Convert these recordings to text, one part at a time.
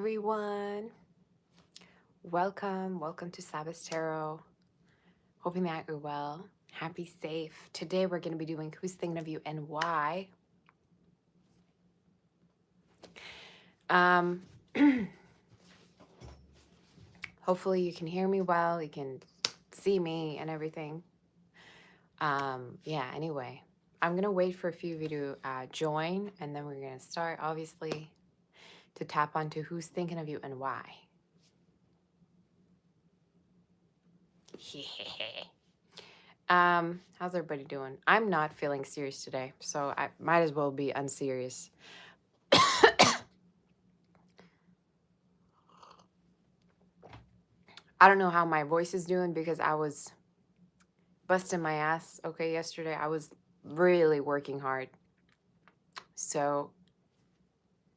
everyone. Welcome to Sabbath Tarot. Hoping that you're well. Happy, safe. Today we're going to be doing Who's Thinking of You and Why. Hopefully you can hear me well. You can see me and everything. Yeah, anyway. I'm going to wait for a few of you to join, and then we're going to start, obviously, to tap onto who's thinking of you and why. How's everybody doing? I'm not feeling serious today, so I might as well be unserious. I don't know how my voice is doing because I was busting my ass, okay, yesterday. I was really working hard. So,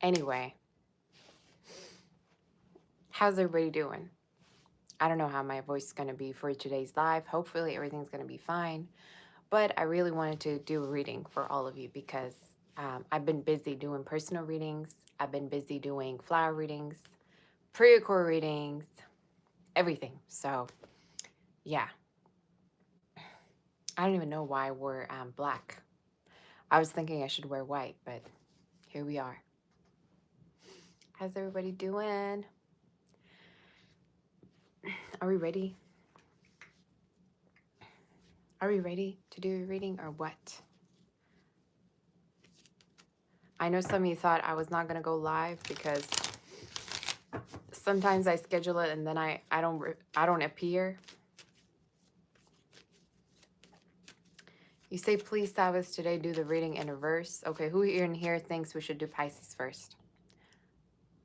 anyway, how's everybody doing? I don't know how my voice is going to be for today's live. Hopefully everything's going to be fine. But I really wanted to do a reading for all of you because I've been busy doing personal readings. I've been busy doing flower readings, pre-record readings, everything. So, yeah. I don't even know why I wore black. I was thinking I should wear white, but here we are. How's everybody doing? Are we ready? Are we ready to do a reading or what? I know some of you thought I was not going to go live because sometimes I schedule it and then I don't appear. You say, please, Sabbath, today do the reading in reverse. Okay, who in here thinks we should do Pisces first?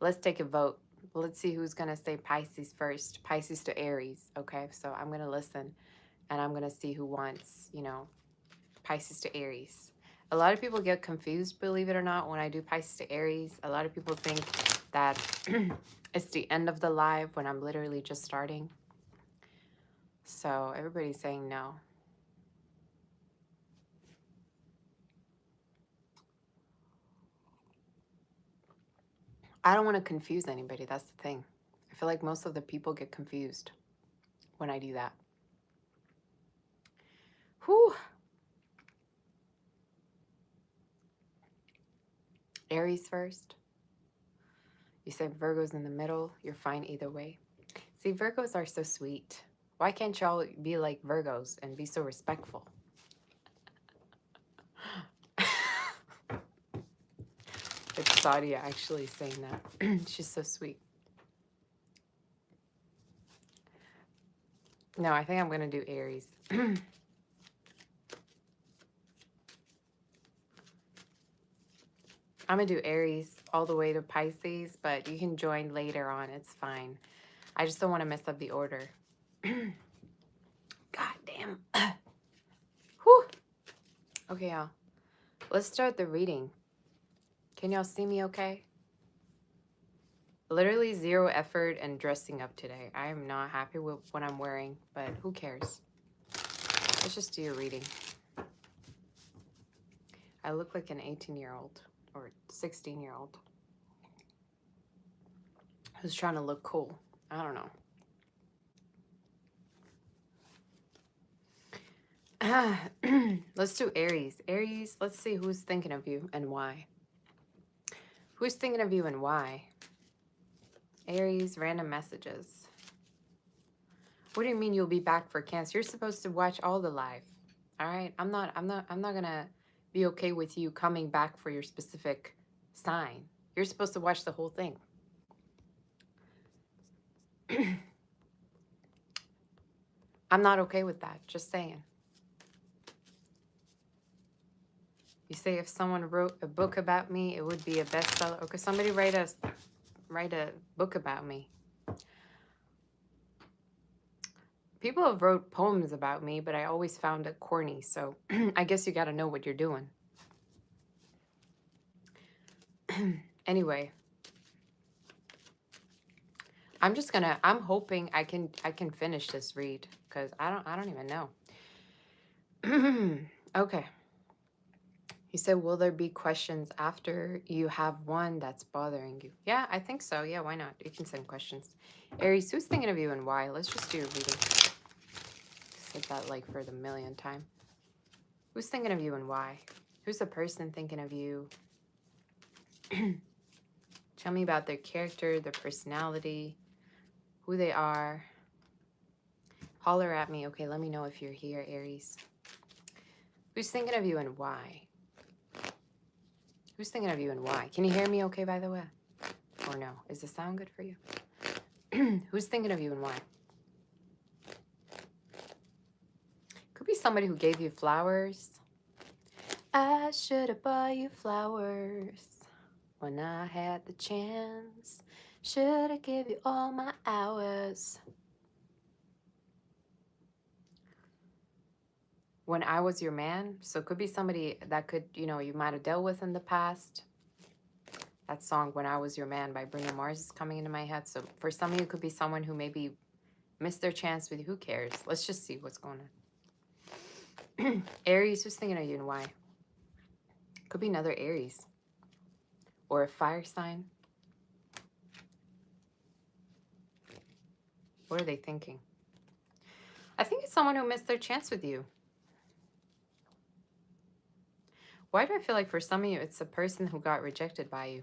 Let's take a vote. Let's see who's going to say Pisces first. Pisces to Aries. Okay, so I'm going to listen and I'm going to see who wants, Pisces to Aries. A lot of people get confused, believe it or not, when I do Pisces to Aries. A lot of people think that it's the end of the live when I'm literally just starting. So everybody's saying no. I don't want to confuse anybody. That's the thing. I feel like most of the people get confused when I do that. Whew. Aries first. You said Virgo's in the middle. You're fine either way. See, Virgos are so sweet. Why can't y'all be like Virgos and be so respectful? It's Sadia actually saying that. She's so sweet. No, I think I'm going to do Aries. I'm going to do Aries all the way to Pisces, but you can join later on. It's fine. I just don't want to mess up the order. God damn. Whew. Okay, y'all. Let's start the reading. Can y'all see me okay? Literally zero effort and dressing up today. I am not happy with what I'm wearing, but who cares? Let's just do a reading. I look like an 18-year-old or 16-year-old who's trying to look cool. I don't know. Let's do Aries. Aries, let's see who's thinking of you and why. Who's thinking of you and why? Aries, random messages. What do you mean you'll be back for Cancer? You're supposed to watch all the live. All right? I'm not gonna be okay with you coming back for your specific sign. You're supposed to watch the whole thing. I'm not okay with that. Just saying. You say if someone wrote a book about me, it would be a bestseller. Okay, somebody write a book about me. People have wrote poems about me, but I always found it corny. So I guess you got to know what you're doing. Anyway, I'm hoping I can finish this read because I don't even know. Okay. You said, will there be questions after you have one that's bothering you? Yeah, I think so. Yeah, why not? You can send questions. Aries, who's thinking of you and why? Let's just do a reading. Said that like for the millionth time. Who's thinking of you and why? Who's the person thinking of you? Tell me about their character, their personality, who they are. Holler at me. Okay, let me know if you're here, Aries. Who's thinking of you and why? Who's thinking of you and why? Can you hear me okay, by the way? Or no? Is the sound good for you? Who's thinking of you and why? Could be somebody who gave you flowers. I should have bought you flowers when I had the chance. Should have give you all my hours. When I was your man. So it could be somebody that could, you know, you might have dealt with in the past. That song, When I Was Your Man by Bruno Mars, is coming into my head. So for some of you, it could be someone who maybe missed their chance with you. Who cares? Let's just see what's going on. Aries, who's thinking of you and why? Could be another Aries. Or a fire sign. What are they thinking? I think it's someone who missed their chance with you. Why do I feel like for some of you, it's a person who got rejected by you?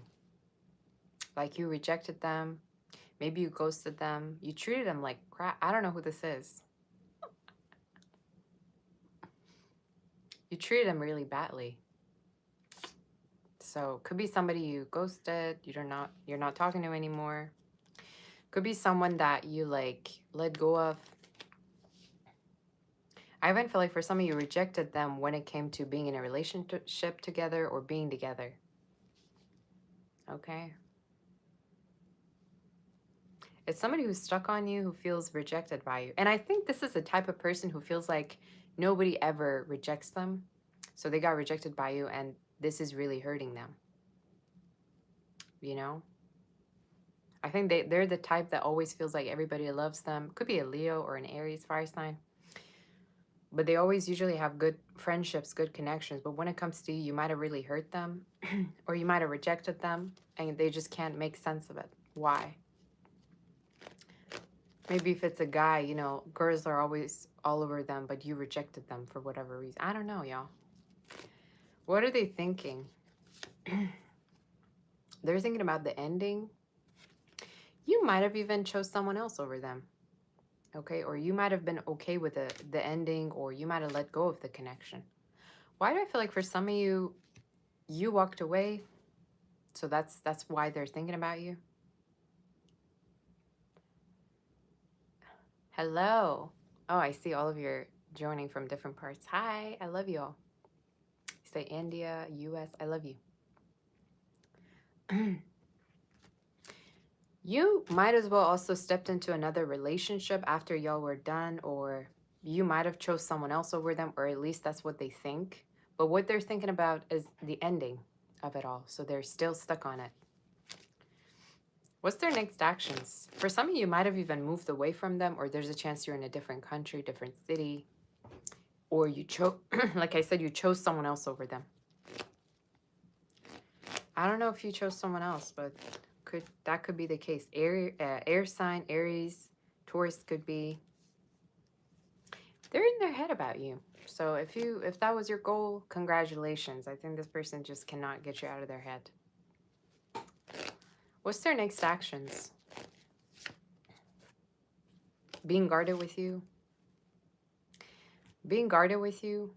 Like you rejected them. Maybe you ghosted them. You treated them like crap. I don't know who this is. You treated them really badly. So could be somebody you ghosted. You're not talking to anymore. Could be someone that you like let go of. I even feel like for some of you rejected them when it came to being in a relationship together or being together. Okay. It's somebody who's stuck on you, who feels rejected by you. And I think this is the type of person who feels like nobody ever rejects them. So they got rejected by you and this is really hurting them. You know? I think they're the type that always feels like everybody loves them. Could be a Leo or an Aries fire sign. But they always usually have good friendships, good connections. But when it comes to you, you might have really hurt them or you might have rejected them and they just can't make sense of it. Why? Maybe if it's a guy, you know, girls are always all over them, but you rejected them for whatever reason. I don't know, y'all. What are they thinking? They're thinking about the ending. You might have even chose someone else over them. Okay, or you might have been okay with the ending, or you might have let go of the connection. Why do I feel like for some of you, you walked away, so that's why they're thinking about you? Hello. Oh, I see all of your joining from different parts. Hi, I love you all. You say India, US, I love you. You might as well also stepped into another relationship after y'all were done, or you might have chose someone else over them, or at least that's what they think. But what they're thinking about is the ending of it all. So they're still stuck on it. What's their next actions? For some of you, might have even moved away from them, or there's a chance you're in a different country, different city, or you chose, like I said, you chose someone else over them. I don't know if you chose someone else, but that could be the case. Air sign, Aries, Taurus could be. They're in their head about you. So if that was your goal, congratulations. I think this person just cannot get you out of their head. What's their next actions? Being guarded with you. Being guarded with you.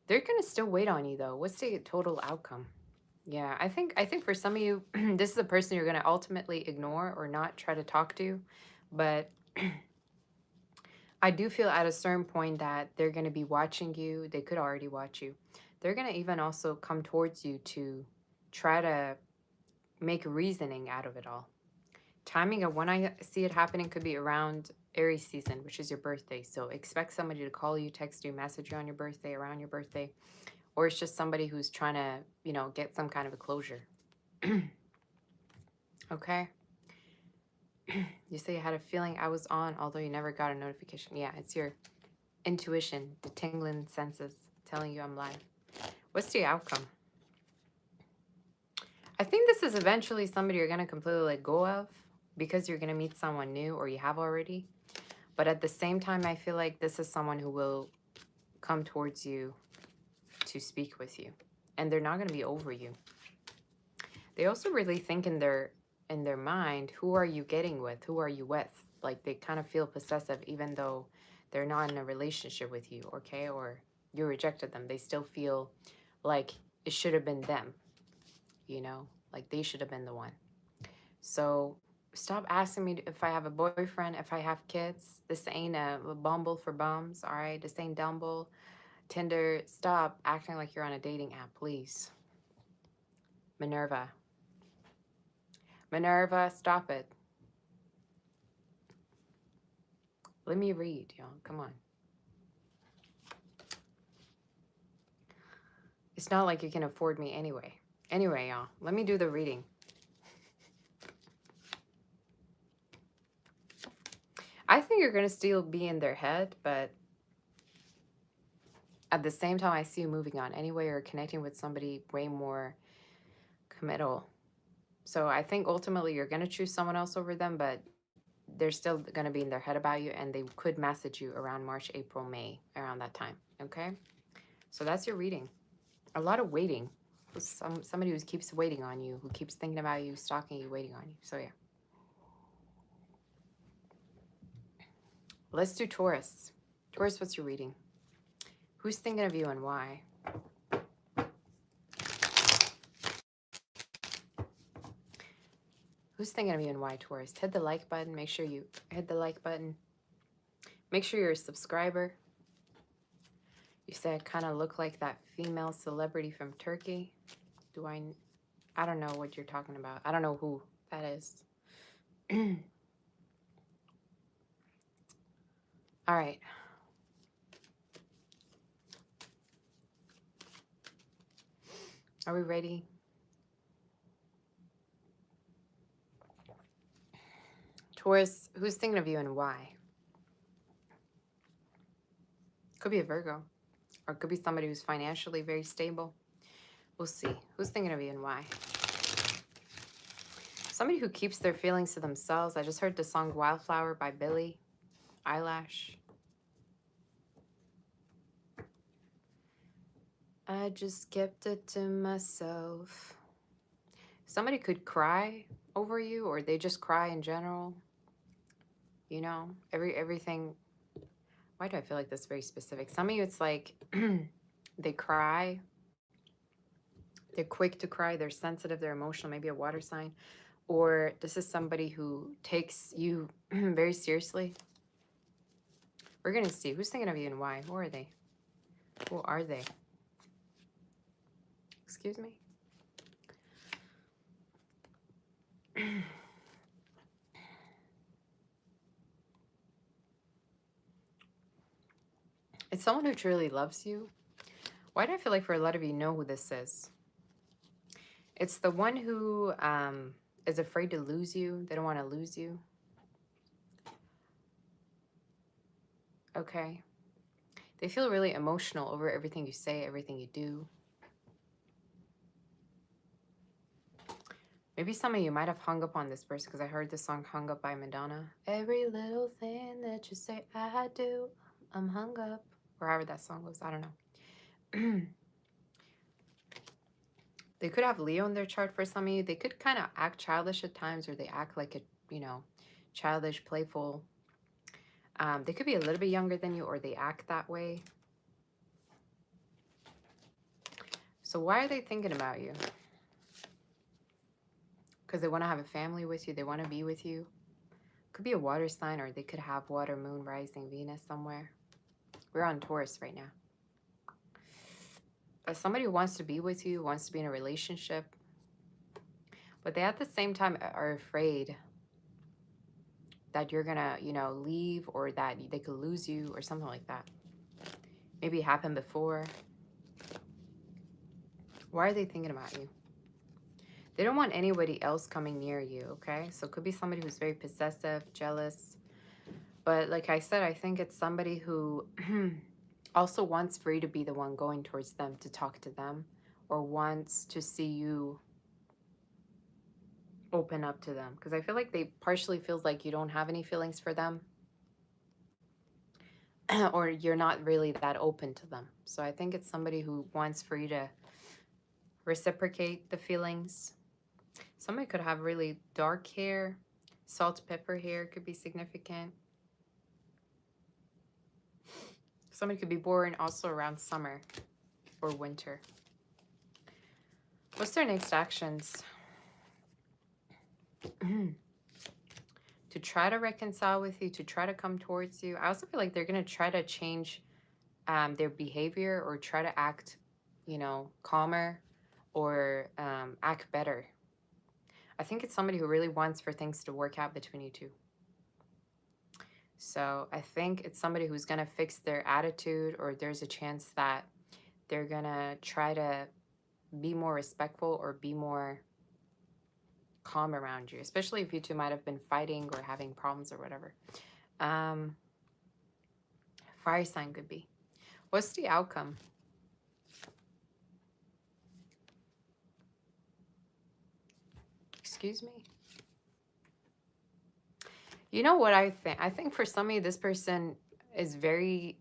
They're gonna still wait on you though. What's the total outcome? Yeah, I think for some of you, this is a person you're gonna ultimately ignore or not try to talk to, but I do feel at a certain point that they're gonna be watching you. They could already watch you. They're gonna even also come towards you to try to make reasoning out of it all. Timing of when I see it happening could be around Aries season, which is your birthday. So expect somebody to call you, text you, message you on your birthday, around your birthday. Or it's just somebody who's trying to, you know, get some kind of a closure. Okay. You say you had a feeling I was on, although you never got a notification. Yeah, it's your intuition, the tingling senses telling you I'm lying. What's the outcome? I think this is eventually somebody you're going to completely let go of because you're going to meet someone new, or you have already. But at the same time, I feel like this is someone who will come towards you to speak with you. And they're not going to be over you. They also really think in their mind, who are you getting with? Who are you with? Like, they kind of feel possessive even though they're not in a relationship with you, okay? Or you rejected them. They still feel like it should have been them, you know? Like, they should have been the one. So stop asking me if I have a boyfriend, if I have kids. This ain't a Bumble for bums, all right? This ain't Dumble, Tinder. Stop acting like you're on a dating app, please. Minerva. Minerva, stop it. Let me read, y'all. Come on. It's not like you can afford me anyway. Anyway, y'all, let me do the reading. I think you're going to still be in their head, but at the same time, I see you moving on. Anyway, you're connecting with somebody way more committal. So I think ultimately you're going to choose someone else over them, but they're still going to be in their head about you, and they could message you around March, April, May, around that time. Okay? So that's your reading. A lot of waiting. Somebody who keeps waiting on you, who keeps thinking about you, stalking you, waiting on you. So yeah. Let's do Taurus. Taurus, what's your reading? Who's thinking of you and why? Who's thinking of you and why, Taurus? Hit the like button. Make sure you hit the like button. Make sure you're a subscriber. You say I kind of look like that female celebrity from Turkey. I don't know what you're talking about. I don't know who that is. All right. Are we ready? Taurus, who's thinking of you and why? Could be a Virgo. Or it could be somebody who's financially very stable. We'll see. Who's thinking of you and why? Somebody who keeps their feelings to themselves. I just heard the song Wildflower by Billie Eilish. I just kept it to myself. Somebody could cry over you, or they just cry in general. You know, everything. Why do I feel like that's very specific? Some of you, it's like they cry. They're quick to cry. They're sensitive. They're emotional. Maybe a water sign. Or this is somebody who takes you very seriously. We're going to see. Who's thinking of you and why? Who are they? Who are they? Excuse me? It's someone who truly loves you. Why do I feel like for a lot of you know who this is? It's the one who is afraid to lose you. They don't want to lose you. Okay. They feel really emotional over everything you say, everything you do. Maybe some of you might have hung up on this person because I heard the song Hung Up by Madonna. Every little thing that you say I do, I'm hung up. Or however that song goes. I don't know. They could have Leo in their chart for some of you. They could kind of act childish at times, or they act like a, you know, childish, playful. They could be a little bit younger than you, or they act that way. So why are they thinking about you? Because they want to have a family with you. They want to be with you. Could be a water sign, or they could have water, moon, rising, Venus somewhere. We're on Taurus right now. But somebody who wants to be with you, wants to be in a relationship. But they at the same time are afraid that you're going to, you know, leave, or that they could lose you or something like that. Maybe it happened before. Why are they thinking about you? They don't want anybody else coming near you, okay? So it could be somebody who's very possessive, jealous. But like I said, I think it's somebody who Also wants for you to be the one going towards them to talk to them, or wants to see you open up to them, because I feel like they partially feels like you don't have any feelings for them or you're not really that open to them. So I think it's somebody who wants for you to reciprocate the feelings. Somebody could have really dark hair. Salt, pepper hair could be significant. Somebody could be born also around summer or winter. What's their next actions? To try to reconcile with you, to try to come towards you. I also feel like they're going to try to change their behavior or try to act, you know, calmer or act better. I think it's somebody who really wants for things to work out between you two. So I think it's somebody who's going to fix their attitude, or there's a chance that they're going to try to be more respectful or be more calm around you, especially if you two might have been fighting or having problems or whatever. Fire sign could be. What's the outcome? Excuse me? You know what I think? I think for somebody, this person is very...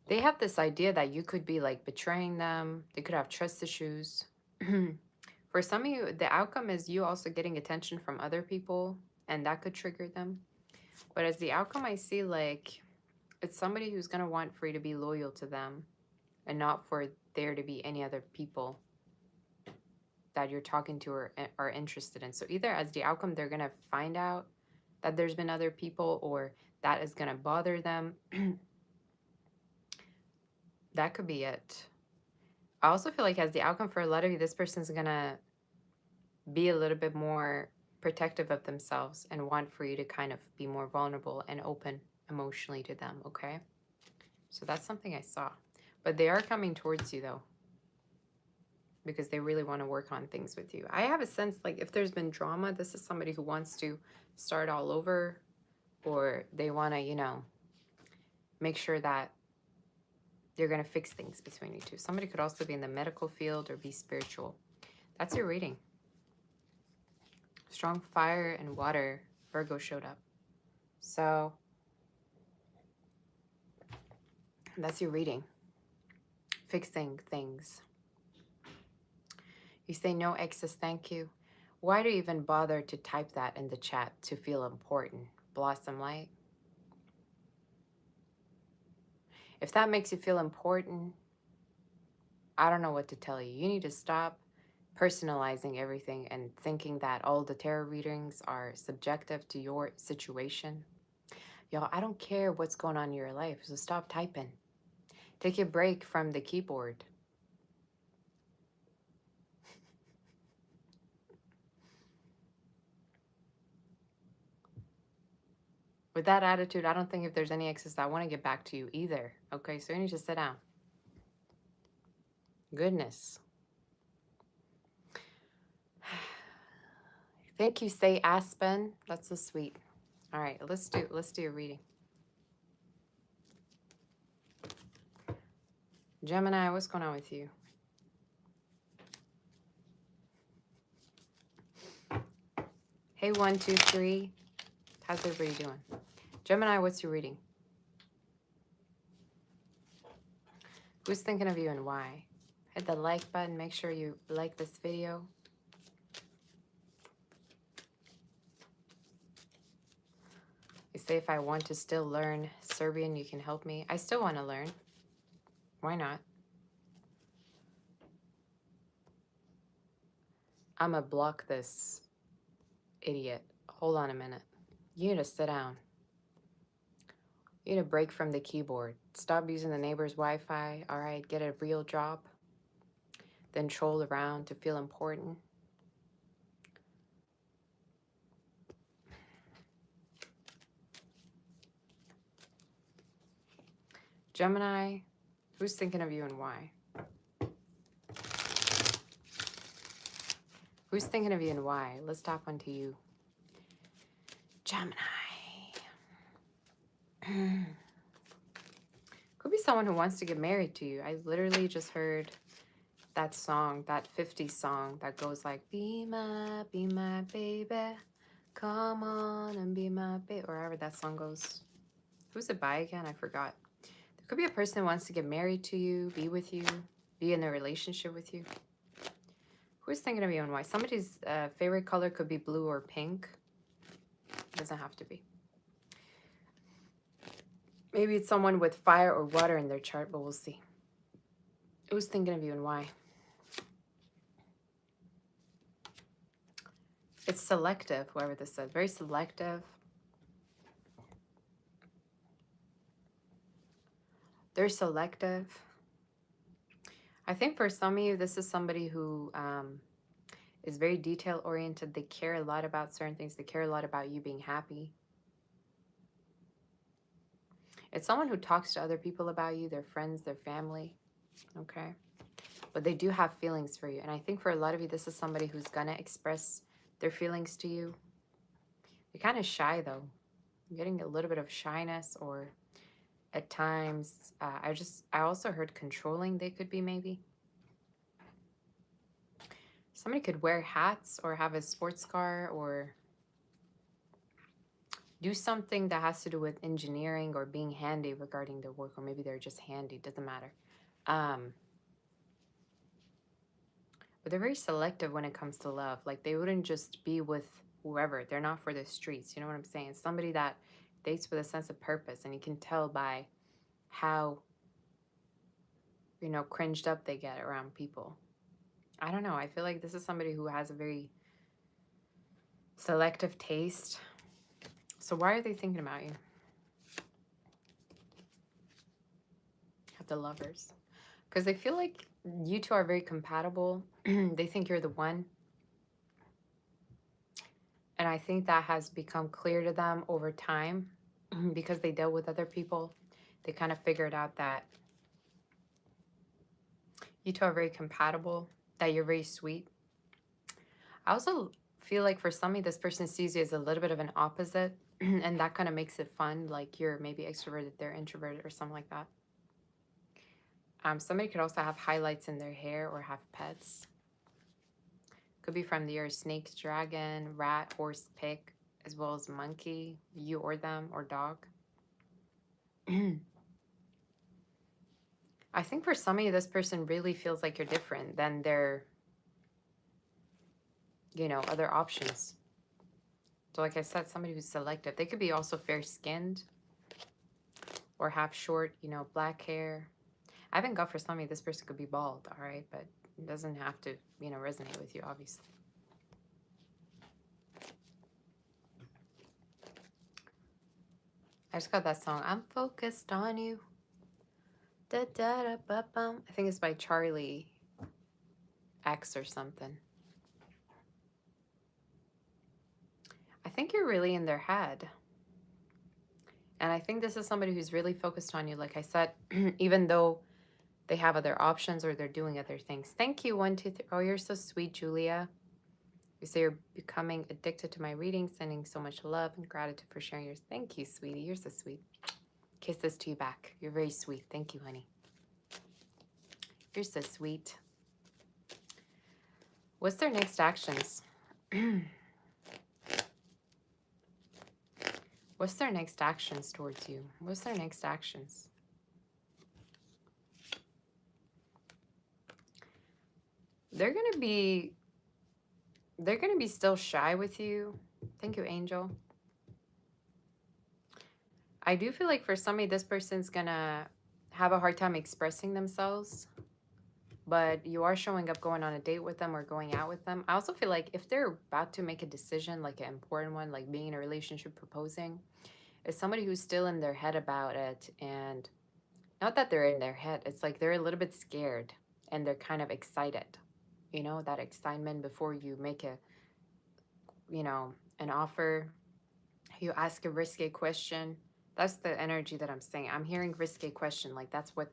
They have this idea that you could be like betraying them. They could have trust issues. For some of you, the outcome is you also getting attention from other people, and that could trigger them. But as the outcome, I see like it's somebody who's going to want for you to be loyal to them and not for there to be any other people that you're talking to or are interested in. So either as the outcome, they're going to find out that there's been other people, or that is going to bother them. That could be it. I also feel like as the outcome for a lot of you, this person's going to be a little bit more protective of themselves and want for you to kind of be more vulnerable and open emotionally to them, okay? So that's something I saw. But they are coming towards you, though, because they really want to work on things with you. I have a sense like if there's been drama, this is somebody who wants to start all over, or they want to, you know, make sure that they're going to fix things between you two. Somebody could also be in the medical field or be spiritual. That's your reading. Strong fire and water. Virgo showed up. So that's your reading. Fixing things. You say no excess thank you. Why do you even bother to type that in the chat to feel important? Blossom light. If that makes you feel important, I don't know what to tell you. You need to stop personalizing everything and thinking that all the tarot readings are subjective to your situation. Y'all, I don't care what's going on in your life, so stop typing. Take a break from the keyboard. With that attitude, I don't think if there's any excess, I want to get back to you either. Okay, so you need to sit down. Goodness. Thank you, say Aspen. That's so sweet. All right, let's do a reading. Gemini, what's going on with you? Hey, 1, 2, 3. How's everybody doing? Gemini, what's your reading? Who's thinking of you and why? Hit the like button. Make sure you like this video. You say if I want to still learn Serbian, you can help me. I still want to learn. Why not? I'm going to block this idiot. Hold on a minute. You need to sit down. You need to break from the keyboard. Stop using the neighbor's Wi-Fi. All right, get a real job. Then troll around to feel important. Gemini, who's thinking of you and why? Who's thinking of you and why? Let's tap onto you. Gemini. Go Could be someone who wants to get married to you. I literally just heard that song, that 50s song that goes like, be my baby. Come on and be my baby. Or however that song goes. Who's it by again? I forgot. There could be a person who wants to get married to you, be with you, be in a relationship with you. Who's thinking of you and why? Somebody's favorite color could be blue or pink. Doesn't have to be. Maybe it's someone with fire or water in their chart, but we'll see. Who's thinking of you and why? It's selective, whoever this said. Very selective. They're selective. I think for some of you, this is somebody who is very detail-oriented. They care a lot about certain things. They care a lot about you being happy. It's someone who talks to other people about you, their friends, their family, okay? But they do have feelings for you. And I think for a lot of you, this is somebody who's going to express their feelings to you. You're kind of shy, though. You're getting a little bit of shyness, or at times, I also heard controlling they could be, maybe. Somebody could wear hats or have a sports car or do something that has to do with engineering or being handy regarding their work, or maybe they're just handy, doesn't matter. But they're very selective when it comes to love. Like, they wouldn't just be with whoever. They're not for the streets. You know what I'm saying? Somebody that dates with a sense of purpose, and you can tell by how, you know, cringed up they get around people. I don't know. I feel like this is somebody who has a very selective taste. So why are they thinking about you? Have the Lovers. Because they feel like you two are very compatible. They think you're the one. And I think that has become clear to them over time because they dealt with other people. They kind of figured out that you two are very compatible, that you're very sweet. I also feel like for some of you, this person sees you as a little bit of an opposite, and that kind of makes it fun. Like, you're maybe extroverted, they're introverted, or something like that. Somebody could also have highlights in their hair or have pets. Could be from the year snake, dragon, rat, horse, pig, as well as monkey, you or them, or dog. I think for some of you, this person really feels like you're different than their, you know, other options. So like I said, somebody who's selective. They could be also fair-skinned or have short, you know, black hair. I haven't got for some of you, this person could be bald, all right? But it doesn't have to, you know, resonate with you, obviously. I just got that song, I'm Focused on You. Da, da, da, ba, bum. I think it's by Charlie X or something. I think you're really in their head. And I think this is somebody who's really focused on you, like I said, even though they have other options or they're doing other things. Thank you, 1, 2, 3. Oh, you're so sweet, Julia. You say you're becoming addicted to my reading, sending so much love and gratitude for sharing yours. Thank you, sweetie. You're so sweet. Kisses to you back. You're very sweet. Thank you, honey. You're so sweet. What's their next actions? What's their next actions towards you? What's their next actions? They're gonna be still shy with you. Thank you, Angel. I do feel like for somebody, this person's gonna have a hard time expressing themselves, but you are showing up, going on a date with them or going out with them. I also feel like if they're about to make a decision, like an important one, like being in a relationship, proposing, it's somebody who's still in their head about it. And not that they're in their head, it's like they're a little bit scared and they're kind of excited. You know, that excitement before you make a, you know, an offer, you ask a risque question. That's the energy that I'm saying. I'm hearing risque question, like that's what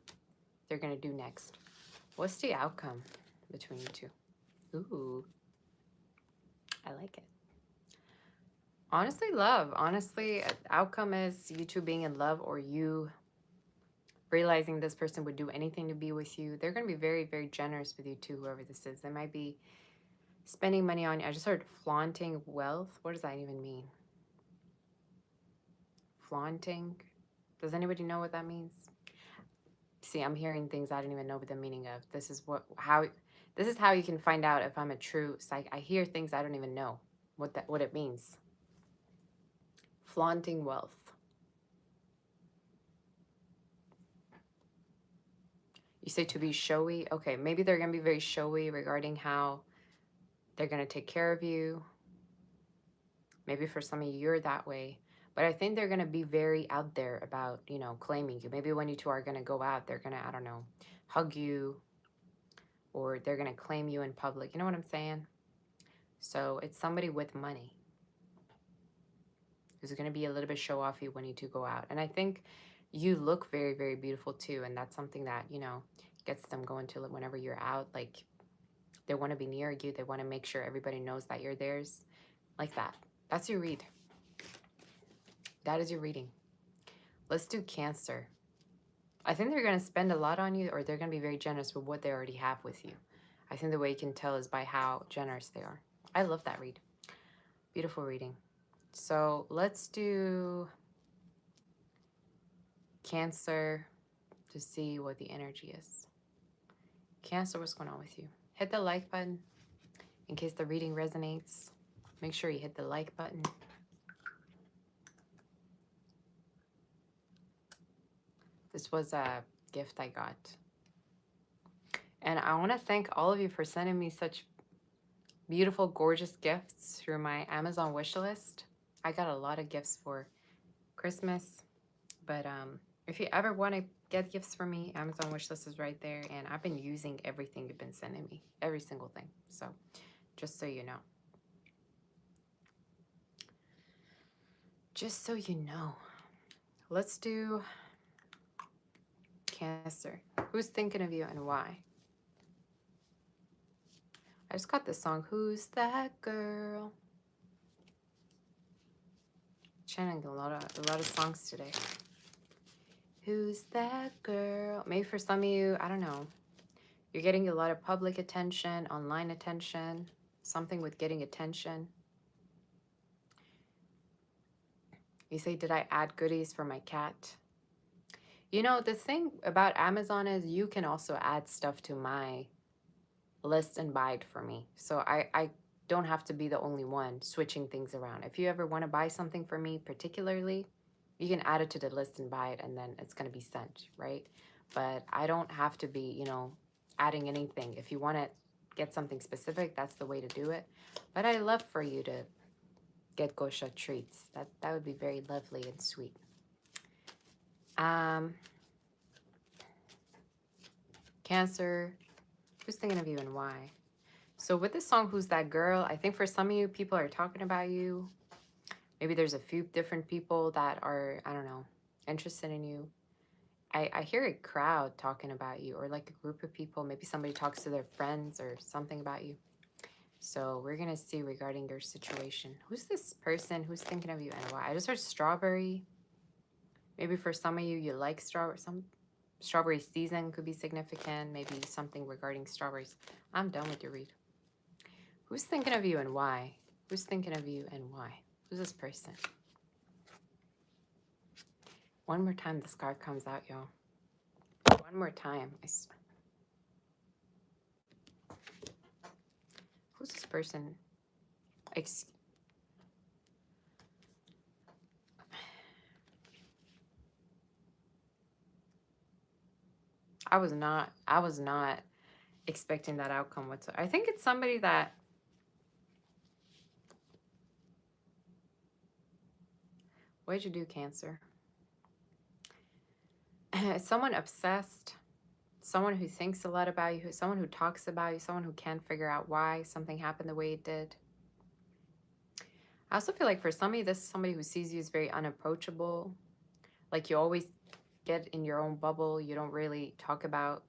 they're gonna do next. What's the outcome between you two? Ooh, I like it. Honestly, love. Honestly, outcome is you two being in love or you realizing this person would do anything to be with you. They're going to be very, very generous with you too, whoever this is. They might be spending money on you. I just heard flaunting wealth. What does that even mean? Flaunting. Does anybody know what that means? See, I'm hearing things I didn't even know the meaning of. This is how you can find out if I'm a true psych. I hear things I don't even know what it means. Flaunting wealth. You say to be showy. Okay, maybe they're going to be very showy regarding how they're going to take care of you. Maybe for some of you, you're that way. But I think they're going to be very out there about, you know, claiming you. Maybe when you two are going to go out, they're going to, I don't know, hug you. Or they're going to claim you in public. You know what I'm saying? So it's somebody with money who's going to be a little bit show-offy when you two go out. And I think you look very, very beautiful too. And that's something that, you know, gets them going to whenever you're out. Like, they want to be near you. They want to make sure everybody knows that you're theirs. Like that. That's your read. That is your reading. Let's do Cancer. I think they're going to spend a lot on you, or they're going to be very generous with what they already have with you. I think the way you can tell is by how generous they are. I love that read. Beautiful reading. So let's do Cancer to see what the energy is. Cancer, what's going on with you? Hit the like button in case the reading resonates. Make sure you hit the like button. This was a gift I got. And I want to thank all of you for sending me such beautiful, gorgeous gifts through my Amazon wish list. I got a lot of gifts for Christmas. But if you ever want to get gifts from me, Amazon wish list is right there. And I've been using everything you've been sending me. Every single thing. So just so you know. Just so you know. Let's do Cancer. Who's thinking of you and why? I just got this song, Who's That Girl? Channeling a lot of songs today. Who's that girl? Maybe for some of you, I don't know. You're getting a lot of public attention, online attention, something with getting attention. You say, did I add goodies for my cat? You know, the thing about Amazon is you can also add stuff to my list and buy it for me. So I don't have to be the only one switching things around. If you ever want to buy something for me particularly, you can add it to the list and buy it, and then it's going to be sent, right? But I don't have to be, you know, adding anything. If you want to get something specific, that's the way to do it. But I love for you to get Gosha treats. That would be very lovely and sweet. Cancer, who's thinking of you and why? So with this song, Who's That Girl? I think for some of you, people are talking about you. Maybe there's a few different people that are, I don't know, interested in you. I hear a crowd talking about you, or like a group of people. Maybe somebody talks to their friends or something about you. So we're going to see regarding your situation. Who's this person? Who's thinking of you and why? I just heard strawberry. Maybe for some of you, you like strawberry. Some strawberry season could be significant. Maybe something regarding strawberries. I'm done with your read. Who's thinking of you and why? Who's thinking of you and why? Who's this person? One more time this card comes out, y'all. One more time. Who's this person? I was not expecting that outcome whatsoever. I think it's somebody that what did you do, Cancer? Someone obsessed, someone who thinks a lot about you, someone who talks about you, someone who can't figure out why something happened the way it did. I also feel like for some of you, this is somebody who sees you as very unapproachable. Like you always get in your own bubble. You don't really talk about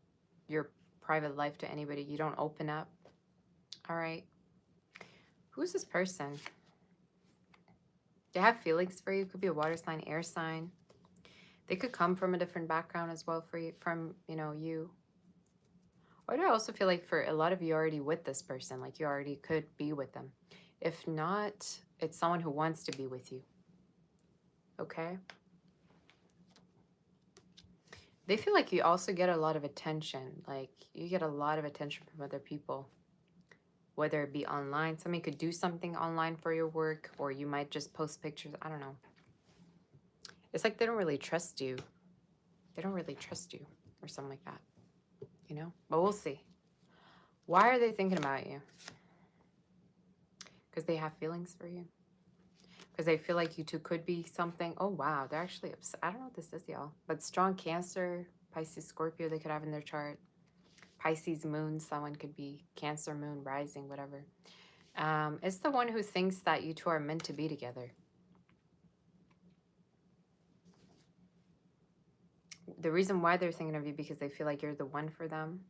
your private life to anybody. You don't open up. All right. Who's this person? They have feelings for you. Could be a water sign, air sign. They could come from a different background as well for you, from, you. Or do I also feel like for a lot of you already with this person, like you already could be with them. If not, it's someone who wants to be with you. Okay? They feel like you also get a lot of attention. Like you get a lot of attention from other people, whether it be online. Somebody could do something online for your work, or you might just post pictures. I don't know. It's like they don't really trust you. They don't really trust you or something like that, But we'll see. Why are they thinking about you? Because they have feelings for you. Because they feel like you two could be something. Oh, wow. They're actually upset. I don't know what this is, y'all. But strong Cancer, Pisces, Scorpio, they could have in their chart. Pisces moon, someone could be Cancer moon, rising, whatever. It's the one who thinks that you two are meant to be together. The reason why they're thinking of you because they feel like you're the one for them.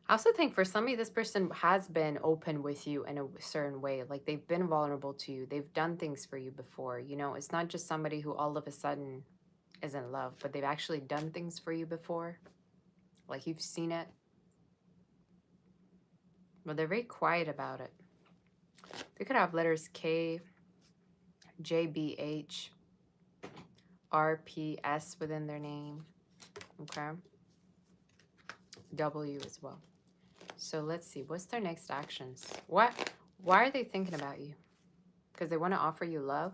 I also think for some of you, this person has been open with you in a certain way. Like they've been vulnerable to you. They've done things for you before. It's not just somebody who all of a sudden is in love, but they've actually done things for you before. Like you've seen it. But they're very quiet about it. They could have letters K, J, B, H, R, P, S within their name. Okay. W as well. So let's see. What's their next actions? Why are they thinking about you? Because they want to offer you love?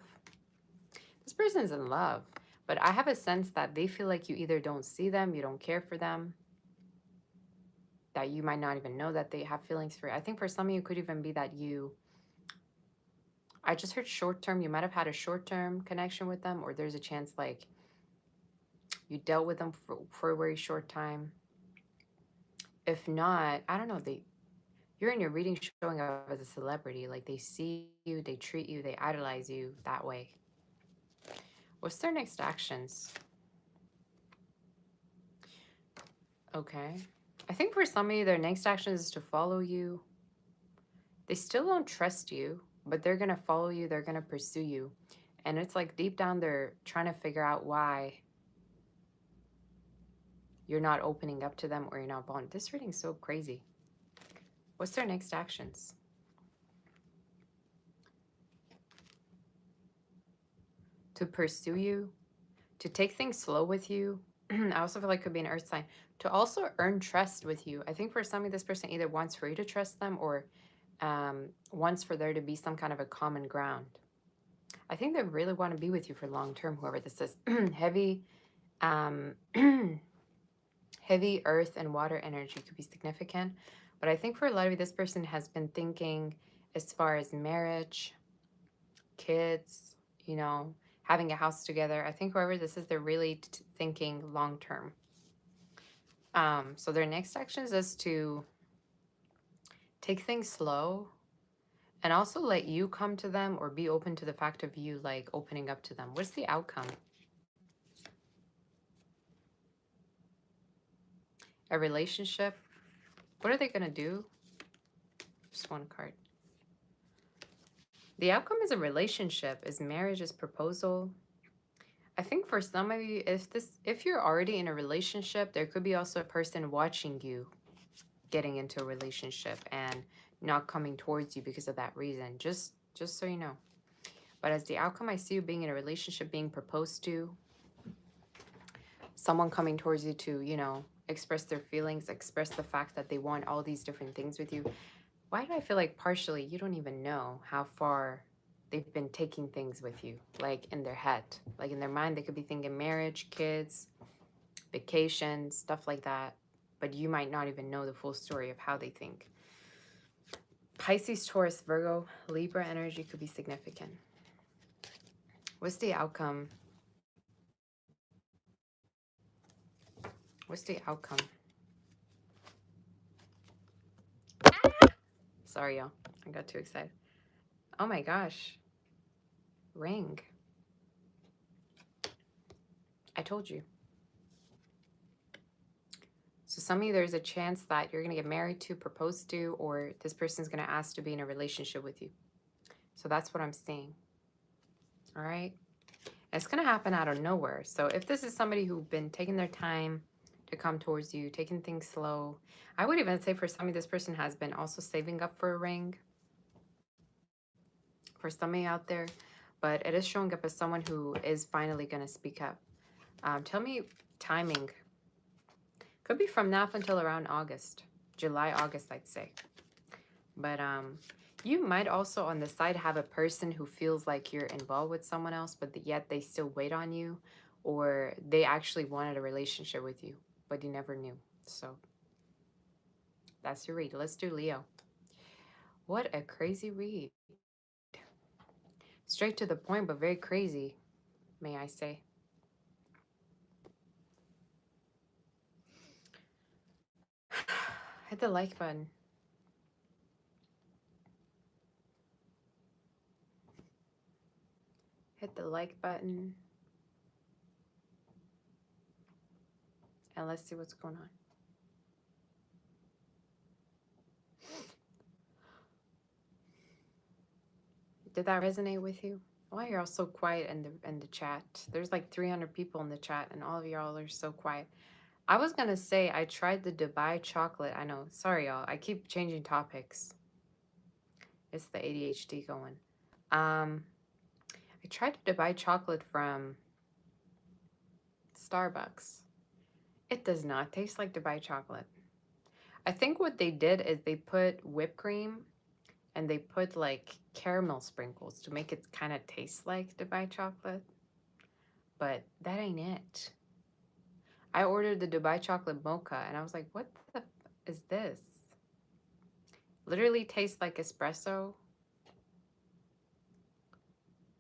This person is in love. But I have a sense that they feel like you either don't see them, you don't care for them, that you might not even know that they have feelings for you. I think for some of you, it could even be that I just heard short term. You might have had a short term connection with them, or there's a chance like you dealt with them for a very short time. If not, I don't know. You're in your reading showing up as a celebrity. Like they see you, they treat you, they idolize you that way. What's their next actions? Okay. I think for some of you, their next action is to follow you. They still don't trust you, but they're going to follow you. They're going to pursue you. And it's like deep down, they're trying to figure out why you're not opening up to them or you're not vulnerable. This reading's so crazy. What's their next actions? To pursue you, to take things slow with you. I also feel like it could be an earth sign. To also earn trust with you. I think for some of this person either wants for you to trust them or wants for there to be some kind of a common ground. I think they really want to be with you for long term, whoever this is. Heavy, heavy earth and water energy could be significant. But I think for a lot of you, this person has been thinking as far as marriage, kids, having a house together. I think whoever this is, they're really thinking long term. So their next actions is to take things slow and also let you come to them or be open to the fact of you like opening up to them. What's the outcome? A relationship. What are they going to do? Just one card. The outcome is a relationship, is marriage, is proposal. I think for some of you, if you're already in a relationship, there could be also a person watching you getting into a relationship and not coming towards you because of that reason. Just so you know. But as the outcome, I see you being in a relationship, being proposed to. Someone coming towards you to, express their feelings, express the fact that they want all these different things with you. Why do I feel like partially you don't even know how far they've been taking things with you, like in their head, like in their mind, they could be thinking marriage, kids, vacations, stuff like that. But you might not even know the full story of how they think. Pisces, Taurus, Virgo, Libra energy could be significant. What's the outcome? What's the outcome? Sorry, y'all. I got too excited. Oh my gosh. Ring. I told you. So some of you, there's a chance that you're going to get married to, proposed to, or this person's going to ask to be in a relationship with you. So that's what I'm seeing. All right. It's going to happen out of nowhere. So if this is somebody who's been taking their time to come towards you, taking things slow, I would even say for some of this person has been also saving up for a ring for somebody out there, but it is showing up as someone who is finally going to speak up. Tell me timing. Could be from now up until around August, July, August, I'd say. But you might also on the side have a person who feels like you're involved with someone else, but yet they still wait on you, or they actually wanted a relationship with you, but you never knew. So that's your read. Let's do Leo. What a crazy read. Straight to the point, but very crazy, may I say. Hit the like button. Hit the like button. And let's see what's going on. Did that resonate with you? Why are y'all so quiet in the chat? There's like 300 people in the chat, and all of y'all are so quiet. I was gonna say I tried the Dubai chocolate. I know. Sorry, y'all. I keep changing topics. It's the ADHD going. I tried the Dubai chocolate from Starbucks. It does not taste like Dubai chocolate. I think what they did is they put whipped cream and they put like caramel sprinkles to make it kind of taste like Dubai chocolate. But that ain't it. I ordered the Dubai chocolate mocha and I was like, what the is this? Literally tastes like espresso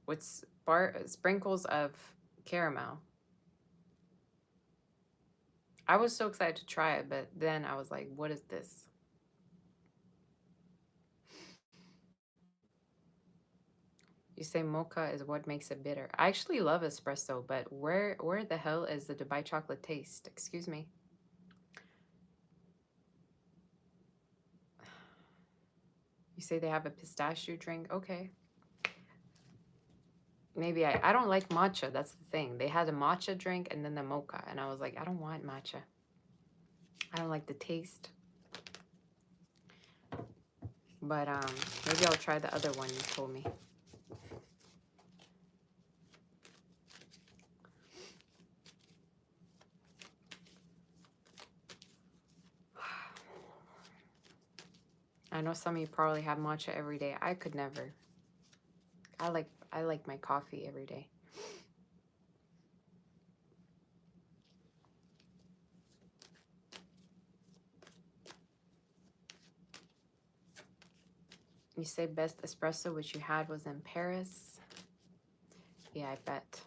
with sprinkles of caramel. I was so excited to try it, but then I was like, what is this? You say mocha is what makes it bitter. I actually love espresso, but where the hell is the Dubai chocolate taste? Excuse me. You say they have a pistachio drink? Okay. Maybe I don't like matcha. That's the thing. They had a matcha drink and then the mocha. And I was like, I don't want matcha. I don't like the taste. But maybe I'll try the other one you told me. I know some of you probably have matcha every day. I could never. I like my coffee every day. You say best espresso which you had was in Paris. Yeah, I bet.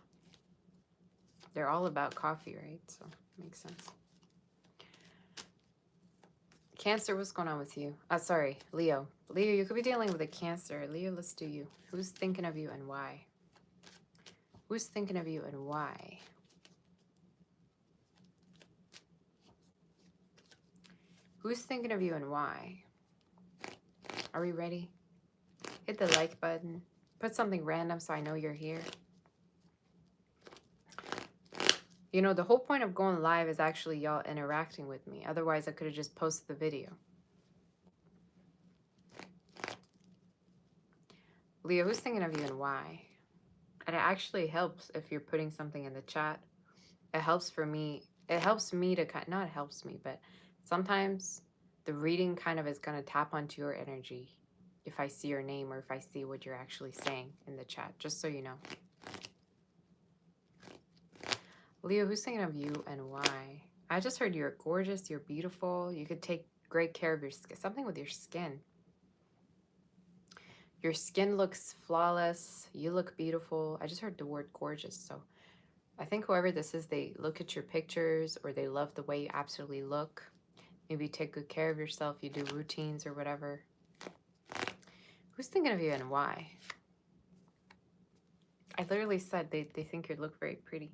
They're all about coffee, right? So makes sense. Cancer, what's going on with you? Sorry, Leo. Leo, you could be dealing with a Cancer. Leo, let's do you. Who's thinking of you and why? Who's thinking of you and why? Who's thinking of you and why? Are we ready? Hit the like button. Put something random so I know you're here. You know, the whole point of going live is actually y'all interacting with me. Otherwise, I could have just posted the video. Leo, who's thinking of you and why? And it actually helps if you're putting something in the chat. It helps for me. It helps me to, not helps me, but sometimes the reading kind of is going to tap onto your energy if I see your name or if I see what you're actually saying in the chat, just so you know. Leo, who's thinking of you and why? I just heard you're gorgeous, you're beautiful, you could take great care of your skin, something with your skin. Your skin looks flawless, you look beautiful. I just heard the word gorgeous, so I think whoever this is, they look at your pictures or they love the way you absolutely look. Maybe take good care of yourself, you do routines or whatever. Who's thinking of you and why? I literally said they think you look very pretty.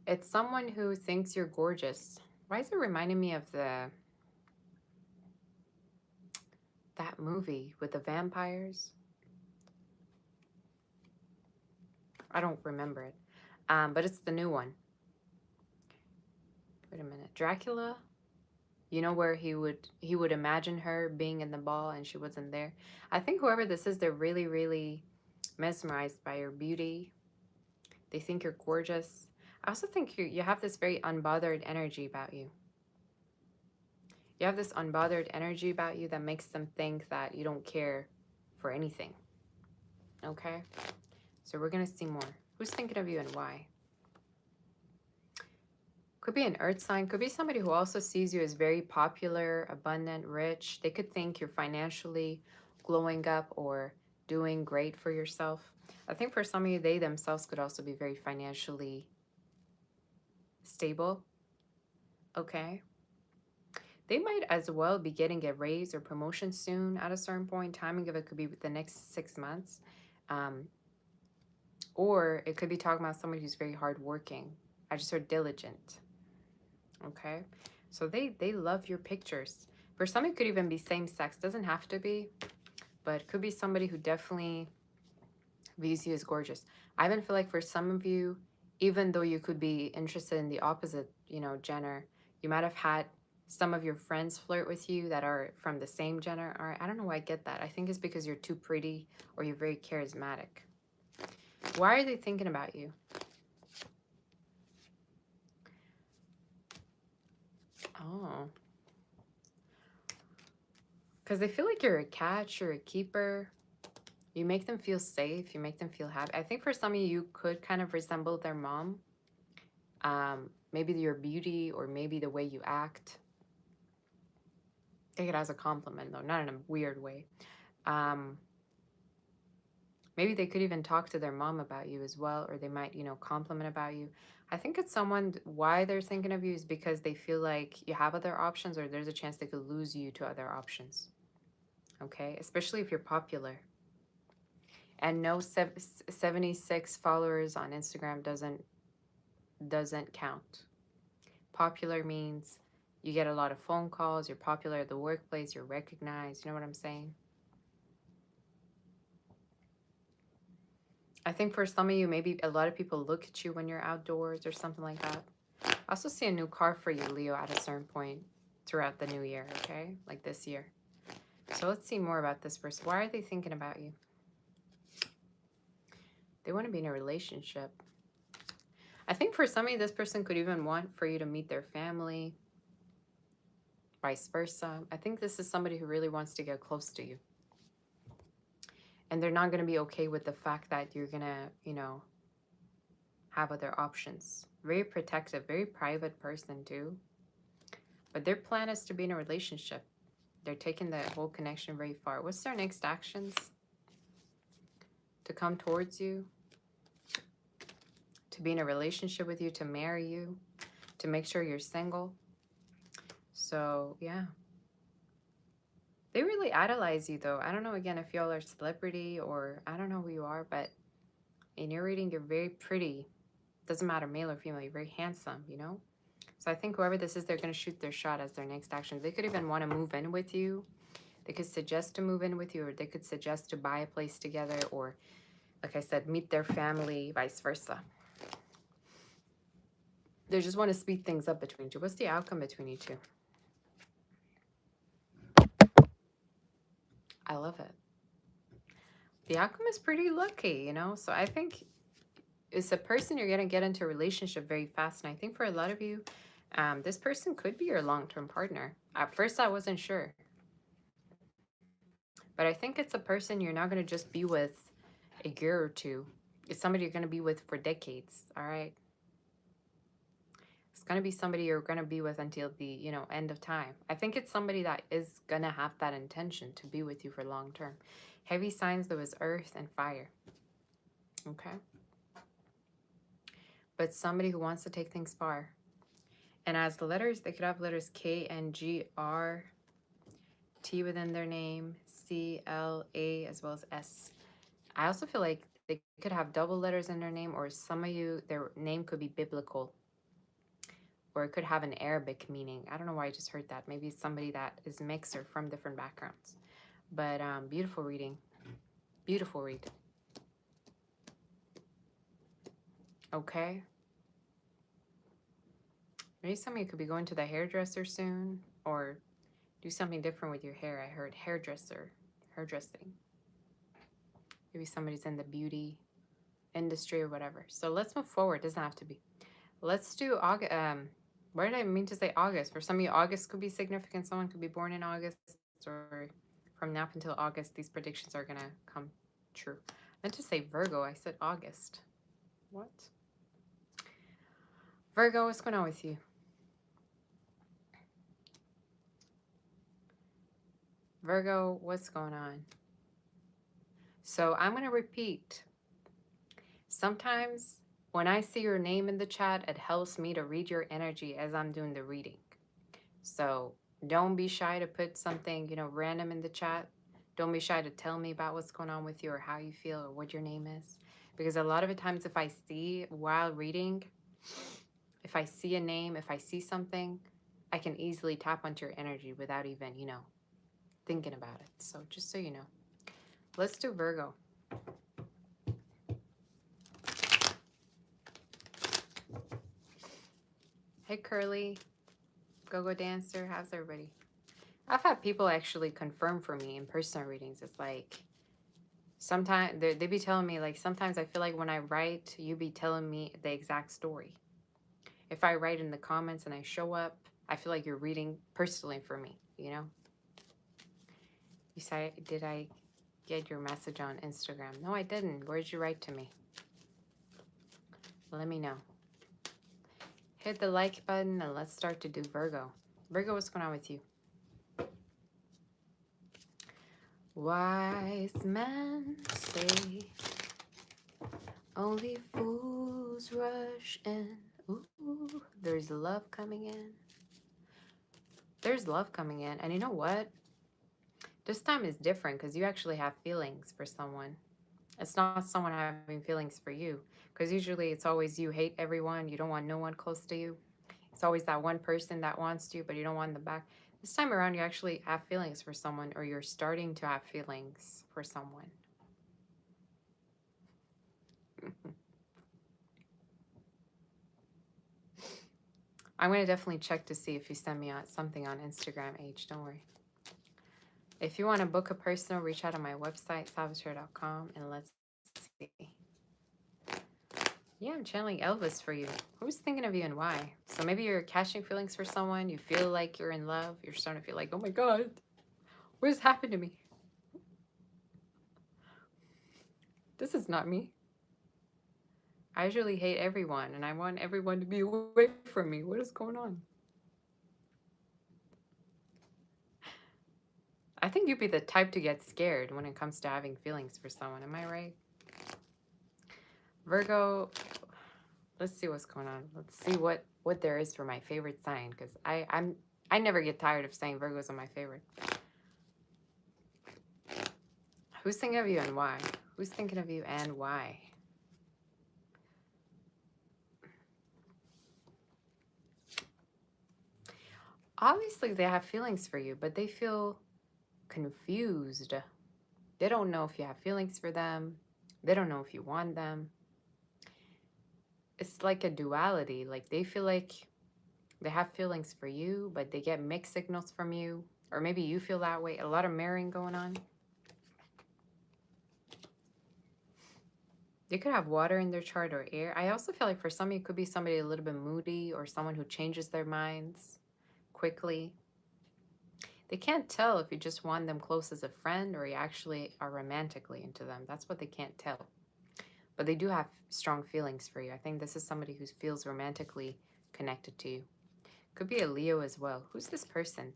It's someone who thinks you're gorgeous. Why is it reminding me of that movie with the vampires? I don't remember it. But it's the new one. Wait a minute. Dracula? You know where he would imagine her being in the ball and she wasn't there. I think whoever this is, they're really, really mesmerized by your beauty. They think you're gorgeous. I also think you have this very unbothered energy about you. You have this unbothered energy about you that makes them think that you don't care for anything. Okay? So we're going to see more. Who's thinking of you and why? Could be an earth sign. Could be somebody who also sees you as very popular, abundant, rich. They could think you're financially glowing up or doing great for yourself. I think for some of you, they themselves could also be very financially stable. Okay? They might as well be getting a raise or promotion soon at a certain point. Timing of it could be the next 6 months. Or it could be talking about somebody who's very hardworking. I just heard diligent. Okay? So they love your pictures. For some, it could even be same sex. Doesn't have to be. But it could be somebody who definitely views you as gorgeous. I even feel like for some of you, even though you could be interested in the opposite, gender, you might have had some of your friends flirt with you that are from the same gender. Or I don't know why I get that. I think it's because you're too pretty or you're very charismatic. Why are they thinking about you? Oh. Because they feel like you're a catch, you're a keeper. You make them feel safe. You make them feel happy. I think for some of you, you could kind of resemble their mom. Maybe your beauty or maybe the way you act. Take it as a compliment, though, not in a weird way. Maybe they could even talk to their mom about you as well, or they might, compliment about you. I think it's someone, why they're thinking of you is because they feel like you have other options or there's a chance they could lose you to other options. Okay? Especially if you're popular. And no 76 followers on Instagram doesn't count. Popular means you get a lot of phone calls, you're popular at the workplace, you're recognized. You know what I'm saying? I think for some of you, maybe a lot of people look at you when you're outdoors or something like that. I also see a new car for you, Leo, at a certain point throughout the new year, okay? Like this year. So let's see more about this person. Why are they thinking about you? They want to be in a relationship. I think for some of you, this person could even want for you to meet their family, vice versa. I think this is somebody who really wants to get close to you. And they're not going to be okay with the fact that you're going to, have other options. Very protective, very private person too. But their plan is to be in a relationship. They're taking the whole connection very far. What's their next actions? To come towards you, to be in a relationship with you, to marry you, to make sure you're single. So, yeah. They really idolize you, though. I don't know, again, if y'all are celebrity or I don't know who you are, but in your reading, you're very pretty. Doesn't matter, male or female. You're very handsome, So I think whoever this is, they're going to shoot their shot as their next action. They could even want to move in with you. They could suggest to move in with you, or they could suggest to buy a place together, or, like I said, meet their family, vice versa. They just want to speed things up between you. What's the outcome between you two? I love it. The outcome is pretty lucky, So I think it's a person you're going to get into a relationship very fast. And I think for a lot of you, this person could be your long-term partner. At first, I wasn't sure. But I think it's a person you're not going to just be with a year or two. It's somebody you're going to be with for decades, all right? It's going to be somebody you're going to be with until the, end of time. I think it's somebody that is going to have that intention to be with you for long term. Heavy signs, though, is earth and fire. Okay? But somebody who wants to take things far. And as the letters, they could have letters K and G, R, T within their name, C, L, A, as well as S. I also feel like they could have double letters in their name, or some of you, their name could be biblical. Or it could have an Arabic meaning. I don't know why I just heard that. Maybe it's somebody that is mixed or from different backgrounds. But beautiful reading. Beautiful read. Okay. Maybe some of you could be going to the hairdresser soon, or do something different with your hair. I heard hairdressing. Maybe somebody's in the beauty industry or whatever. So let's move forward. Doesn't have to be. Let's do August. Where did I mean to say August? For some of you, August could be significant. Someone could be born in August, or from now up until August, these predictions are gonna come true. I meant to say Virgo. I said August. What? Virgo, what's going on with you? Virgo, what's going on? So I'm going to repeat. Sometimes when I see your name in the chat, it helps me to read your energy as I'm doing the reading. So don't be shy to put something, random in the chat. Don't be shy to tell me about what's going on with you or how you feel or what your name is. Because a lot of the times if I see while reading, if I see a name, if I see something, I can easily tap onto your energy without even, thinking about it. So just so you know. Let's do Virgo. Hey, Curly. Go-go dancer. How's everybody? I've had people actually confirm for me in personal readings. It's like, sometimes they be telling me, like, sometimes I feel like when I write, you be telling me the exact story. If I write in the comments and I show up, I feel like you're reading personally for me, You say, did I get your message on Instagram? No, I didn't. Where did you write to me? Let me know. Hit the like button and let's start to do Virgo. Virgo, what's going on with you? Wise men say only fools rush in. Ooh, there's love coming in. There's love coming in. And you know what? This time is different because you actually have feelings for someone. It's not someone having feelings for you. Because usually it's always you hate everyone. You don't want no one close to you. It's always that one person that wants you, but you don't want them back. This time around, you actually have feelings for someone, or you're starting to have feelings for someone. I'm going to definitely check to see if you send me something on Instagram, H. Don't worry. If you want to book a personal, reach out on my website, salvatore.com, and let's see. Yeah, I'm channeling Elvis for you. Who's thinking of you and why? So maybe you're catching feelings for someone. You feel like you're in love. You're starting to feel like, oh my God, what has happened to me? This is not me. I usually hate everyone, and I want everyone to be away from me. What is going on? I think you'd be the type to get scared when it comes to having feelings for someone. Am I right? Virgo, let's see what's going on. Let's see what there is for my favorite sign, because I never get tired of saying Virgos are my favorite. Who's thinking of you and why? Who's thinking of you and why? Obviously, they have feelings for you, but they feel confused. They don't know if you have feelings for them. They don't know if you want them. It's like a duality. Like they feel like they have feelings for you, but they get mixed signals from you. Or maybe you feel that way. A lot of mirroring going on. They could have water in their chart or air. I also feel like for some, it could be somebody a little bit moody or someone who changes their minds quickly. They can't tell if you just want them close as a friend or you actually are romantically into them. That's what they can't tell. But they do have strong feelings for you. I think this is somebody who feels romantically connected to you. Could be a Leo as well. Who's this person?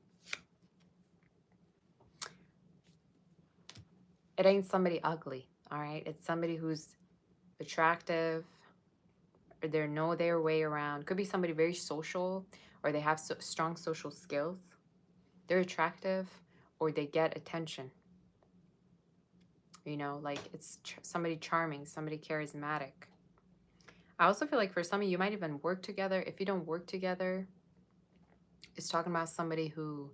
It ain't somebody ugly, all right? It's somebody who's attractive, or they know their way around. Could be somebody very social, or they have strong social skills. They're attractive, or they get attention. Like it's somebody charming, somebody charismatic. I also feel like for some of you might even work together. If you don't work together, it's talking about somebody who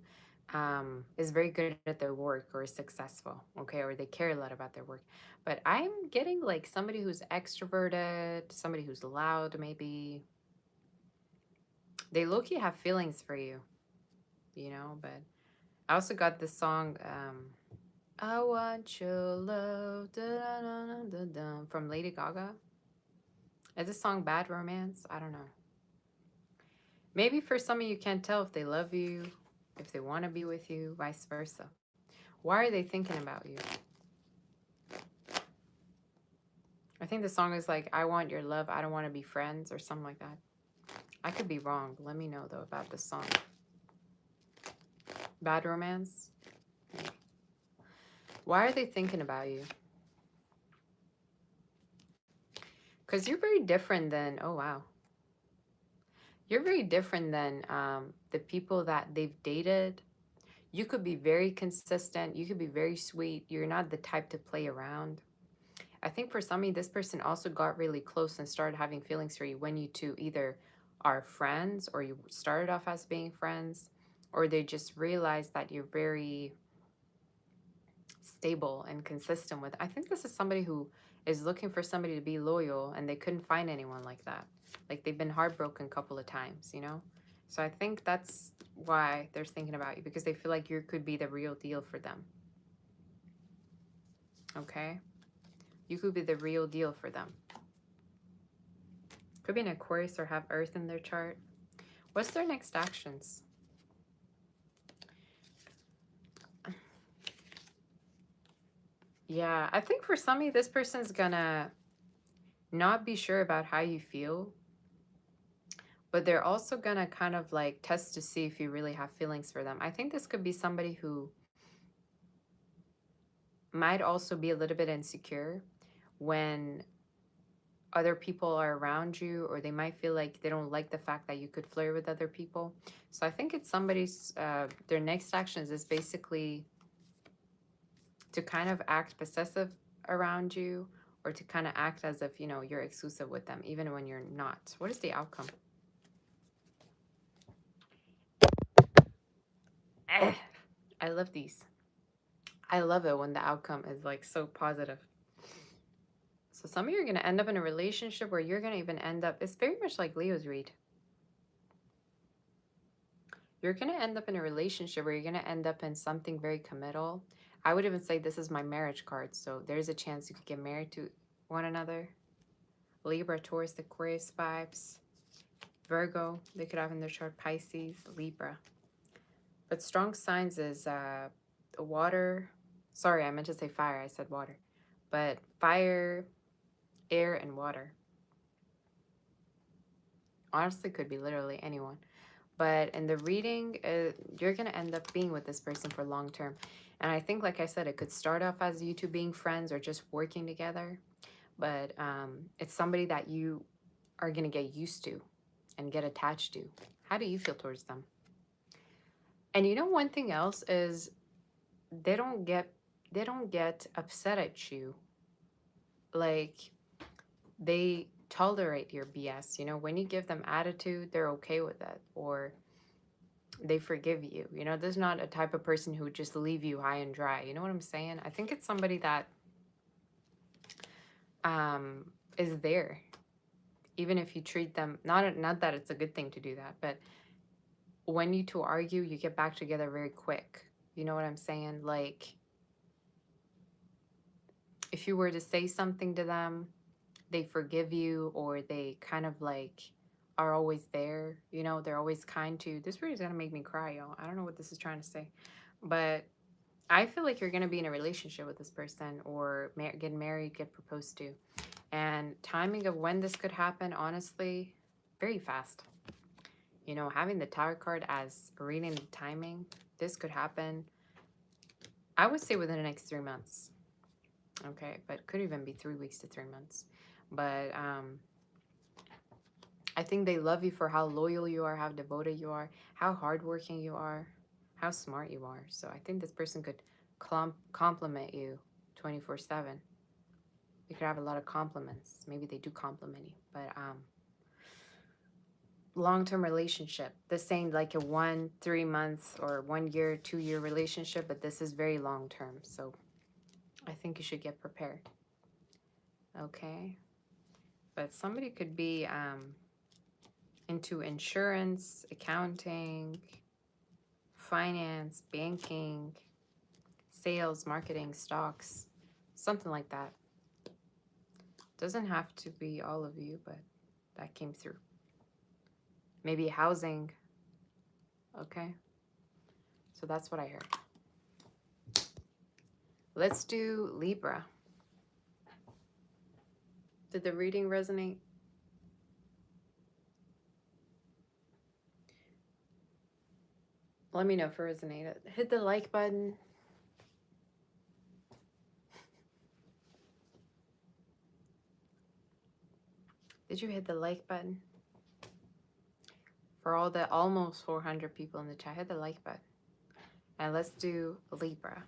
is very good at their work or is successful, okay, or they care a lot about their work. But I'm getting like somebody who's extroverted, somebody who's loud, maybe. They low-key have feelings for you, you know, but I also got this song, I Want Your Love, from Lady Gaga. Is this song Bad Romance? I don't know. Maybe for some of you can't tell if they love you, if they want to be with you, vice versa. Why are they thinking about you? I think the song is like, I want your love, I don't want to be friends, or something like that. I could be wrong. Let me know, though, about this song. Bad Romance? Why are they thinking about you? Because you're very different than, oh, wow. You're very different than the people that they've dated. You could be very consistent. You could be very sweet. You're not the type to play around. I think for some of you, this person also got really close and started having feelings for you when you two either are friends or you started off as being friends, or they just realized that you're very stable and consistent with. I think this is somebody who is looking for somebody to be loyal and they couldn't find anyone like that. Like they've been heartbroken a couple of times, you know? So I think that's why they're thinking about you, because they feel like you could be the real deal for them. Okay? You could be the real deal for them. Could be an Aquarius or have Earth in their chart. What's their next actions? Yeah, I think for some of you, this person's gonna not be sure about how you feel, but they're also gonna kind of like test to see if you really have feelings for them. I think this could be somebody who might also be a little bit insecure when other people are around you, or they might feel like they don't like the fact that you could flirt with other people. So I think it's somebody's, their next actions is basically to kind of act possessive around you, or to kind of act as if, you know, you're exclusive with them, even when you're not. What is the outcome? I love these. I love it when the outcome is like so positive. So some of you are going to end up in a relationship where you're going to even end up, it's very much like Leo's read. You're going to end up in a relationship where you're going to end up in something very committal. I would even say this is my marriage card. So there's a chance you could get married to one another. Libra, Taurus, Aquarius vibes. Virgo, they could have in their chart Pisces, Libra. But strong signs is water. Sorry, I meant to say fire. I said water. But fire, air, and water. Honestly, could be literally anyone. But in the reading, you're going to end up being with this person for long term. And I think, like I said, it could start off as you two being friends or just working together. But it's somebody that you are going to get used to and get attached to. How do you feel towards them? And you know, one thing else is they don't get upset at you. Like, they tolerate your BS. You know, when you give them attitude, they're okay with it, or they forgive you. You know, there's not a type of person who would just leave you high and dry. You know what I'm saying? I think it's somebody that is there, even if you treat them, not that it's a good thing to do that, but when you two argue, you get back together very quick. You know what I'm saying? Like, if you were to say something to them, they forgive you, or they kind of like are always there. You know, they're always kind to you. This really is gonna make me cry, y'all. I don't know what this is trying to say, but I feel like you're gonna be in a relationship with this person, or get married, get proposed to. And timing of when this could happen, honestly, very fast. You know, having the Tower card as reading the timing, this could happen, I would say, within the next 3 months. Okay, but could even be 3 weeks to 3 months. But I think they love you for how loyal you are, how devoted you are, how hardworking you are, how smart you are. So I think this person could compliment you 24/7. You could have a lot of compliments. Maybe they do compliment you, but long-term relationship. This ain't like a 1-3 months or 1 year, 2 year relationship, but this is very long-term. So I think you should get prepared. Okay. But somebody could be into insurance, accounting, finance, banking, sales, marketing, stocks, something like that. Doesn't have to be all of you, but that came through. Maybe housing. Okay. So that's what I heard. Let's do Libra. Did the reading resonate? Let me know if it resonated. Hit the like button. Did you hit the like button? For all the almost 400 people in the chat, hit the like button. And let's do Libra.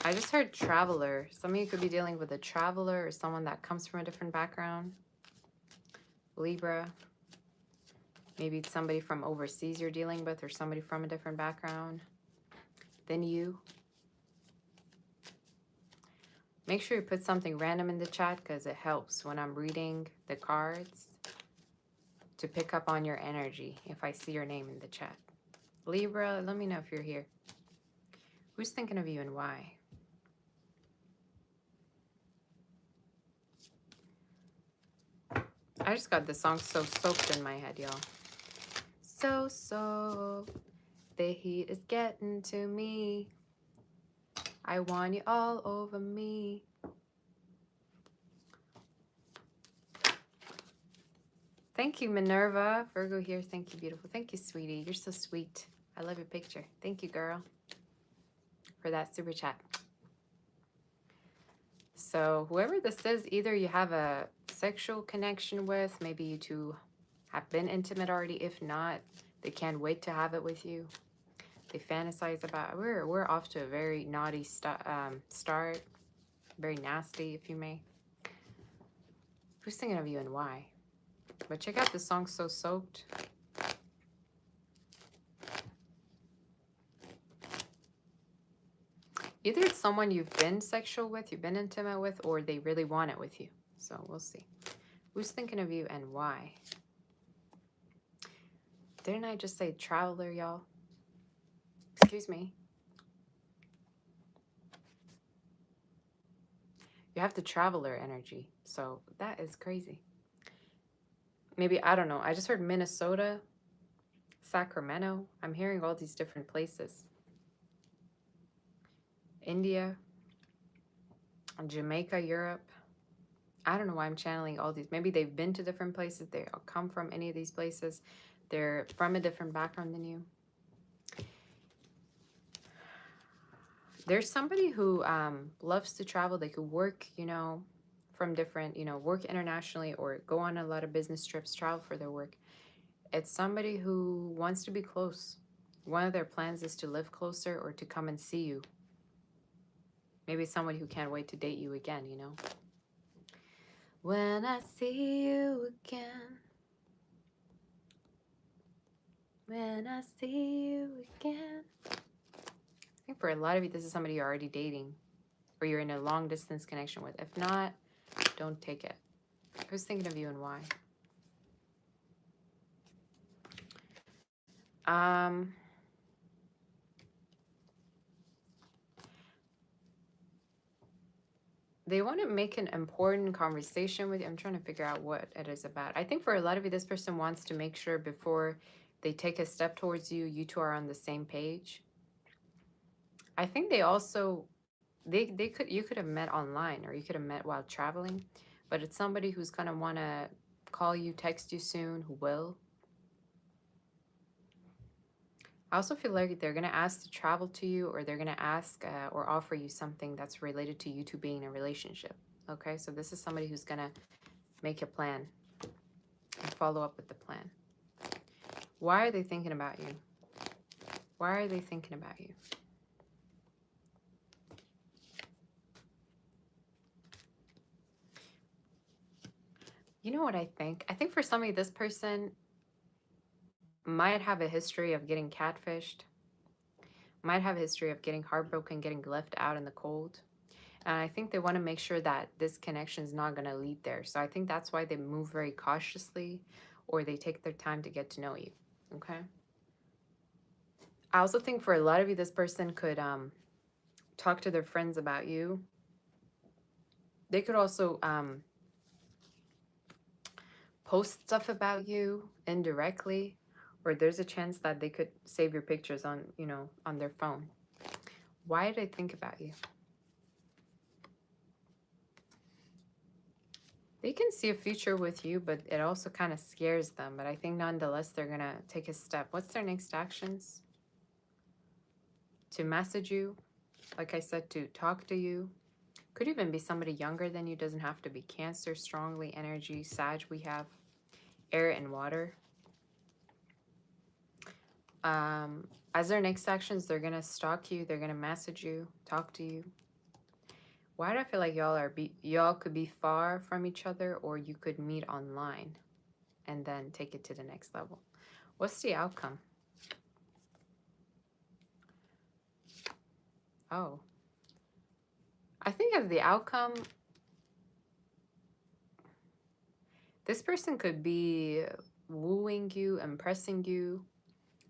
I just heard traveler. Some of you could be dealing with a traveler or someone that comes from a different background. Libra. Maybe it's somebody from overseas you're dealing with or somebody from a different background than you. Make sure you put something random in the chat because it helps when I'm reading the cards to pick up on your energy if I see your name in the chat. Libra, let me know if you're here. Who's thinking of you and why? I just got the song so soaked in my head, y'all. So soaked, the heat is getting to me. I want you all over me. Thank you, Minerva. Virgo here. Thank you, beautiful. Thank you, sweetie. You're so sweet. I love your picture. Thank you, girl, for that super chat. So whoever this is, either you have a sexual connection with, maybe you two have been intimate already. If not, they can't wait to have it with you. They fantasize about, we're off to a very naughty start. Very nasty, if you may. Who's thinking of you and why? But check out the song So Soaked. Either it's someone you've been sexual with, you've been intimate with, or they really want it with you. So we'll see. Who's thinking of you and why? Didn't I just say traveler, y'all? Excuse me. You have the traveler energy. So that is crazy. Maybe, I don't know. I just heard Minnesota, Sacramento. I'm hearing all these different places. India, Jamaica, Europe. I don't know why I'm channeling all these. Maybe they've been to different places. They come from any of these places. They're from a different background than you. There's somebody who loves to travel. They could work, you know, from different, you know, work internationally or go on a lot of business trips, travel for their work. It's somebody who wants to be close. One of their plans is to live closer or to come and see you. Maybe somebody who can't wait to date you again, you know. When I see you again. When I see you again. I think for a lot of you, this is somebody you're already dating or you're in a long distance connection with. If not, don't take it. Who's thinking of you and why? They want to make an important conversation with you. I'm trying to figure out what it is about. I think for a lot of you, this person wants to make sure before they take a step towards you, you two are on the same page. I think they also, you could have met online or you could have met while traveling, but it's somebody who's going to want to call you, text you soon, who will. I also feel like they're going to ask to travel to you or they're going to ask or offer you something that's related to you two being in a relationship. Okay, so this is somebody who's going to make a plan and follow up with the plan. Why are they thinking about you? Why are they thinking about you? You know what I think? I think for some of you, this person might have a history of getting catfished, might have a history of getting heartbroken, getting left out in the cold. And I think they want to make sure that this connection is not going to lead there. So I think that's why they move very cautiously or they take their time to get to know you. Okay. I also think for a lot of you, this person could talk to their friends about you. They could also post stuff about you indirectly, or there's a chance that they could save your pictures on, on their phone. Why did I think about you? They can see a future with you, but it also kind of scares them. But I think nonetheless, they're going to take a step. What's their next actions? To message you, like I said, to talk to you. Could even be somebody younger than you. Doesn't have to be Cancer, strongly energy, Sag we have, air and water. As their next actions, they're going to stalk you. They're going to message you, talk to you. Why do I feel like y'all could be far from each other, or you could meet online and then take it to the next level? What's the outcome? Oh, I think as the outcome, this person could be wooing you, impressing you.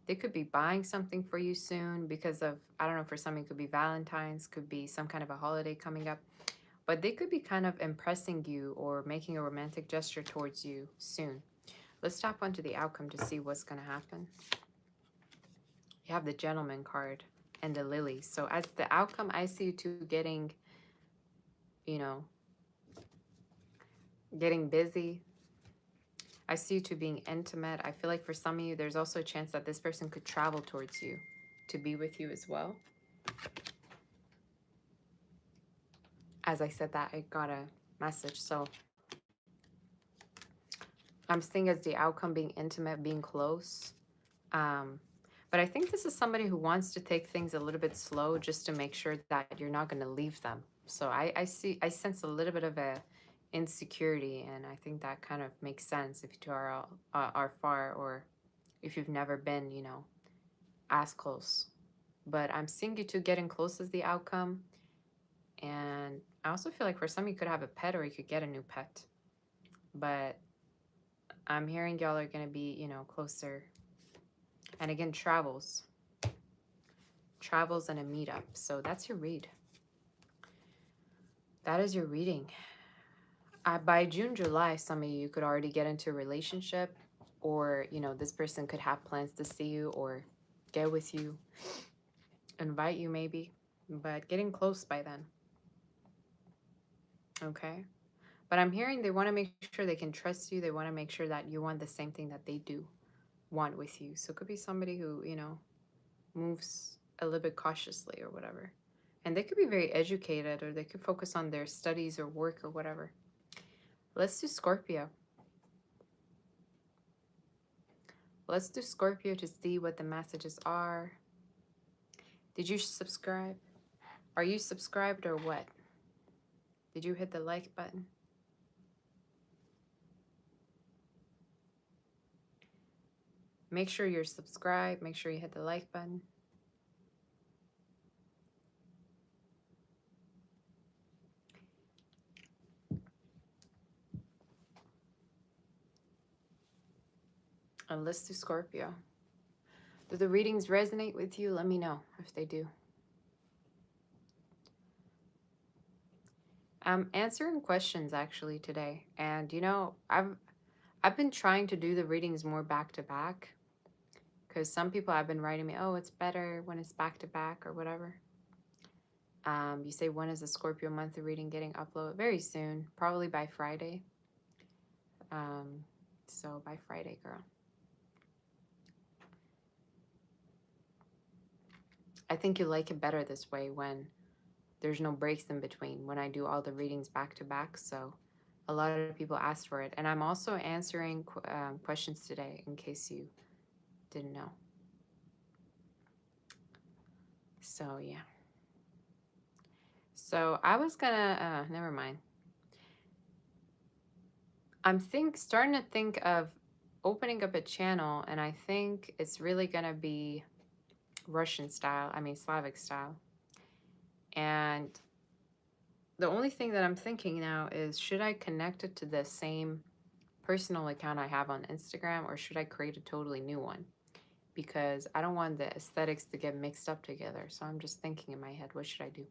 They could be buying something for you soon because of, I don't know, for some it could be Valentine's, could be some kind of a holiday coming up. But they could be kind of impressing you or making a romantic gesture towards you soon. Let's tap onto the outcome to see what's going to happen. You have the Gentleman card and the Lily. So as the outcome, I see you two getting, getting busy. I see you two being intimate. I feel like for some of you, there's also a chance that this person could travel towards you to be with you as well. As I said that, I got a message. So I'm seeing as the outcome being intimate, being close. But I think this is somebody who wants to take things a little bit slow just to make sure that you're not going to leave them. So I sense a little bit of a insecurity, and I think that kind of makes sense if you two are far, or if you've never been, as close. But I'm seeing you two getting close as the outcome. And I also feel like for some you could have a pet or you could get a new pet. But I'm hearing y'all are going to be, closer. And again, travels and a meetup. So that's your read. That is your reading. By June, July, some of you could already get into a relationship, or, this person could have plans to see you or get with you, invite you maybe, but getting close by then. Okay. But I'm hearing they want to make sure they can trust you. They want to make sure that you want the same thing that they do want with you. So it could be somebody who, moves a little bit cautiously or whatever. And they could be very educated, or they could focus on their studies or work or whatever. Let's do Scorpio. Let's do Scorpio to see what the messages are. Did you subscribe? Are you subscribed or what? Did you hit the like button? Make sure you're subscribed. Make sure you hit the like button. And let's do Scorpio. Do the readings resonate with you? Let me know if they do. I'm answering questions actually today. And I've been trying to do the readings more back to back, because some people have been writing me, oh, it's better when it's back to back or whatever. You say, when is the Scorpio monthly reading getting uploaded? Very soon, probably by Friday. So by Friday, girl. I think you like it better this way when there's no breaks in between, when I do all the readings back to back. So a lot of people asked for it. And I'm also answering questions today in case you didn't know. So yeah. So I was gonna, never mind. starting to think of opening up a channel, and I think it's really gonna be Russian style, I mean Slavic style. And the only thing that I'm thinking now is, should I connect it to the same personal account I have on Instagram, or should I create a totally new one? Because I don't want the aesthetics to get mixed up together. So I'm just thinking in my head, what should I do?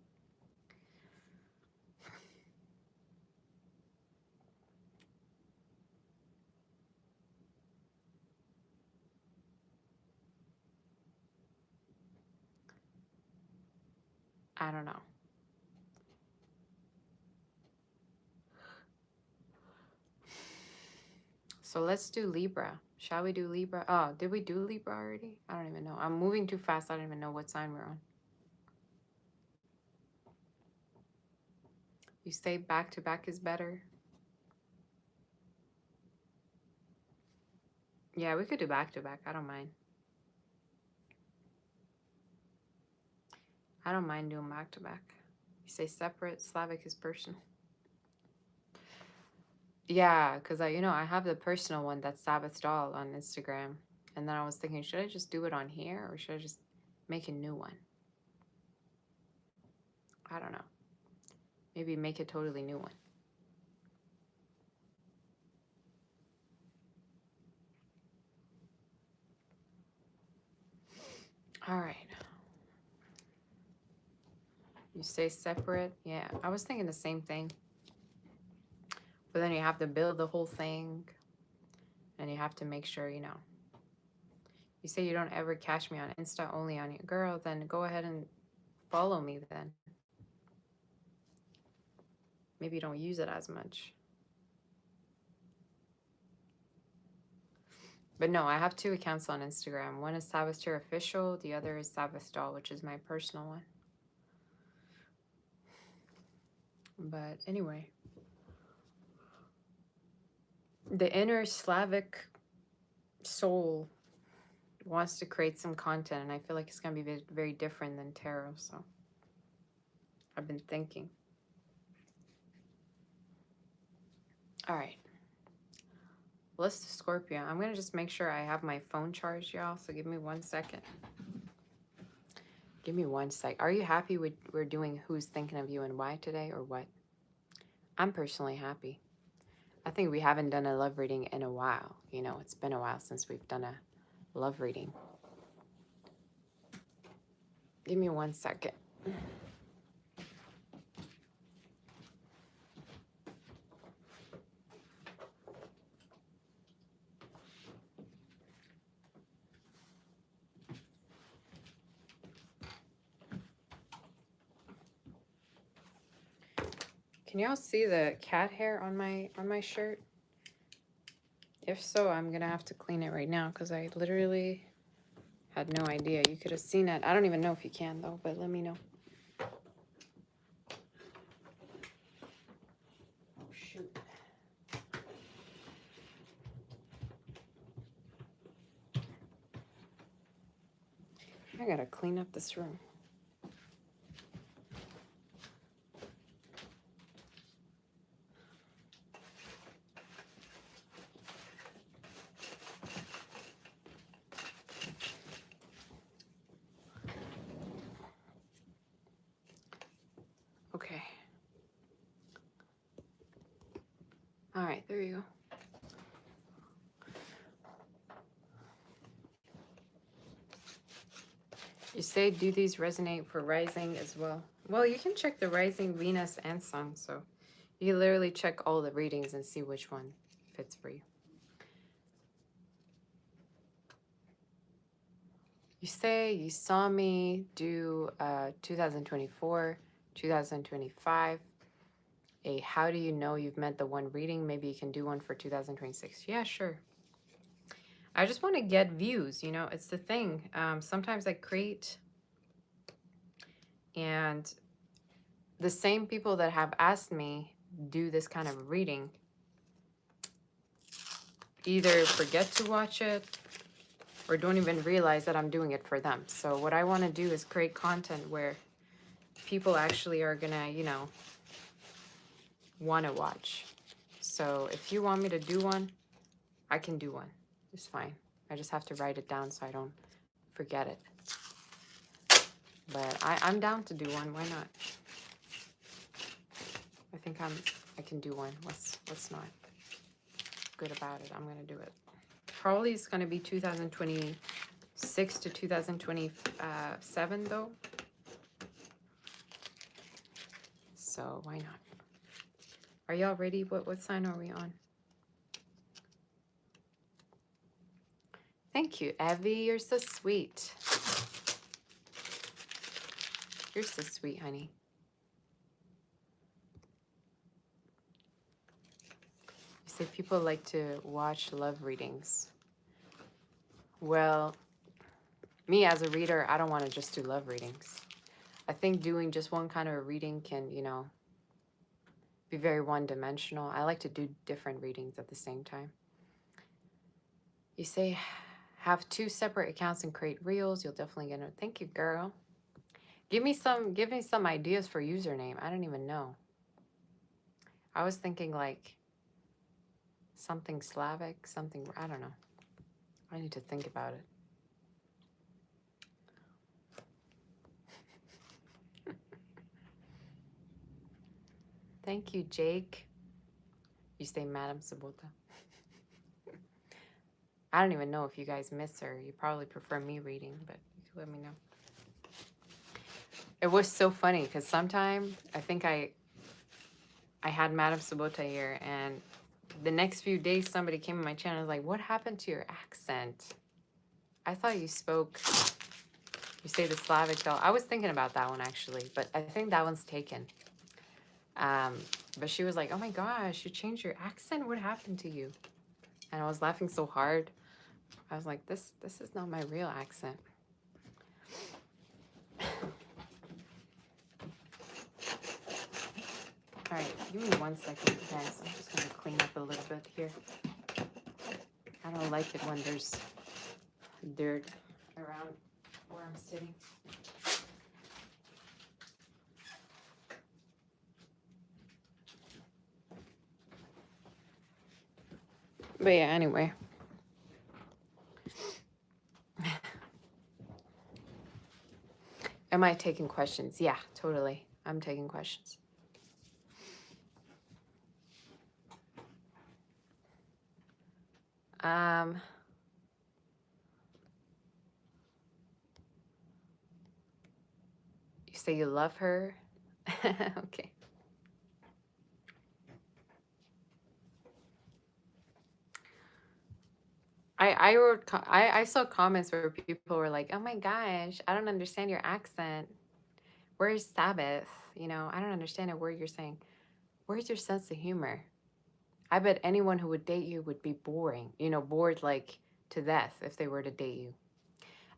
I don't know. So let's do Libra. Shall we do Libra? Oh, did we do Libra already? I don't even know. I'm moving too fast. I don't even know what sign we're on. You say back to back is better? Yeah, we could do back to back. I don't mind. I don't mind doing back to back. You say separate, Slavic is personal. Yeah, because I have the personal one, that's Sabbath Doll on Instagram. And then I was thinking, should I just do it on here, or should I just make a new one? I don't know. Maybe make a totally new one. All right. You say separate? Yeah, I was thinking the same thing. But then you have to build the whole thing, and you have to make sure, you say you don't ever catch me on Insta, only on your girl, then go ahead and follow me then. Maybe you don't use it as much. But no, I have 2 accounts on Instagram. One is Sabbathster Official, the other is Sabbath Doll, which is my personal one. But anyway, the inner Slavic soul wants to create some content, and I feel like it's going to be very different than tarot, so I've been thinking. All right. Let's do Scorpio. I'm going to just make sure I have my phone charged, y'all, so give me 1 second. Give me 1 sec. Are you happy we're doing Who's Thinking of You and Why today, or what? I'm personally happy. I think we haven't done a love reading in a while. It's been a while since we've done a love reading. Give me 1 second. Can y'all see the cat hair on my shirt? If so, I'm gonna have to clean it right now, because I literally had no idea. You could have seen it. I don't even know if you can though, but let me know. Oh shoot. I gotta clean up this room. Okay. All right, there you go. You say, do these resonate for rising as well? Well, you can check the rising, Venus, and Sun, so you literally check all the readings and see which one fits for you. You say you saw me do 2024, 2025. How do you know you've met the one reading? Maybe you can do one for 2026. Yeah, sure. I just want to get views, it's the thing. Sometimes I create, and the same people that have asked me do this kind of reading either forget to watch it or don't even realize that I'm doing it for them. So what I want to do is create content where people actually are gonna, want to watch. So if you want me to do one, I can do one. It's fine. I just have to write it down so I don't forget it. But I'm down to do one. Why not? I think I can do one. Let's not good about it. I'm gonna do it. Probably it's gonna be 2026 to 2027 though. So why not? Are y'all ready? What sign are we on? Thank you, Evie. You're so sweet. You're so sweet, honey. You say people like to watch love readings. Well, me as a reader, I don't want to just do love readings. I think doing just one kind of a reading can, you know, be very one-dimensional. I like to do different readings at the same time. You say have 2 separate accounts and create reels. You'll definitely get it. Thank you, girl. Give me some ideas for username. I don't even know. I was thinking like something Slavic, something, I don't know. I need to think about it. Thank you, Jake. You say Madam Sabota. I don't even know if you guys miss her. You probably prefer me reading, but you can let me know. It was so funny because sometime I think I had Madam Sabota here, and the next few days somebody came on my channel and was like, what happened to your accent? I thought you spoke, you say the Slavic though. I was thinking about that one actually, but I think that one's taken. But she was like, oh my gosh, you changed your accent? What happened to you? And I was laughing so hard. I was like, this is not my real accent. All right, give me 1 second, guys. I'm just gonna clean up a little bit here. I don't like it when there's dirt around where I'm sitting. But yeah, anyway. Am I taking questions? Yeah, totally. I'm taking questions. You say you love her? Okay. I saw comments where people were like, oh my gosh, I don't understand your accent. Where's Sabbath? You know, I don't understand a word you're saying. Where's your sense of humor? I bet anyone who would date you would be boring, you know, bored like to death if they were to date you.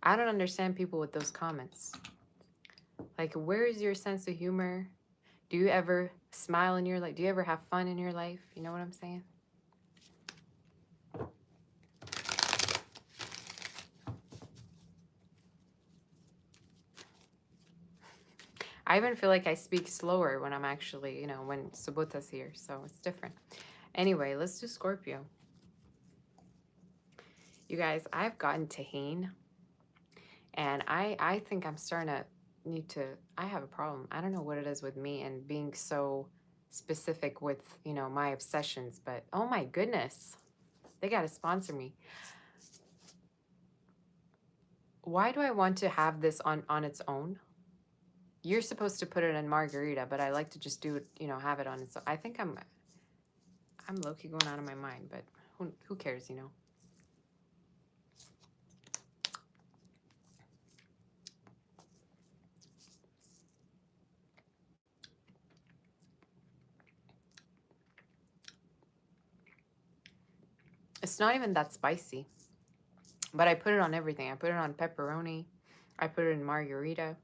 I don't understand people with those comments. Like, where is your sense of humor? Do you ever smile in your life? Do you ever have fun in your life? You know what I'm saying? I even feel like I speak slower when I'm actually, you know, when Subuta's here. So it's different. Anyway, let's do Scorpio. You guys, I've gotten Tahine. And I think I'm starting to need to, I have a problem. I don't know what it is with me and being so specific with, you know, my obsessions. But oh my goodness, they got to sponsor me. Why do I want to have this on its own? You're supposed to put it in margarita, but I like to just do it, you know, have it on its own. I think I'm low-key going out of my mind, but who cares, you know? It's not even that spicy, but I put it on everything. I put it on pepperoni. I put it in margarita.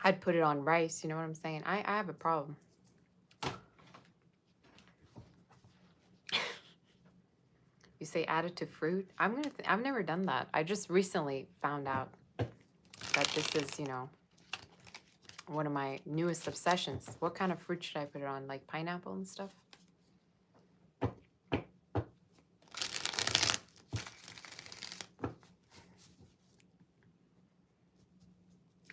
I'd put it on rice. You know what I'm saying? I have a problem. You say add it to fruit? I've never done that. I just recently found out that this is, you know, one of my newest obsessions. What kind of fruit should I put it on? Like pineapple and stuff?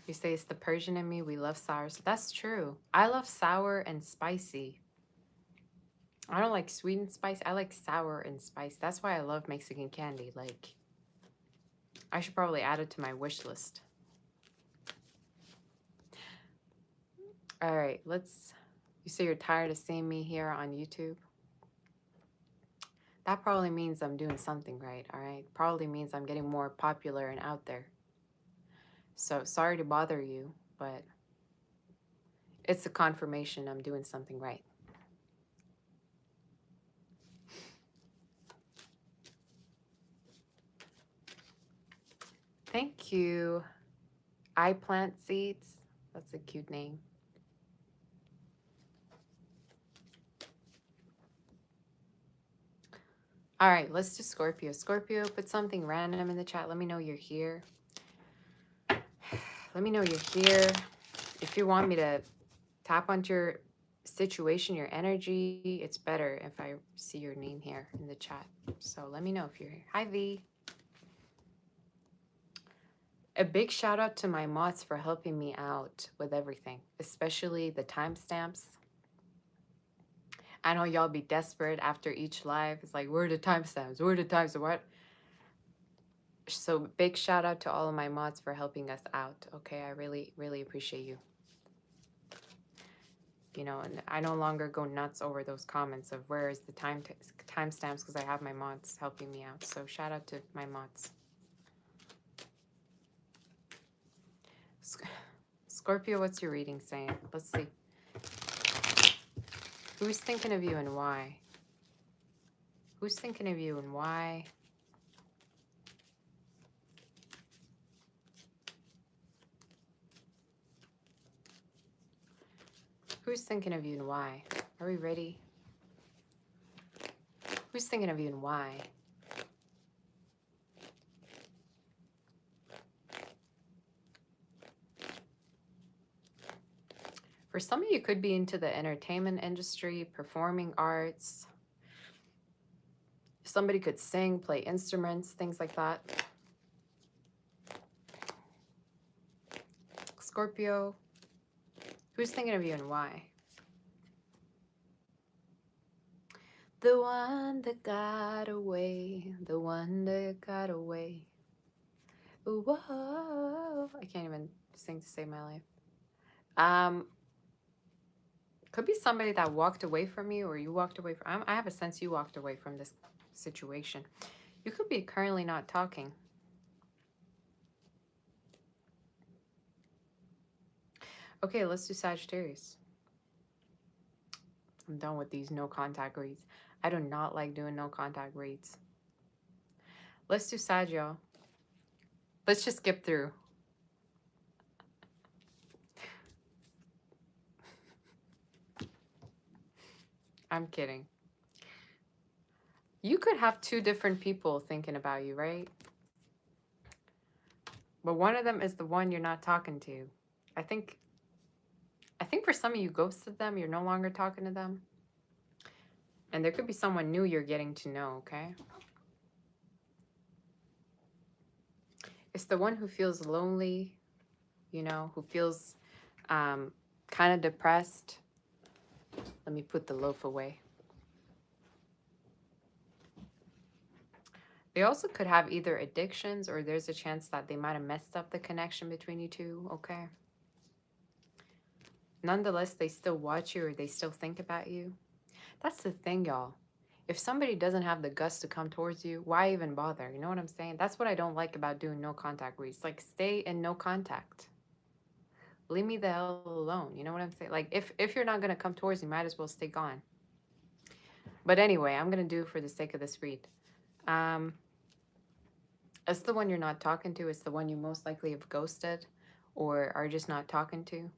You say it's the Persian in me. We love sour. So that's true. I love sour and spicy. I don't like sweet and spicy. I like sour and spicy. That's why I love Mexican candy. Like, I should probably add it to my wish list. All right, let's. You say you're tired of seeing me here on YouTube? That probably means I'm doing something right, all right? Probably means I'm getting more popular and out there. So sorry to bother you, but it's a confirmation I'm doing something right. Thank you. I plant seeds. That's a cute name. All right, let's do Scorpio. Scorpio, put something random in the chat. Let me know you're here. Let me know you're here. If you want me to tap onto your situation, your energy, it's better if I see your name here in the chat. So let me know if you're here. Hi, V. A big shout out to my mods for helping me out with everything, especially the timestamps. I know y'all be desperate after each live. It's like, where are the timestamps? Where are the timestamps? What? So big shout out to all of my mods for helping us out. Okay, I really, really appreciate you. You know, and I no longer go nuts over those comments of where is the timestamps because I have my mods helping me out. So shout out to my mods. Scorpio, what's your reading saying? Let's see. Who's thinking of you and why? Who's thinking of you and why? Who's thinking of you and why? Are we ready? Who's thinking of you and why? For some of you, could be into the entertainment industry, performing arts. Somebody could sing, play instruments, things like that. Scorpio, who's thinking of you and why? The one that got away, the one that got away. Whoa. I can't even sing to save my life. Could be somebody that walked away from you, or you walked away from. I have a sense you walked away from this situation. You could be currently not talking. Okay, let's do Sagittarius. I'm done with these no contact reads. I do not like doing no contact reads. Let's do Sag, y'all. Let's just skip through. I'm kidding. You could have two different people thinking about you, right? But one of them is the one you're not talking to. I think for some of you ghosted them. You're no longer talking to them. And there could be someone new you're getting to know, okay? It's the one who feels lonely, you know, who feels kind of depressed. Let me put the loaf away. They also could have either addictions, or there's a chance that they might have messed up the connection between you two, okay? Nonetheless, they still watch you, or they still think about you. That's the thing, y'all. If somebody doesn't have the guts to come towards you, why even bother? You know what I'm saying? That's what I don't like about doing no contact reads. Like, stay in no contact. Leave me the hell alone. You know what I'm saying? Like, if you're not going to come towards me, might as well stay gone. But anyway, I'm going to do it for the sake of this read. It's the one you're not talking to. It's the one you most likely have ghosted or are just not talking to.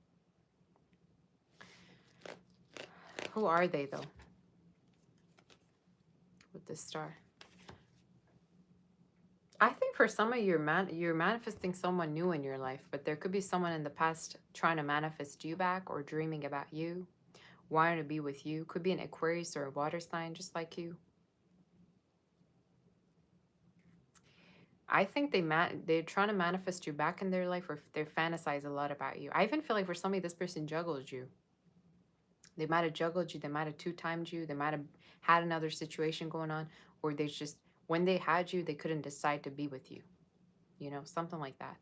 Who are they, though? With this star. I think for some of you, you're manifesting someone new in your life, but there could be someone in the past trying to manifest you back or dreaming about you, wanting to be with you. Could be an Aquarius or a water sign just like you. I think they're trying to manifest you back in their life, or they fantasize a lot about you. I even feel like for somebody, this person juggled you. They might have juggled you. They might have two-timed you. They might have had another situation going on, or they just, when they had you, they couldn't decide to be with you. You know, something like that.